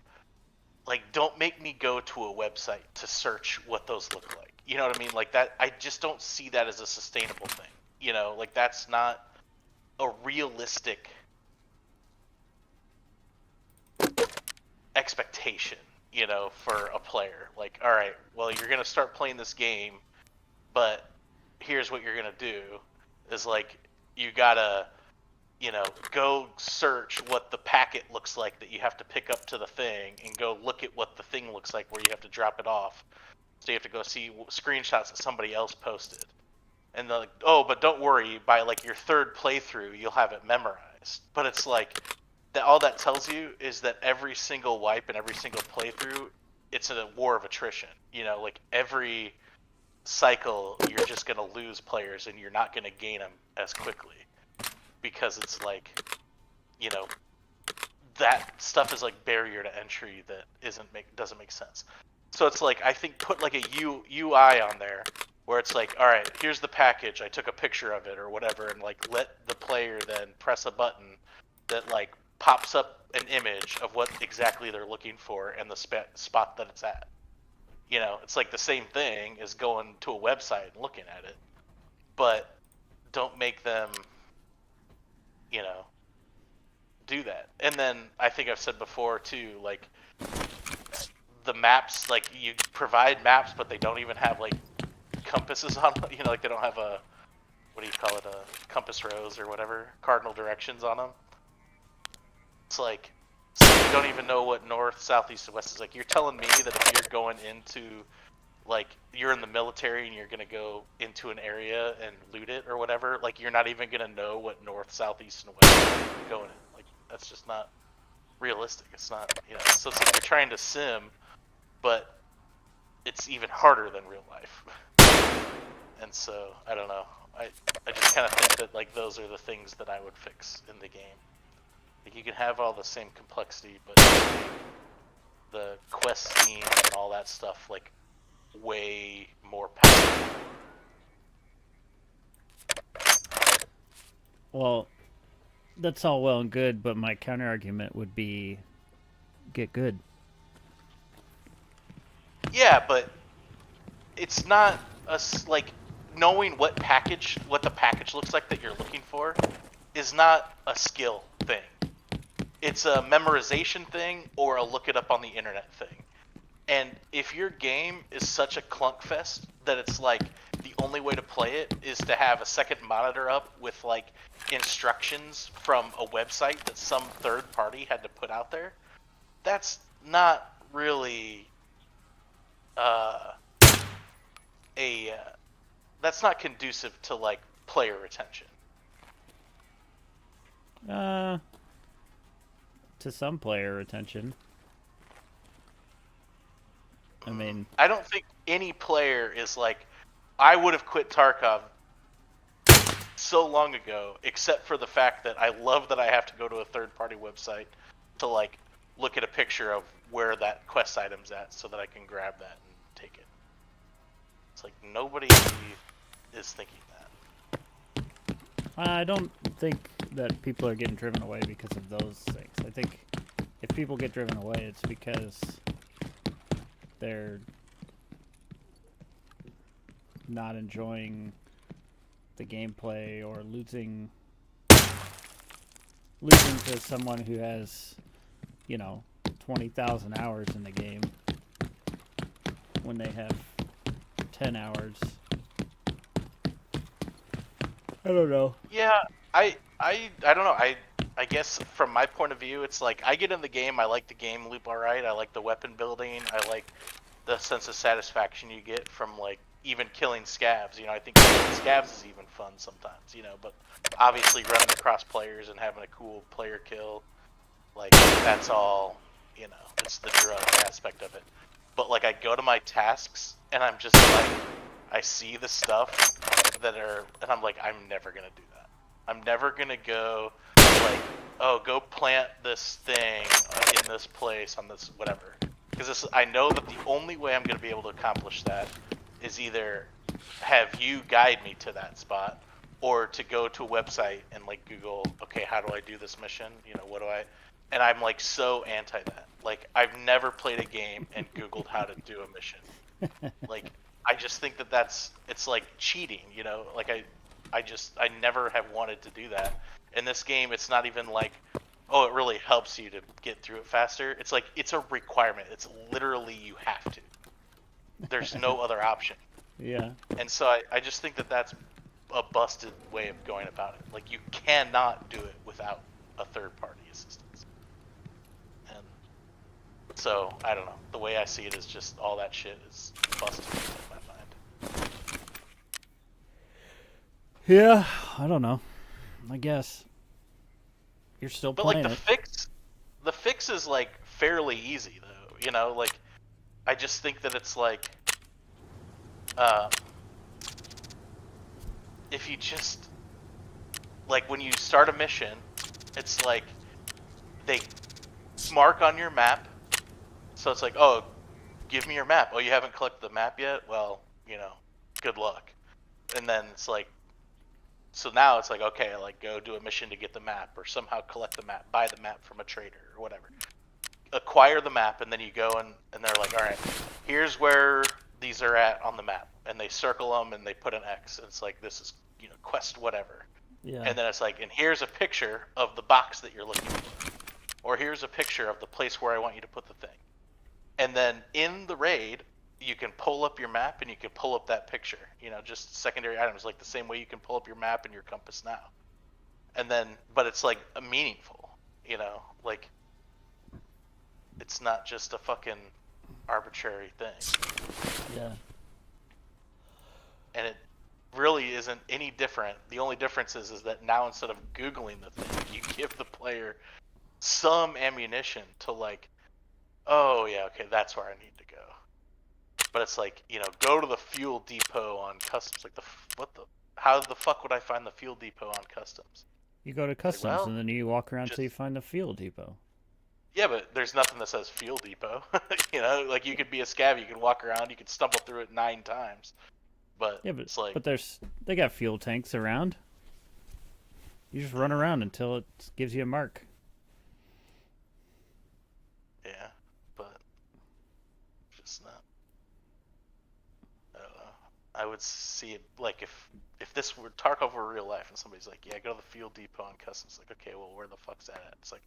like, don't make me go to a website to search what those look like. You know what I mean? Like that, I just don't see that as a sustainable thing. Like that's not a realistic expectation, for a player. Like, all right, well, you're gonna start playing this game, but here's what you're gonna do: is like you gotta go search what the packet looks like that you have to pick up to the thing, and go look at what the thing looks like where you have to drop it off. So you have to go see screenshots that somebody else posted, and they're like, oh, but don't worry, by like your third playthrough, you'll have it memorized. But it's like that. All that tells you is that every single wipe and every single playthrough, it's a war of attrition. Like every cycle, you're just gonna lose players, and you're not gonna gain them as quickly, because it's like, you know, that stuff is like barrier to entry that doesn't make sense. So it's like I think put like a UI on there where it's like, all right, here's the package. I took a picture of it or whatever, and like let the player then press a button that like pops up an image of what exactly they're looking for and the spot that it's at. You know, it's like the same thing as going to a website and looking at it, but don't make them, you know, do that. And then I think I've said before too, like the maps, like you provide maps, but they don't even have like compasses on them. You know, like they don't have a, what do you call it, a compass rose or whatever, cardinal directions on them. It's like, so you don't even know what north, south, east, and west is. Like, you're telling me that if you're going into, like, you're in the military and you're gonna go into an area and loot it or whatever, like you're not even gonna know what north, south, east, and west are going in. Like, that's just not realistic. It's not, you know. So it's like you're trying to sim, but it's even harder than real life. And so I don't know. I just kind of think that like those are the things that I would fix in the game. Like you can have all the same complexity, but the quest scheme and all that stuff like way more powerful. Well, that's all well and good, but my counter argument would be get good. Yeah, but it's not like knowing what the package looks like that you're looking for is not a skill thing. It's a memorization thing or a look it up on the internet thing. And if your game is such a clunk fest that it's like the only way to play it is to have a second monitor up with like instructions from a website that some third party had to put out there, that's not really a that's not conducive to like player retention. To some player retention. I mean, I don't think any player is like, I would have quit Tarkov so long ago, except for the fact that I love that I have to go to a third-party website to like look at a picture of where that quest item's at, so that I can grab that and take it. It's like nobody is thinking that. I don't think that people are getting driven away because of those things. I think if people get driven away, it's because they're not enjoying the gameplay or losing to someone who has, 20,000 hours in the game when they have 10 hours. I don't know. Yeah, I don't know. I guess from my point of view, it's like I get in the game, I like the game loop all right. I like the weapon building. I like the sense of satisfaction you get from like even killing scavs. I think killing scavs is even fun sometimes. But obviously running across players and having a cool player kill, like that's all. It's the drug aspect of it. But like I go to my tasks and I'm just like, I see the stuff and I'm like, I'm never gonna do that. I'm never gonna go like, oh, go plant this thing in this place on this whatever. Because I know that the only way I'm gonna be able to accomplish that is either have you guide me to that spot, or to go to a website and like Google, okay, how do I do this mission? What do I? And I'm like so anti that. Like I've never played a game and Googled how to do a mission. Like I just think that it's like cheating. Like I never have wanted to do that. In this game, it's not even like, oh, it really helps you to get through it faster. It's like it's a requirement. It's literally you have to. There's no other option. Yeah. And so I just think that that's a busted way of going about it. Like you cannot do it without a third party assistance. And so I don't know. The way I see it is just all that shit is busted in my mind. Yeah, I don't know. I guess you're still But playing like it. the fix is like fairly easy though. Like I just think that it's like, if you just like when you start a mission, it's like they mark on your map. So it's like, oh, give me your map. Oh, you haven't collected the map yet? Well, good luck. And then it's like, so now it's like, okay, like go do a mission to get the map, or somehow collect the map, buy the map from a trader or whatever. Acquire the map, and then you go and they're like, all right, here's where these are at on the map, and they circle them and they put an X. And it's like, this is, quest whatever. Yeah. And then it's like, and here's a picture of the box that you're looking for, or here's a picture of the place where I want you to put the thing. And then in the raid, you can pull up your map and you can pull up that picture. Just secondary items, like the same way you can pull up your map and your compass now. And then, but it's like meaningful, like it's not just a fucking arbitrary thing. Yeah. And it really isn't any different. The only difference is that now instead of Googling the thing, you give the player some ammunition to like, oh yeah, okay, that's where I need to go. But it's like, go to the fuel depot on customs. Like, how the fuck would I find the fuel depot on customs? You go to customs well, and then you walk around till you find the fuel depot. Yeah, but there's nothing that says fuel depot. Like you could be a scav, you can walk around, you could stumble through it 9 times. But yeah, but it's like, they got fuel tanks around. You just run around until it gives you a mark. Yeah, but just not. I don't know. I would see it like if this were Tarkov were real life and somebody's like, yeah, go to the fuel depot on customs. Like, okay, well, where the fuck's that at? It's like,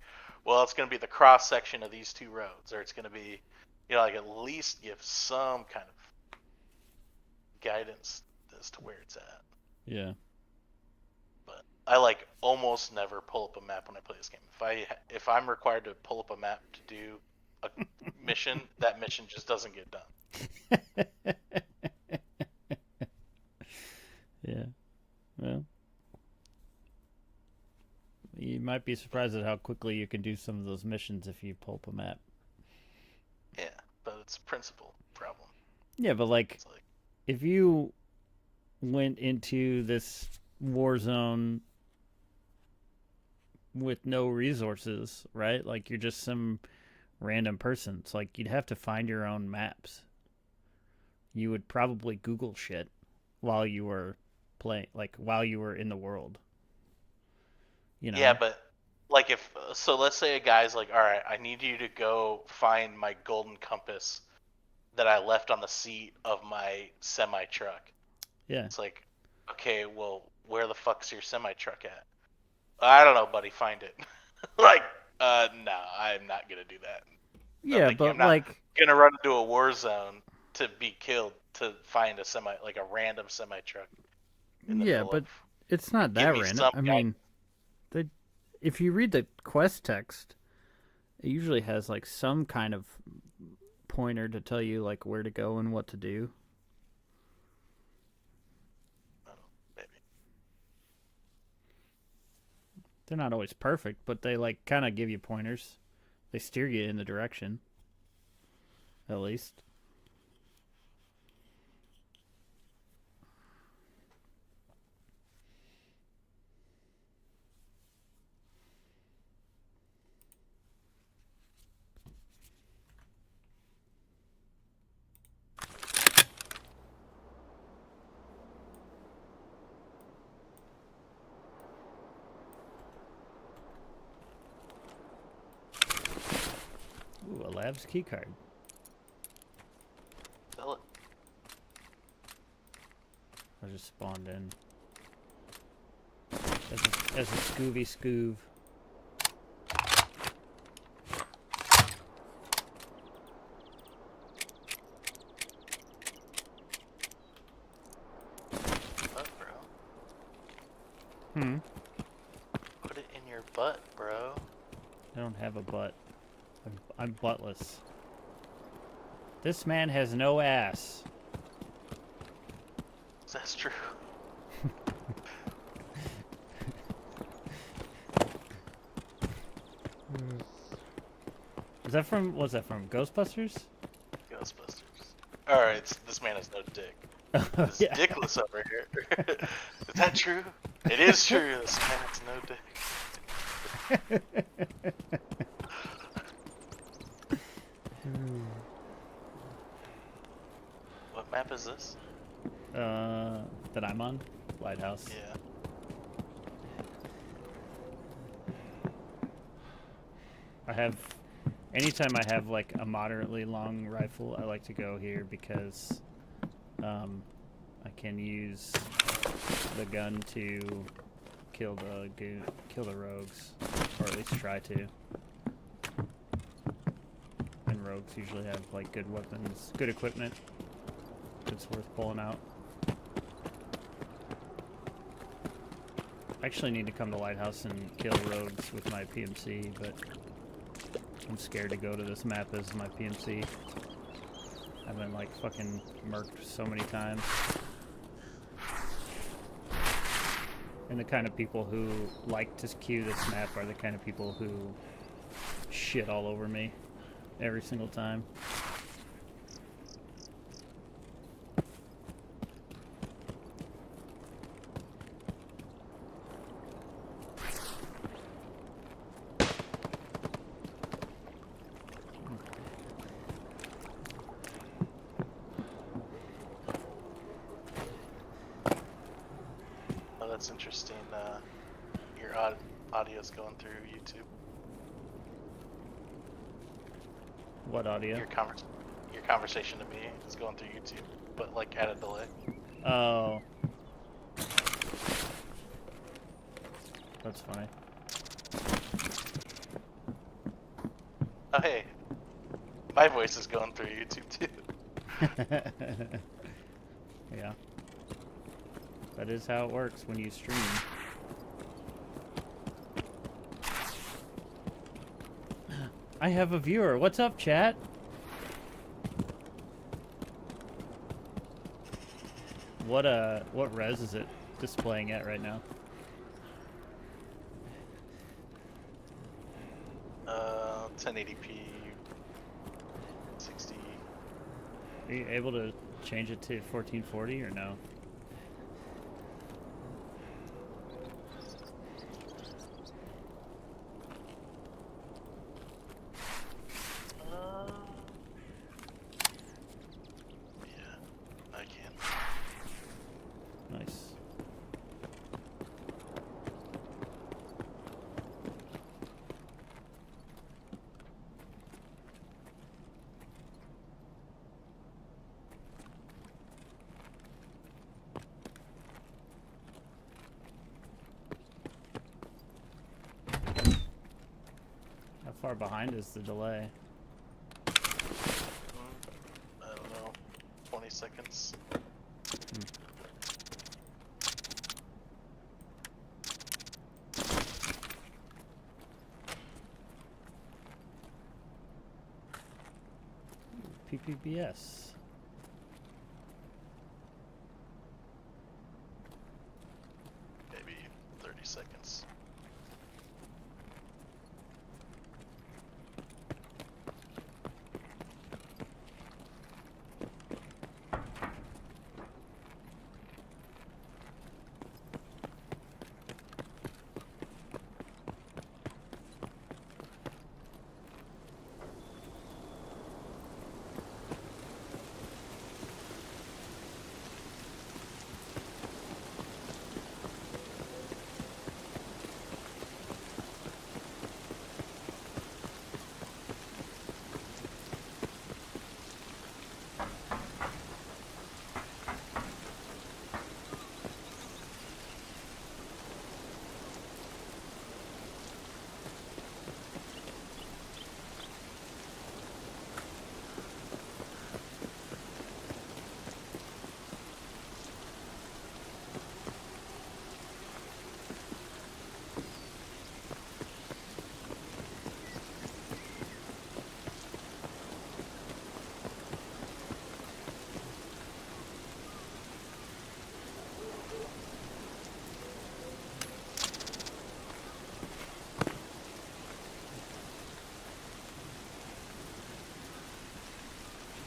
well, it's gonna be the cross section of these 2 roads, or it's gonna be, like at least give some kind of guidance as to where it's at. Yeah. But I like almost never pull up a map when I play this game. If I'm required to pull up a map to do a mission, that mission just doesn't get done. Yeah. Well, you might be surprised at how quickly you can do some of those missions if you pull up a map. Yeah, but it's a principle problem. Yeah, but like, if you went into this war zone with no resources, right? Like, you're just some random person. It's like you'd have to find your own maps. You would probably Google shit while you were playing, like while you were in the world. Yeah, but like let's say a guy's like, all right, I need you to go find my golden compass that I left on the seat of my semi truck. Yeah. It's like, okay, well, where the fuck's your semi truck at? I don't know, buddy. Find it. Like, no, I'm not gonna do that. Yeah, but I'm not like, gonna run into a war zone to be killed to find a random semi truck. Yeah, but it's not that random. I mean, if you read the quest text, it usually has like some kind of pointer to tell you like where to go and what to do. Maybe. They're not always perfect, but they like kind of give you pointers. They steer you in the direction. At least. Ooh, a lab's keycard. Sell it. I just spawned in. As a Scooby Scoov. What, bro? Hmm. Put it in your butt, bro. I don't have a butt. I'm buttless. This man has no ass. That's true. Was that from Ghostbusters? Ghostbusters. Alright, this man has no dick. He's Yeah. dickless over here. Is that true? It is true. This man has no dick. What map is this? That I'm on? Lighthouse. Yeah. I have Anytime I have like a moderately long rifle, I like to go here because I can use the gun to kill the rogues, or at least try to. And rogues usually have like good weapons, good equipment. It's worth pulling out. I actually need to come to Lighthouse and kill rogues with my PMC, but I'm scared to go to this map as my PMC. I've been like fucking murked so many times. And the kind of people who like to queue this map are the kind of people who shit all over me every single time. Oh, that's interesting. Your audio's going through YouTube. What audio? Your conversation to me is going through YouTube, but like at a delay. Oh. That's funny. Oh hey, my voice is going through YouTube too. Yeah. That is how it works when you stream. I have a viewer. What's up, chat? What res is it displaying at right now? 1080p, 60. Are you able to change it to 1440 or no? Yeah, I can. Nice. How far behind is the delay? I don't know, 20 seconds. PPBS. Maybe 30 seconds.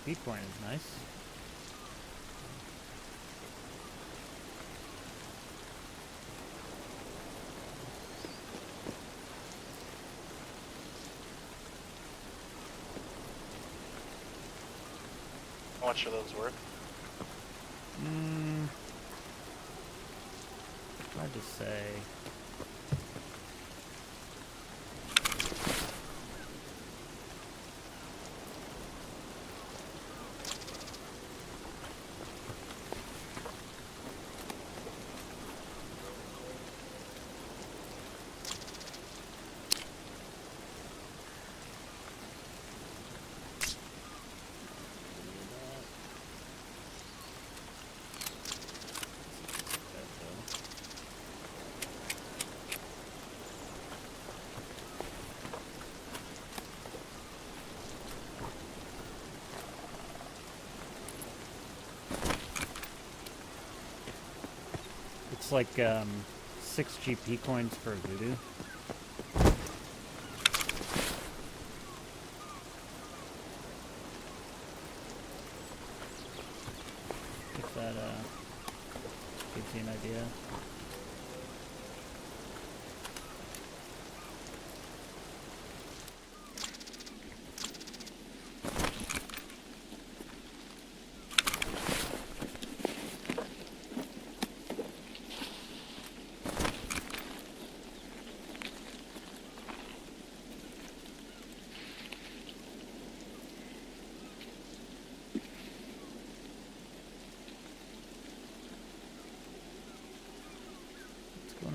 Bitcoin is nice. How much are those worth? Hard to say. It's like 6 GP coins for voodoo. If that gives you an idea.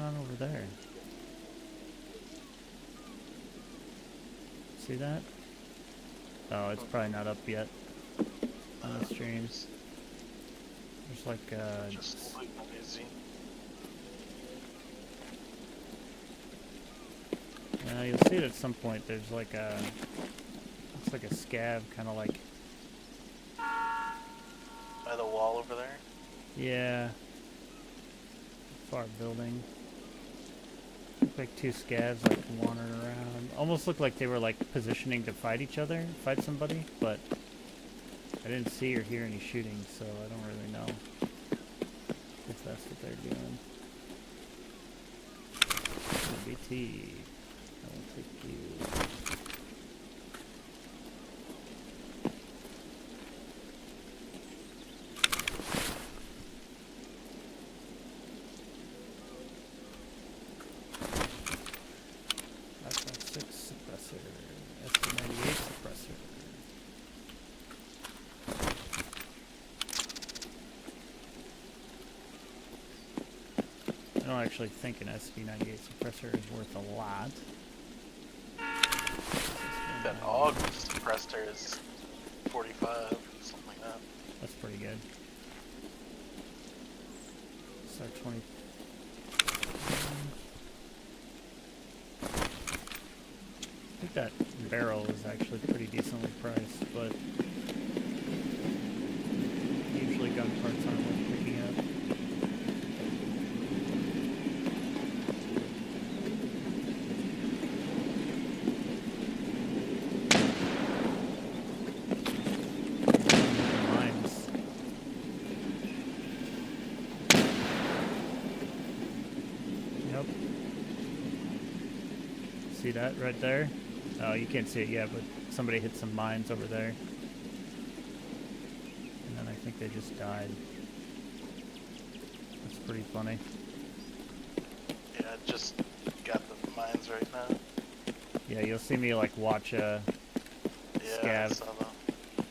Over there. See that? Oh, it's probably not up yet on the streams. There's like Just like lazy. you'll see it at some point. There's like a, looks like a scav, kind of like. By the wall over there? Yeah. Far building. Look like 2 scavs like wandering around. Almost looked like they were like positioning to fight each other, fight somebody, but I didn't see or hear any shooting, so I don't really know if that's what they're doing. BT. I will take you. I don't actually think an SV98 suppressor is worth a lot. That AUG suppressor is 45, something like that. That's pretty good. Start 20. I think that barrel is actually pretty decently priced, but usually gun parts aren't worth picking up. See that right there? Oh, you can't see it yet, but somebody hit some mines over there. And then I think they just died. That's pretty funny. Yeah, I just got the mines right now. Yeah, you'll see me like watch a Yeah, I scav. saw them.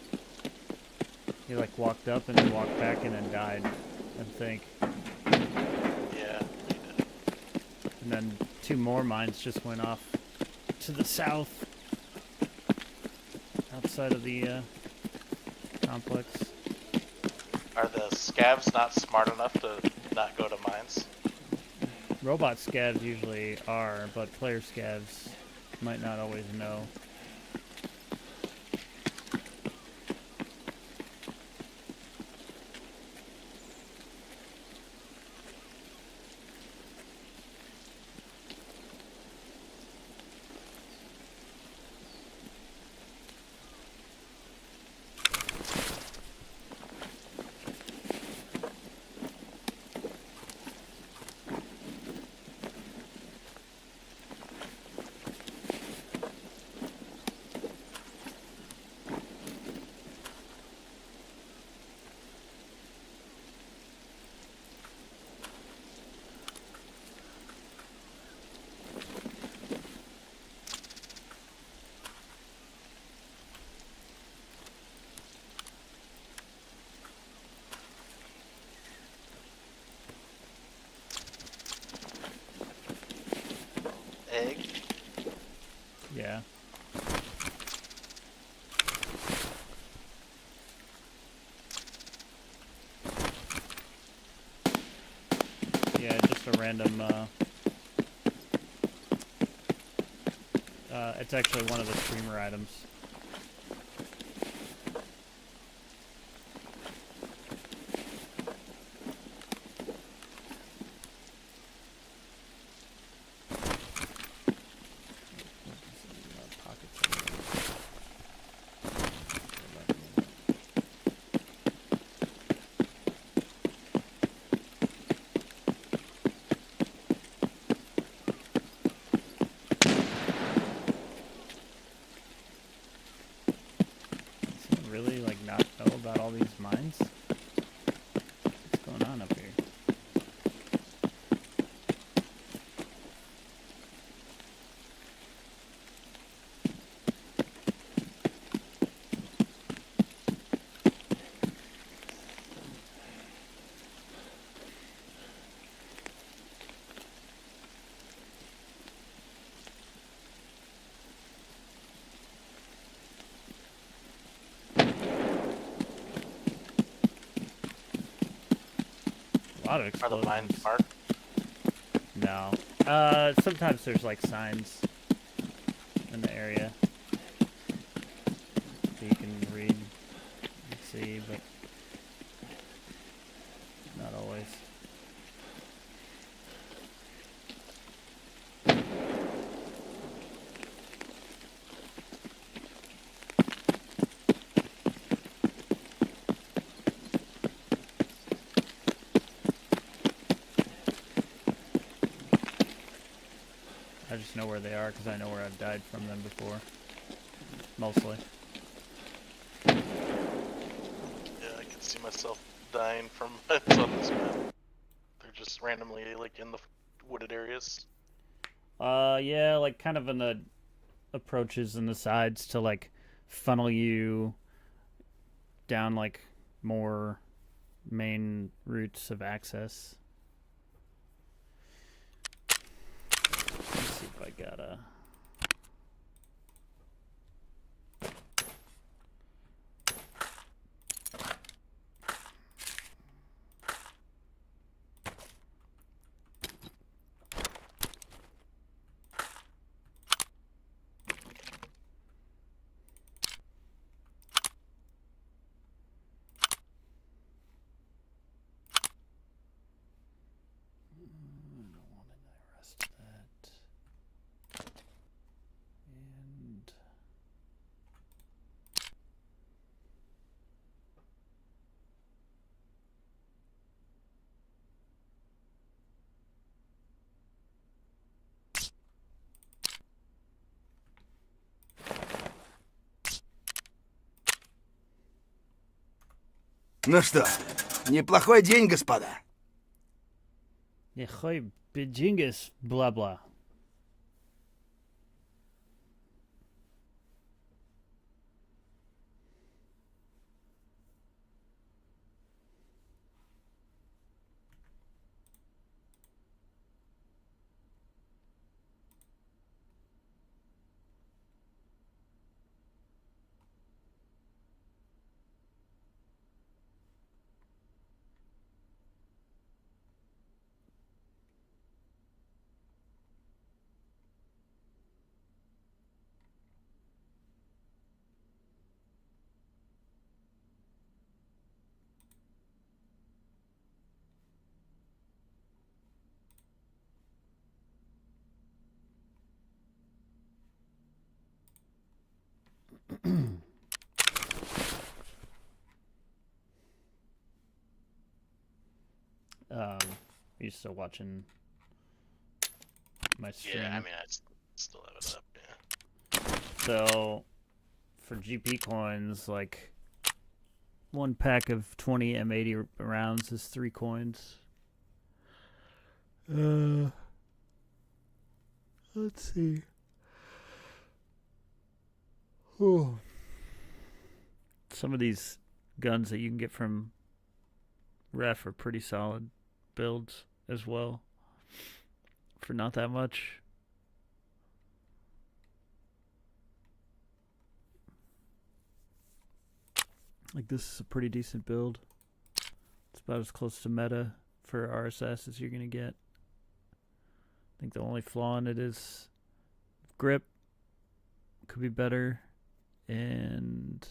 He like walked up and then walked back and then died, I think. Yeah, he did. And then 2 more mines just went off to the south, outside of the complex. Are the scavs not smart enough to not go to mines? Robot scavs usually are, but player scavs might not always know. Egg? Yeah. Yeah, just a random, it's actually one of the streamer items. really like not know about all these mines? What's going on up here? A lot of Are explosions. the mines marked? No. Sometimes there's like signs in the area that you can read and see, but not always. I just know where they are because I know where I've died from them before. Mostly. Yeah, I can see myself dying from mines on this map. They're just randomly like in the wooded areas. Yeah, like kind of in the approaches and the sides to like funnel you down like more main routes of access. Let's see if I got a. And Ну что, неплохой день, господа. Nechoi bijingus blah blah. Are you still watching my stream? Yeah, I mean, still have it up, yeah. So, for GP coins, like, one pack of 20 M80 rounds is 3 coins. Let's see. Oh. Some of these guns that you can get from Ref are pretty solid builds as well for not that much. Like, this is a pretty decent build. It's about as close to meta for RSS as you're going to get. I think the only flaw in it is grip. Could be better. And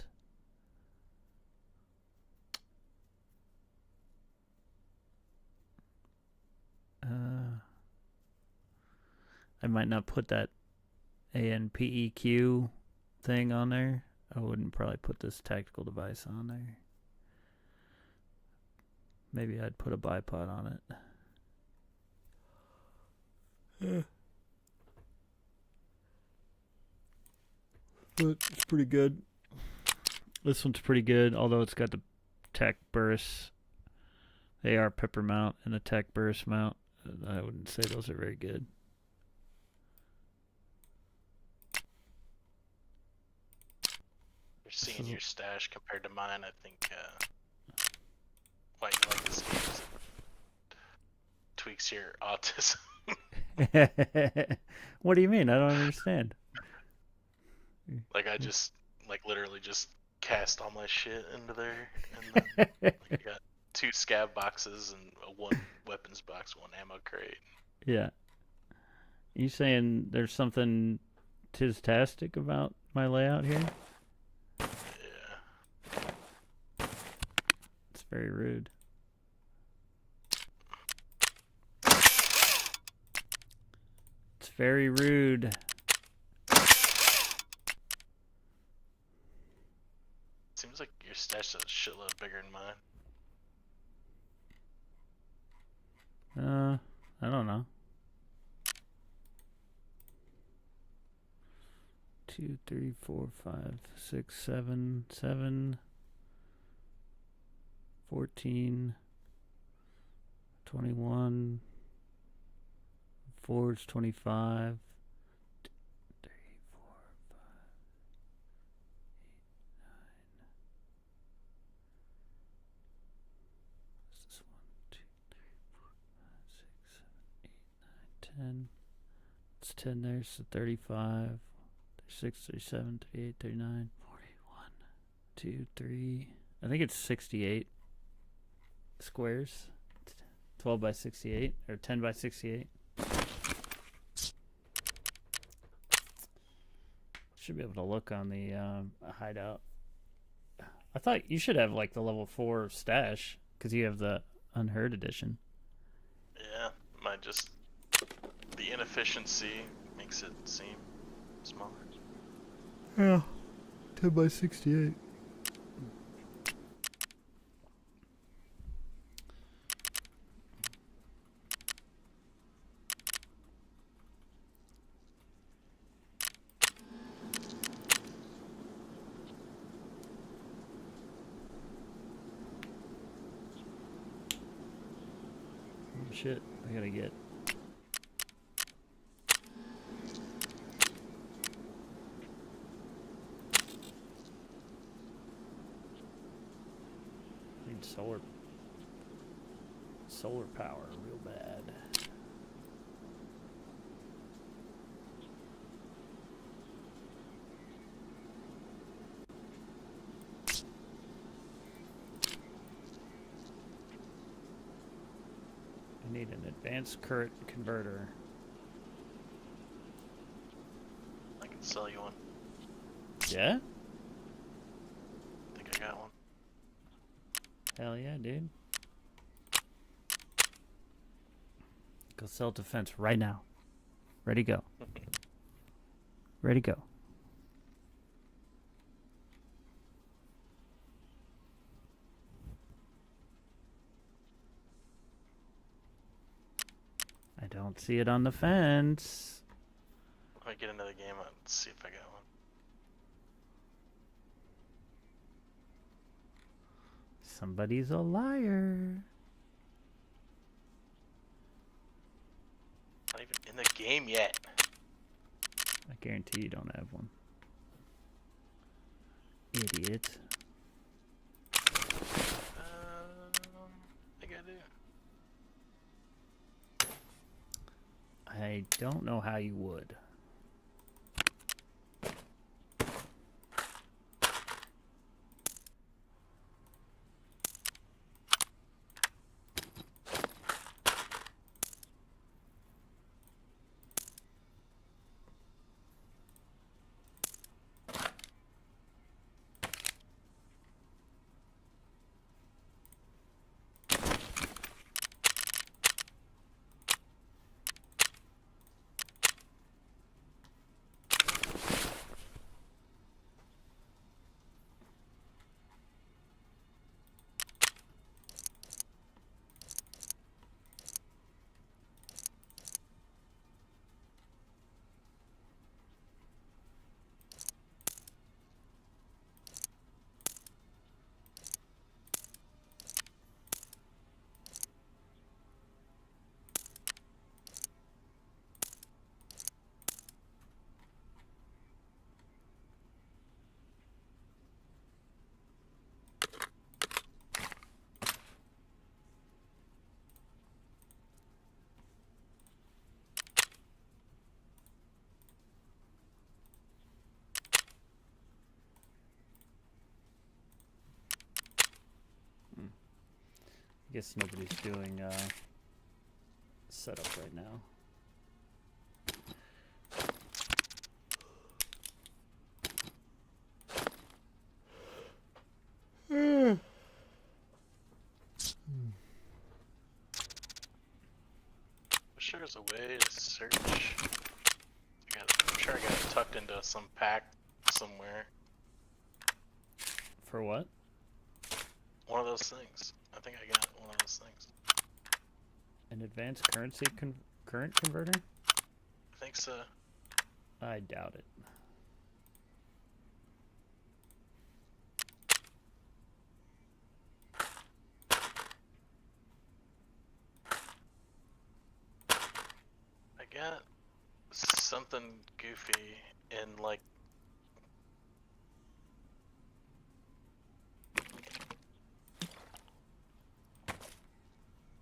I might not put that ANPEQ thing on there. I wouldn't probably put this tactical device on there. Maybe I'd put a bipod on it. Yeah. But it's pretty good. This one's pretty good, although it's got the tech burst, AR pepper mount, and the tech burst mount. I wouldn't say those are very good. You're seeing your stash compared to mine. I think why you like this game is it tweaks your autism. What do you mean? I don't understand. Like I just literally just cast all my shit into there, and then I got 2 scav boxes and a 1 weapons box, 1 ammo crate. Yeah. You saying there's something tis-tastic about my layout here? Yeah. It's very rude. It's very rude. Seems like your stash is a shitload bigger than mine. I don't know. 2, 3, 4, 5, 6, 7, 7, 14, 21, 4 is 25, 2, 3, 4, 5, 8, 9. This is 1, 2, 3, 4, 5, 6, 7, 8, 9, 10. It's 10 there, so 35. 36, 37, 38, 39, 41, 2, 3. I think it's 68 squares. 12 by 68 or 10 by 68. Should be able to look on the hideout. I thought you should have like the level 4 stash because you have the Unheard edition. Yeah, might just the inefficiency makes it seem smaller. Yeah, 10 by 68. Oh, shit, I gotta get. Need solar power real bad. I need an advanced current converter. I can sell you one. Yeah? I think I got one. Hell yeah, dude. Go self-defense right now. Ready, go. Ready, go. I don't see it on the fence. Let me get into the game and see if I got one. Somebody's a liar. Not even in the game yet. I guarantee you don't have one. Idiot. I think I do. I don't know how you would. guess nobody's doing setup right now. Wish there was a way to search. I'm sure I got it tucked into some pack somewhere. For what? One of those things. I think I got one of those things. An advanced currency current converter? I think so. I doubt it. I got something goofy in like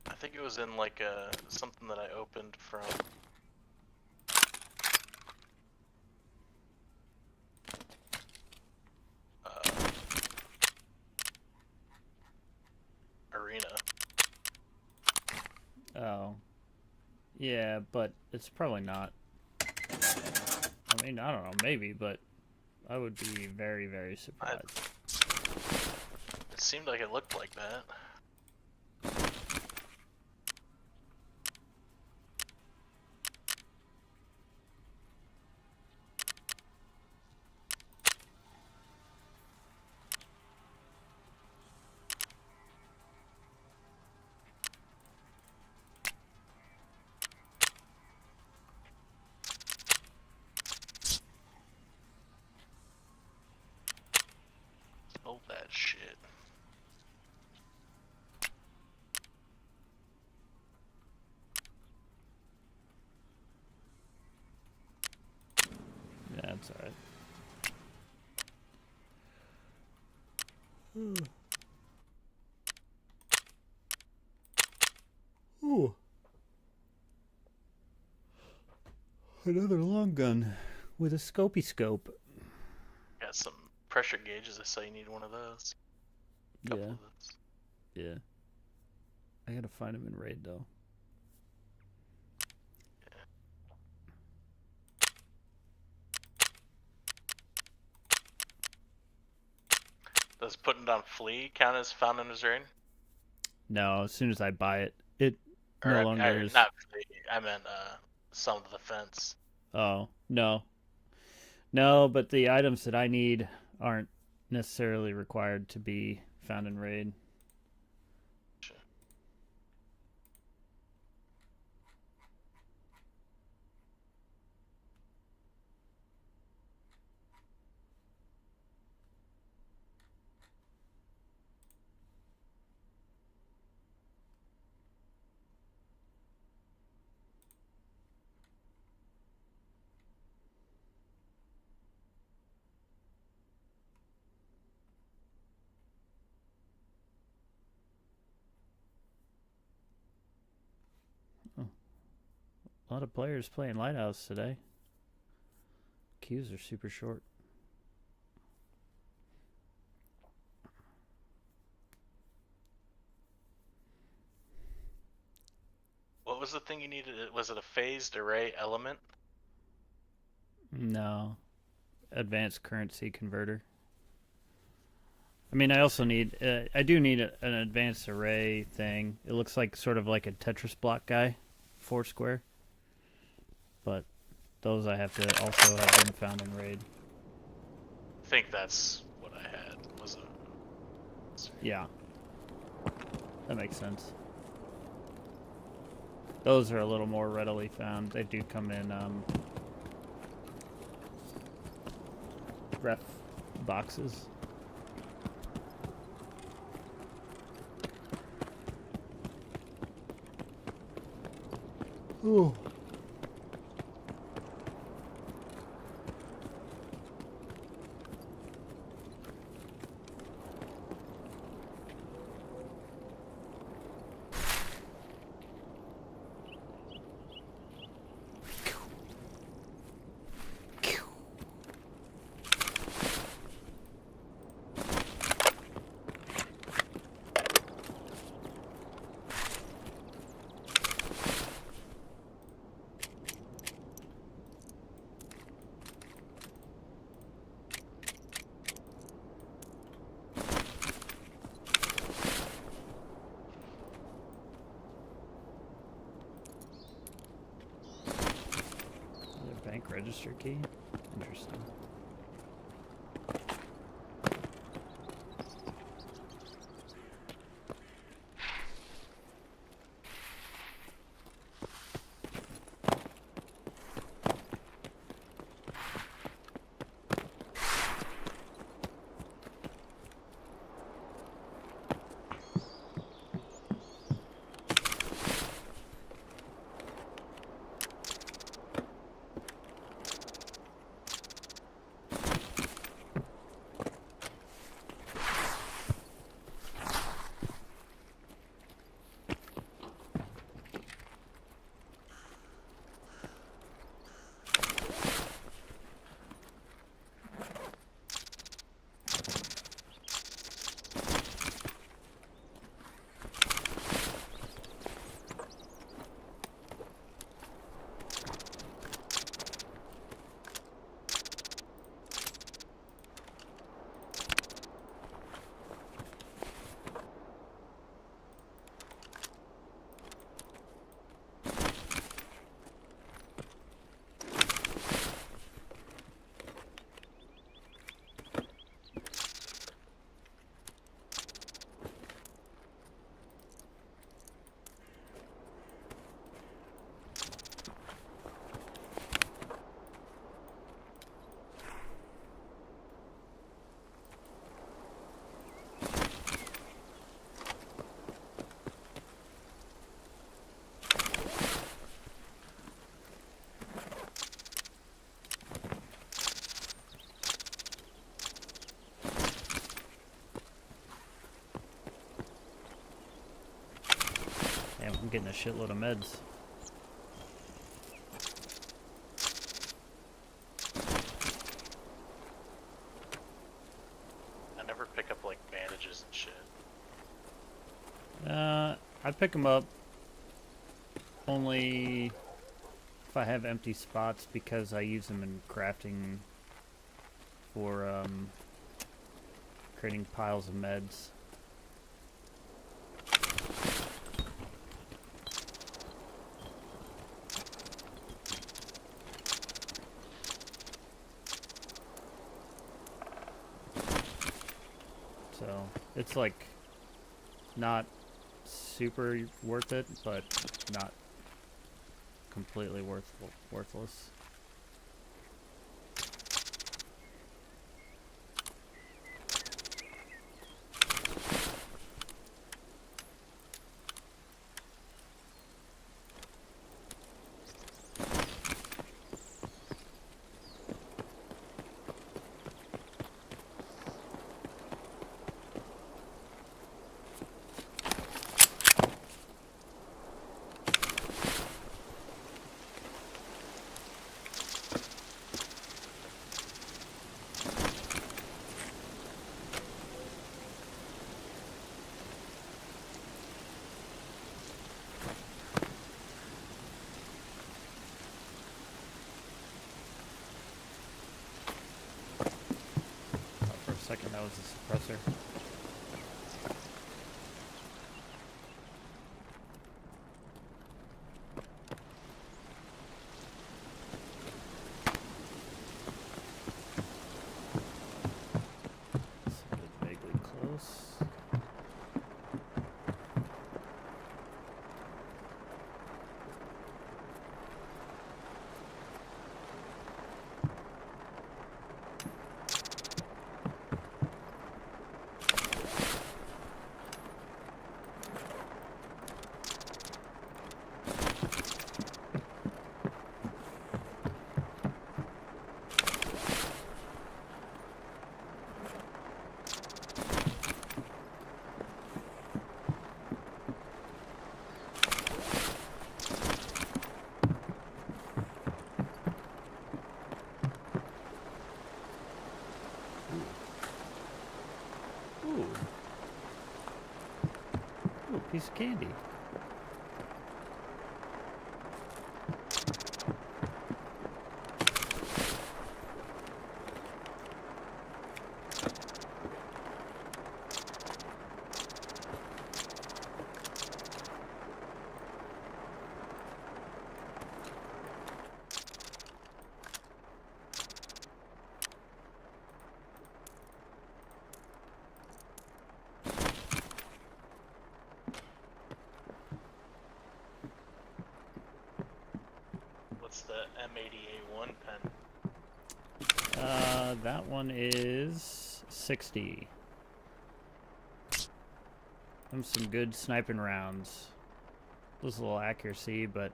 I think it was in like something that I opened from Arena. Oh. Yeah, but it's probably not. I mean, I don't know, maybe, but I would be very, very surprised. It seemed like it looked like that. Oh, that shit. Yeah, that's alright. Ooh. Another long gun with a scopy scope. Got some pressure gauges. I saw you need one of those. Couple Yeah. of those. Yeah. I gotta find him in raid though. Does putting down flea count as found in his raid? No, as soon as I buy it, it Or no longer is. not flea. I meant some of the fence. Oh, no. No, but the items that I need aren't necessarily required to be found in raid. Sure. A lot of players playing Lighthouse today. Queues are super short. What was the thing you needed? Was it a phased array element? No. Advanced currency converter. I mean, I also need... I do need an advanced array thing. It looks like sort of like a Tetris block guy. 4 square. But those I have to also have been found in raid. I think that's what I had. Was it? Yeah. That makes sense. Those are a little more readily found. They do come in ref boxes. Ooh. register key? Interesting. Damn, I'm getting a shitload of meds. I never pick up like bandages and shit. I pick them up only if I have empty spots because I use them in crafting for creating piles of meds. So it's like not super worth it, but not completely worthless. For a second, that was a suppressor. Sounded vaguely close. Ooh. Ooh, piece of candy. M80A1 pen? That one is 60. Them some good sniping rounds. Lose a little accuracy, but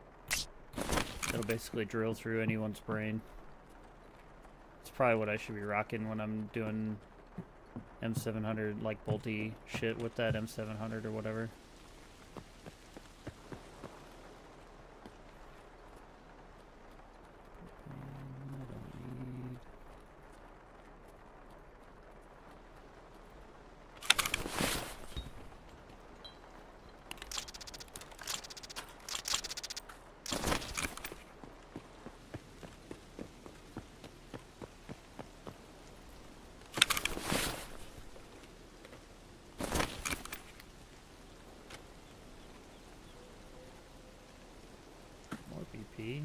it'll basically drill through anyone's brain. It's probably what I should be rocking when I'm doing M700, like bolty shit with that M700 or whatever. More BP.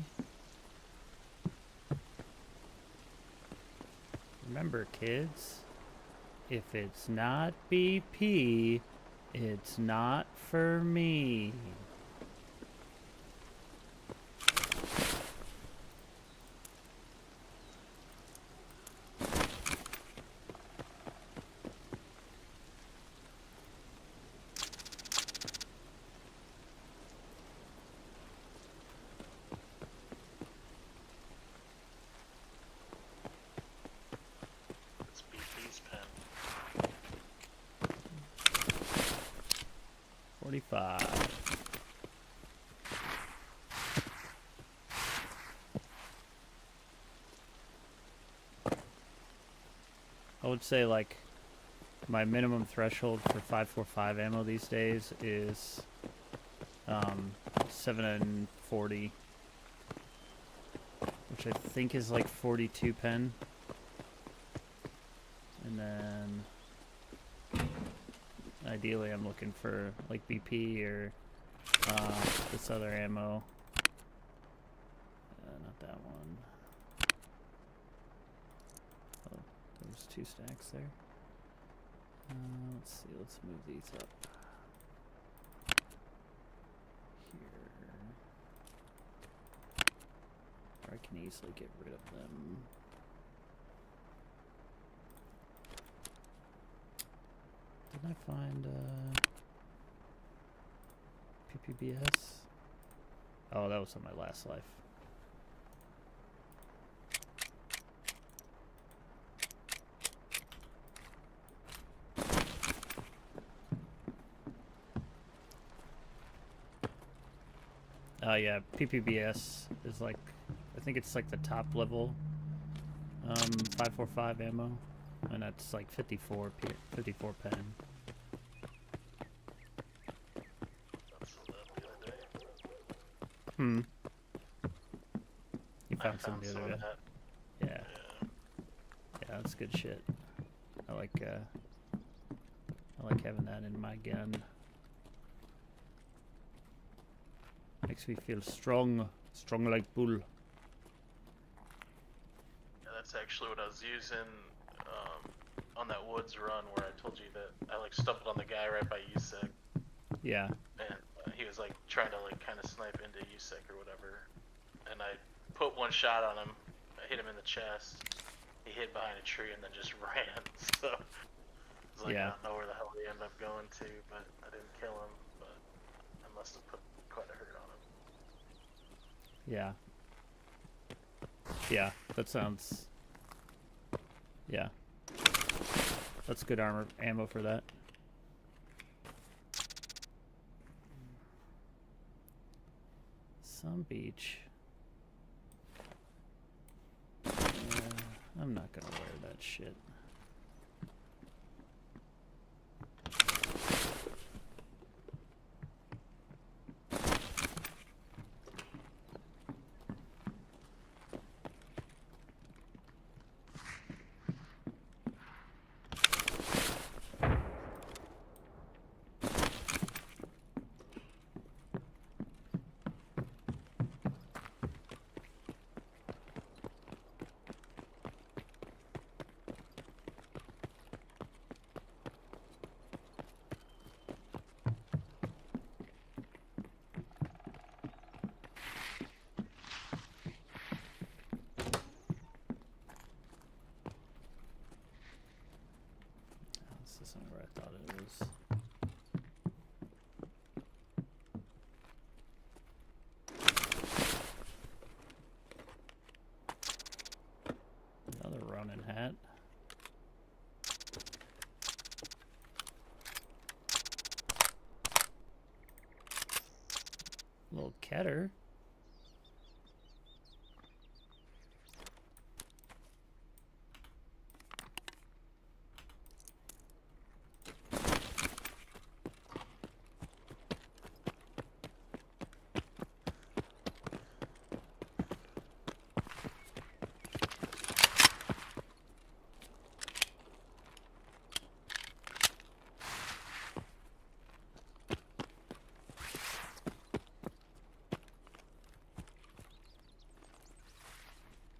Remember, kids, if it's not BP, it's not for me. It's BP's pen. 45. I would say, like, my minimum threshold for 5.45 ammo these days is 7 and 40, which I think is like 42 pen. And then ideally I'm looking for like BP or this other ammo. Not that one. Oh, there's 2 stacks there. Let's see, let's move these up. Here. Or I can easily get rid of them. Didn't I find PPBS? Oh, that was on my last life. Yeah, PPBS is like, I think it's like the top level 5.45 ammo, and that's like 54 pen. That's the other day. Hmm. You I found some found the some other of day. that. Yeah. Yeah. Yeah, that's good shit. I like having that in my gun. Makes me feel strong like bull. Yeah, that's actually what I was using on that woods run where I told you that I like stumbled on the guy right by USEC, Yeah. and he was like trying to like kind of snipe into USEC or whatever, and I put one shot on him. I hit him in the chest. He hid behind a tree and then just ran. So I was like, Yeah. I don't know where the hell he ended up going to, but I didn't kill him. But I must have put quite a hurt on him. Yeah. Yeah, that sounds... Yeah. That's good ammo for that. Some beach. Yeah, I'm not gonna wear that shit. those. Another Ronin hat. Little Keter.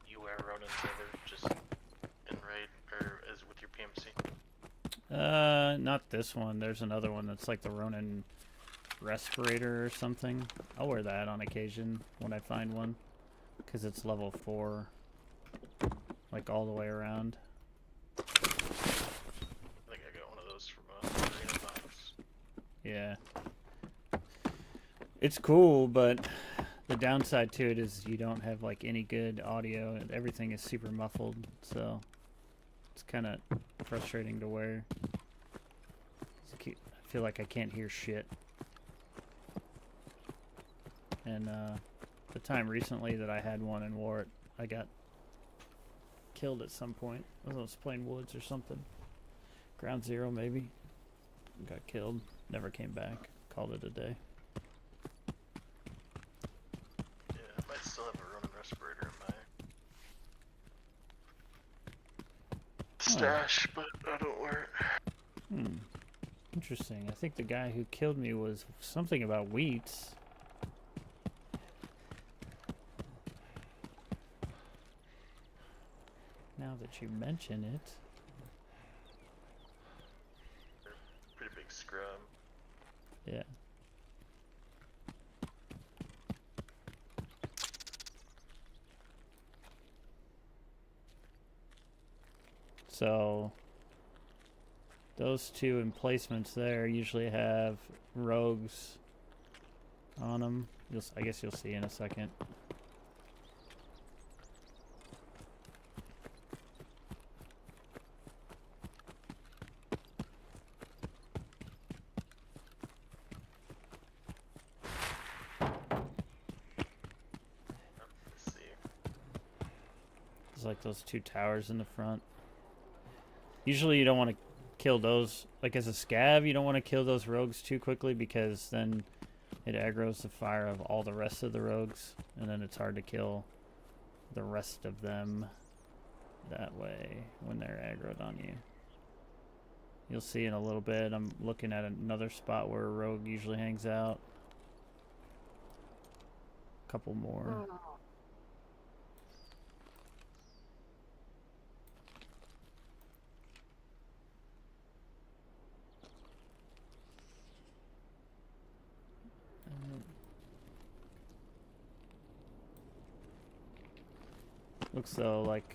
You wear Ronin's ever just in raid or as with your PMC? Not this one. There's another one that's like the Ronin respirator or something. I'll wear that on occasion when I find one, because it's level 4, like all the way around. I think I got one of those from a arena box. Yeah. It's cool, but the downside to it is you don't have like any good audio and everything is super muffled, so it's kind of frustrating to wear. I feel like I can't hear shit. And the time recently that I had one and wore it, I got killed at some point. I was playing Woods or something. Ground Zero maybe. Got killed. Never came back. Called it a day. Yeah, I might still have a Ronin respirator in my stash, but I don't wear it. Interesting. I think the guy who killed me was something about wheats. Now that you mention it. Pretty big scrub. Yeah. So those two emplacements there usually have rogues on them. I guess you'll see in a second. Let's see. There's like those two towers in the front. Usually you don't want to kill those, like as a scav, you don't want to kill those rogues too quickly because then it aggroes the fire of all the rest of the rogues, and then it's hard to kill the rest of them that way when they're aggroed on you. You'll see in a little bit. I'm looking at another spot where a rogue usually hangs out. A couple more. Looks though like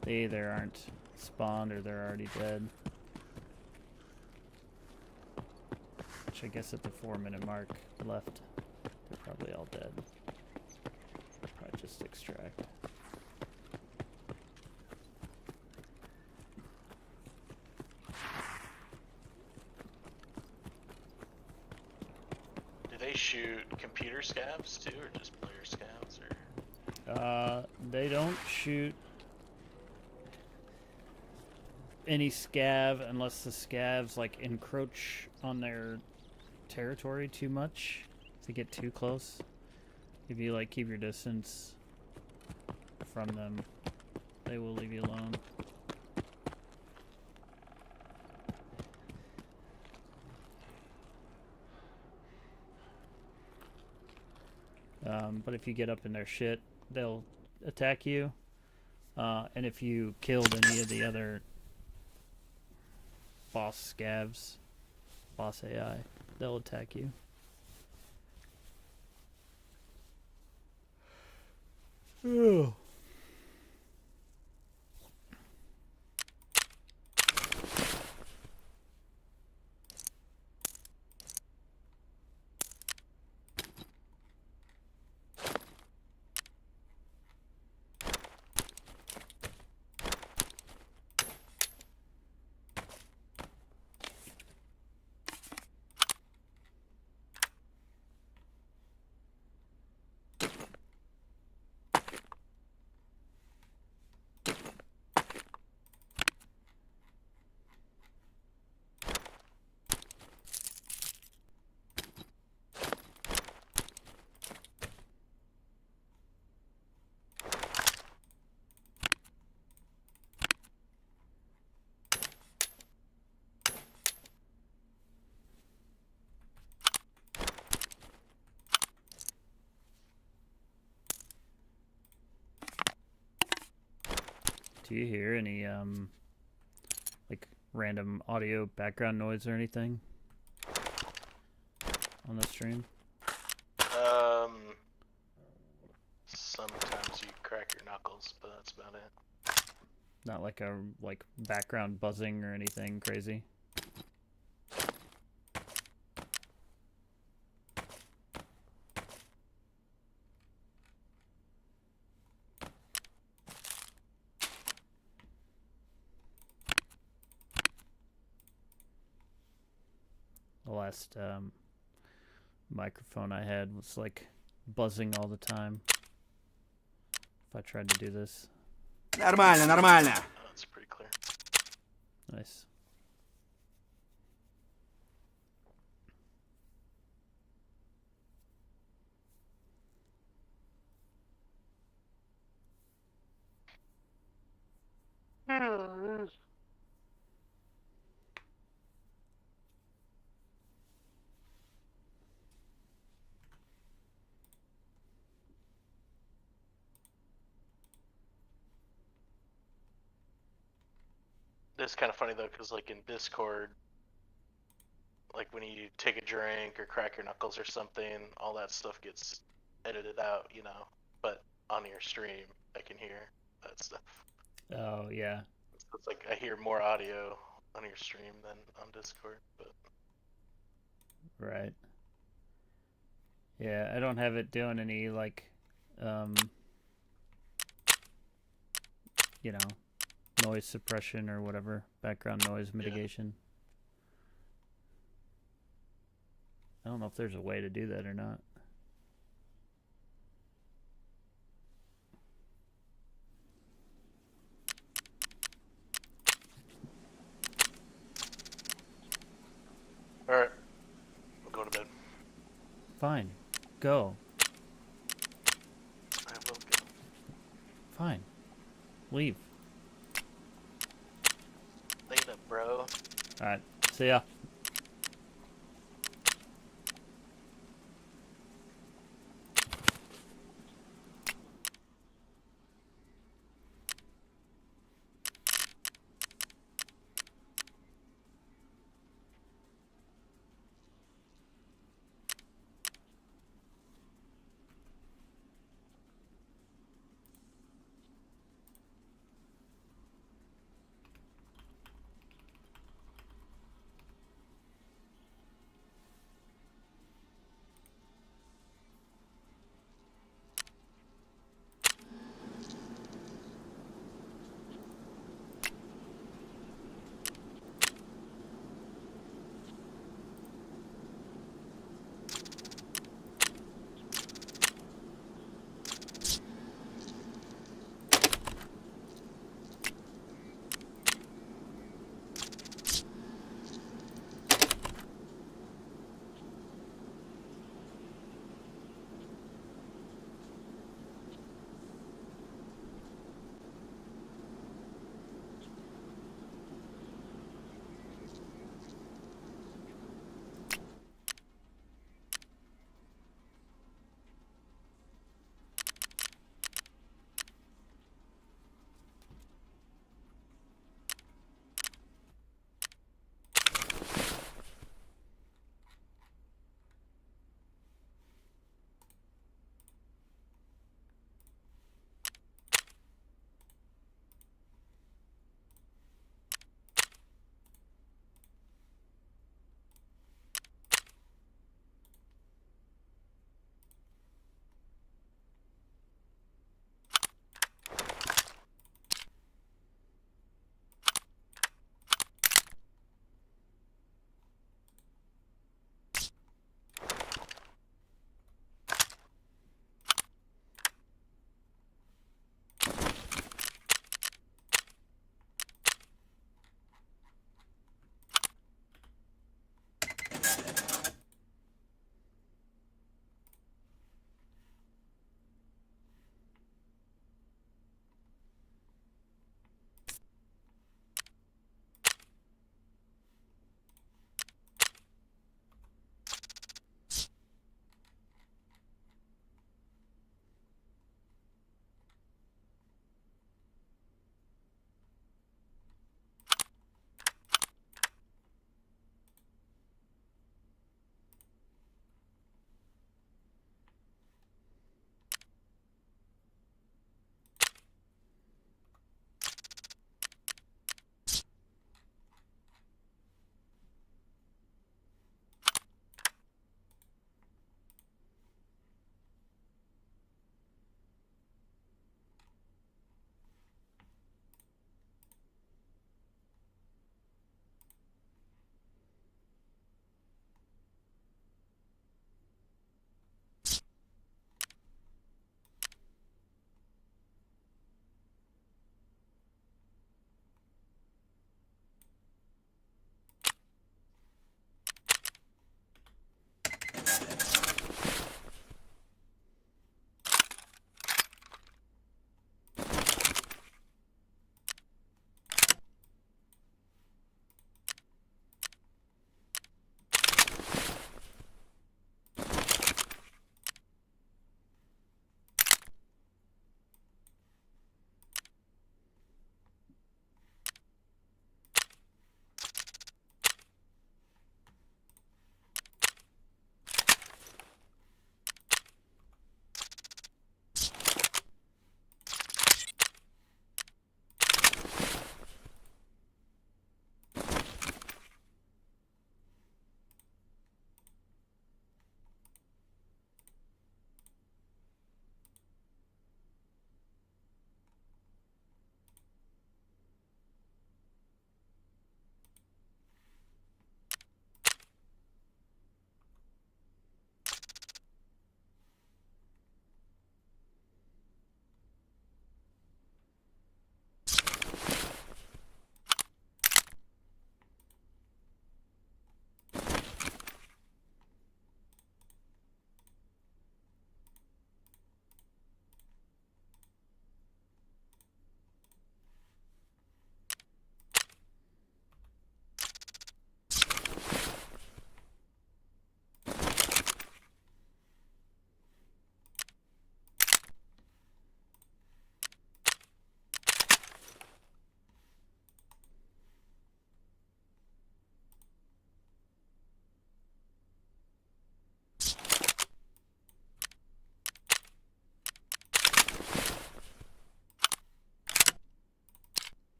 they either aren't spawned or they're already dead. Which I guess at the 4-minute mark left, they're probably all dead. Probably just extract. Do they shoot computer scavs too, or just player scavs, or? They don't shoot any scav unless the scavs like encroach on their territory too much. If they get too close. If you like keep your distance from them, they will leave you alone. But if you get up in their shit, they'll attack you. And if you killed any of the other boss scavs, boss AI, they'll attack you. Oh. Do you hear any like random audio background noise or anything on the stream? Sometimes you crack your knuckles, but that's about it. Not like a background buzzing or anything crazy. The last microphone I had was like buzzing all the time. If I tried to do this. Нормально, нормально. Oh, that's pretty clear. Nice. It's kind of funny though, because like in Discord, like when you take a drink or crack your knuckles or something, all that stuff gets edited out, you know. But on your stream, I can hear that stuff. Oh yeah. So it's like I hear more audio on your stream than on Discord, but Right. Yeah, I don't have it doing any like you know, noise suppression or whatever, background noise mitigation. I don't know if there's a way to do that or not. all right, I'm going to bed. Fine. Go. I will go. Fine. Leave. Later, bro. Alright. See ya.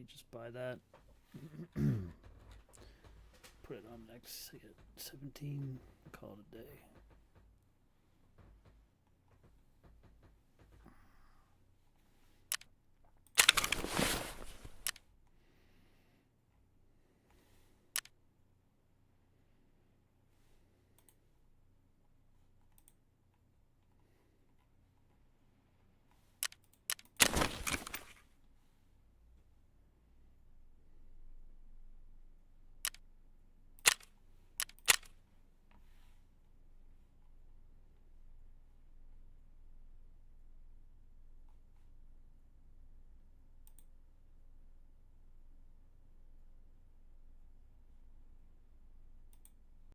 you just buy that. Put it on next. I get 17. Call it a day.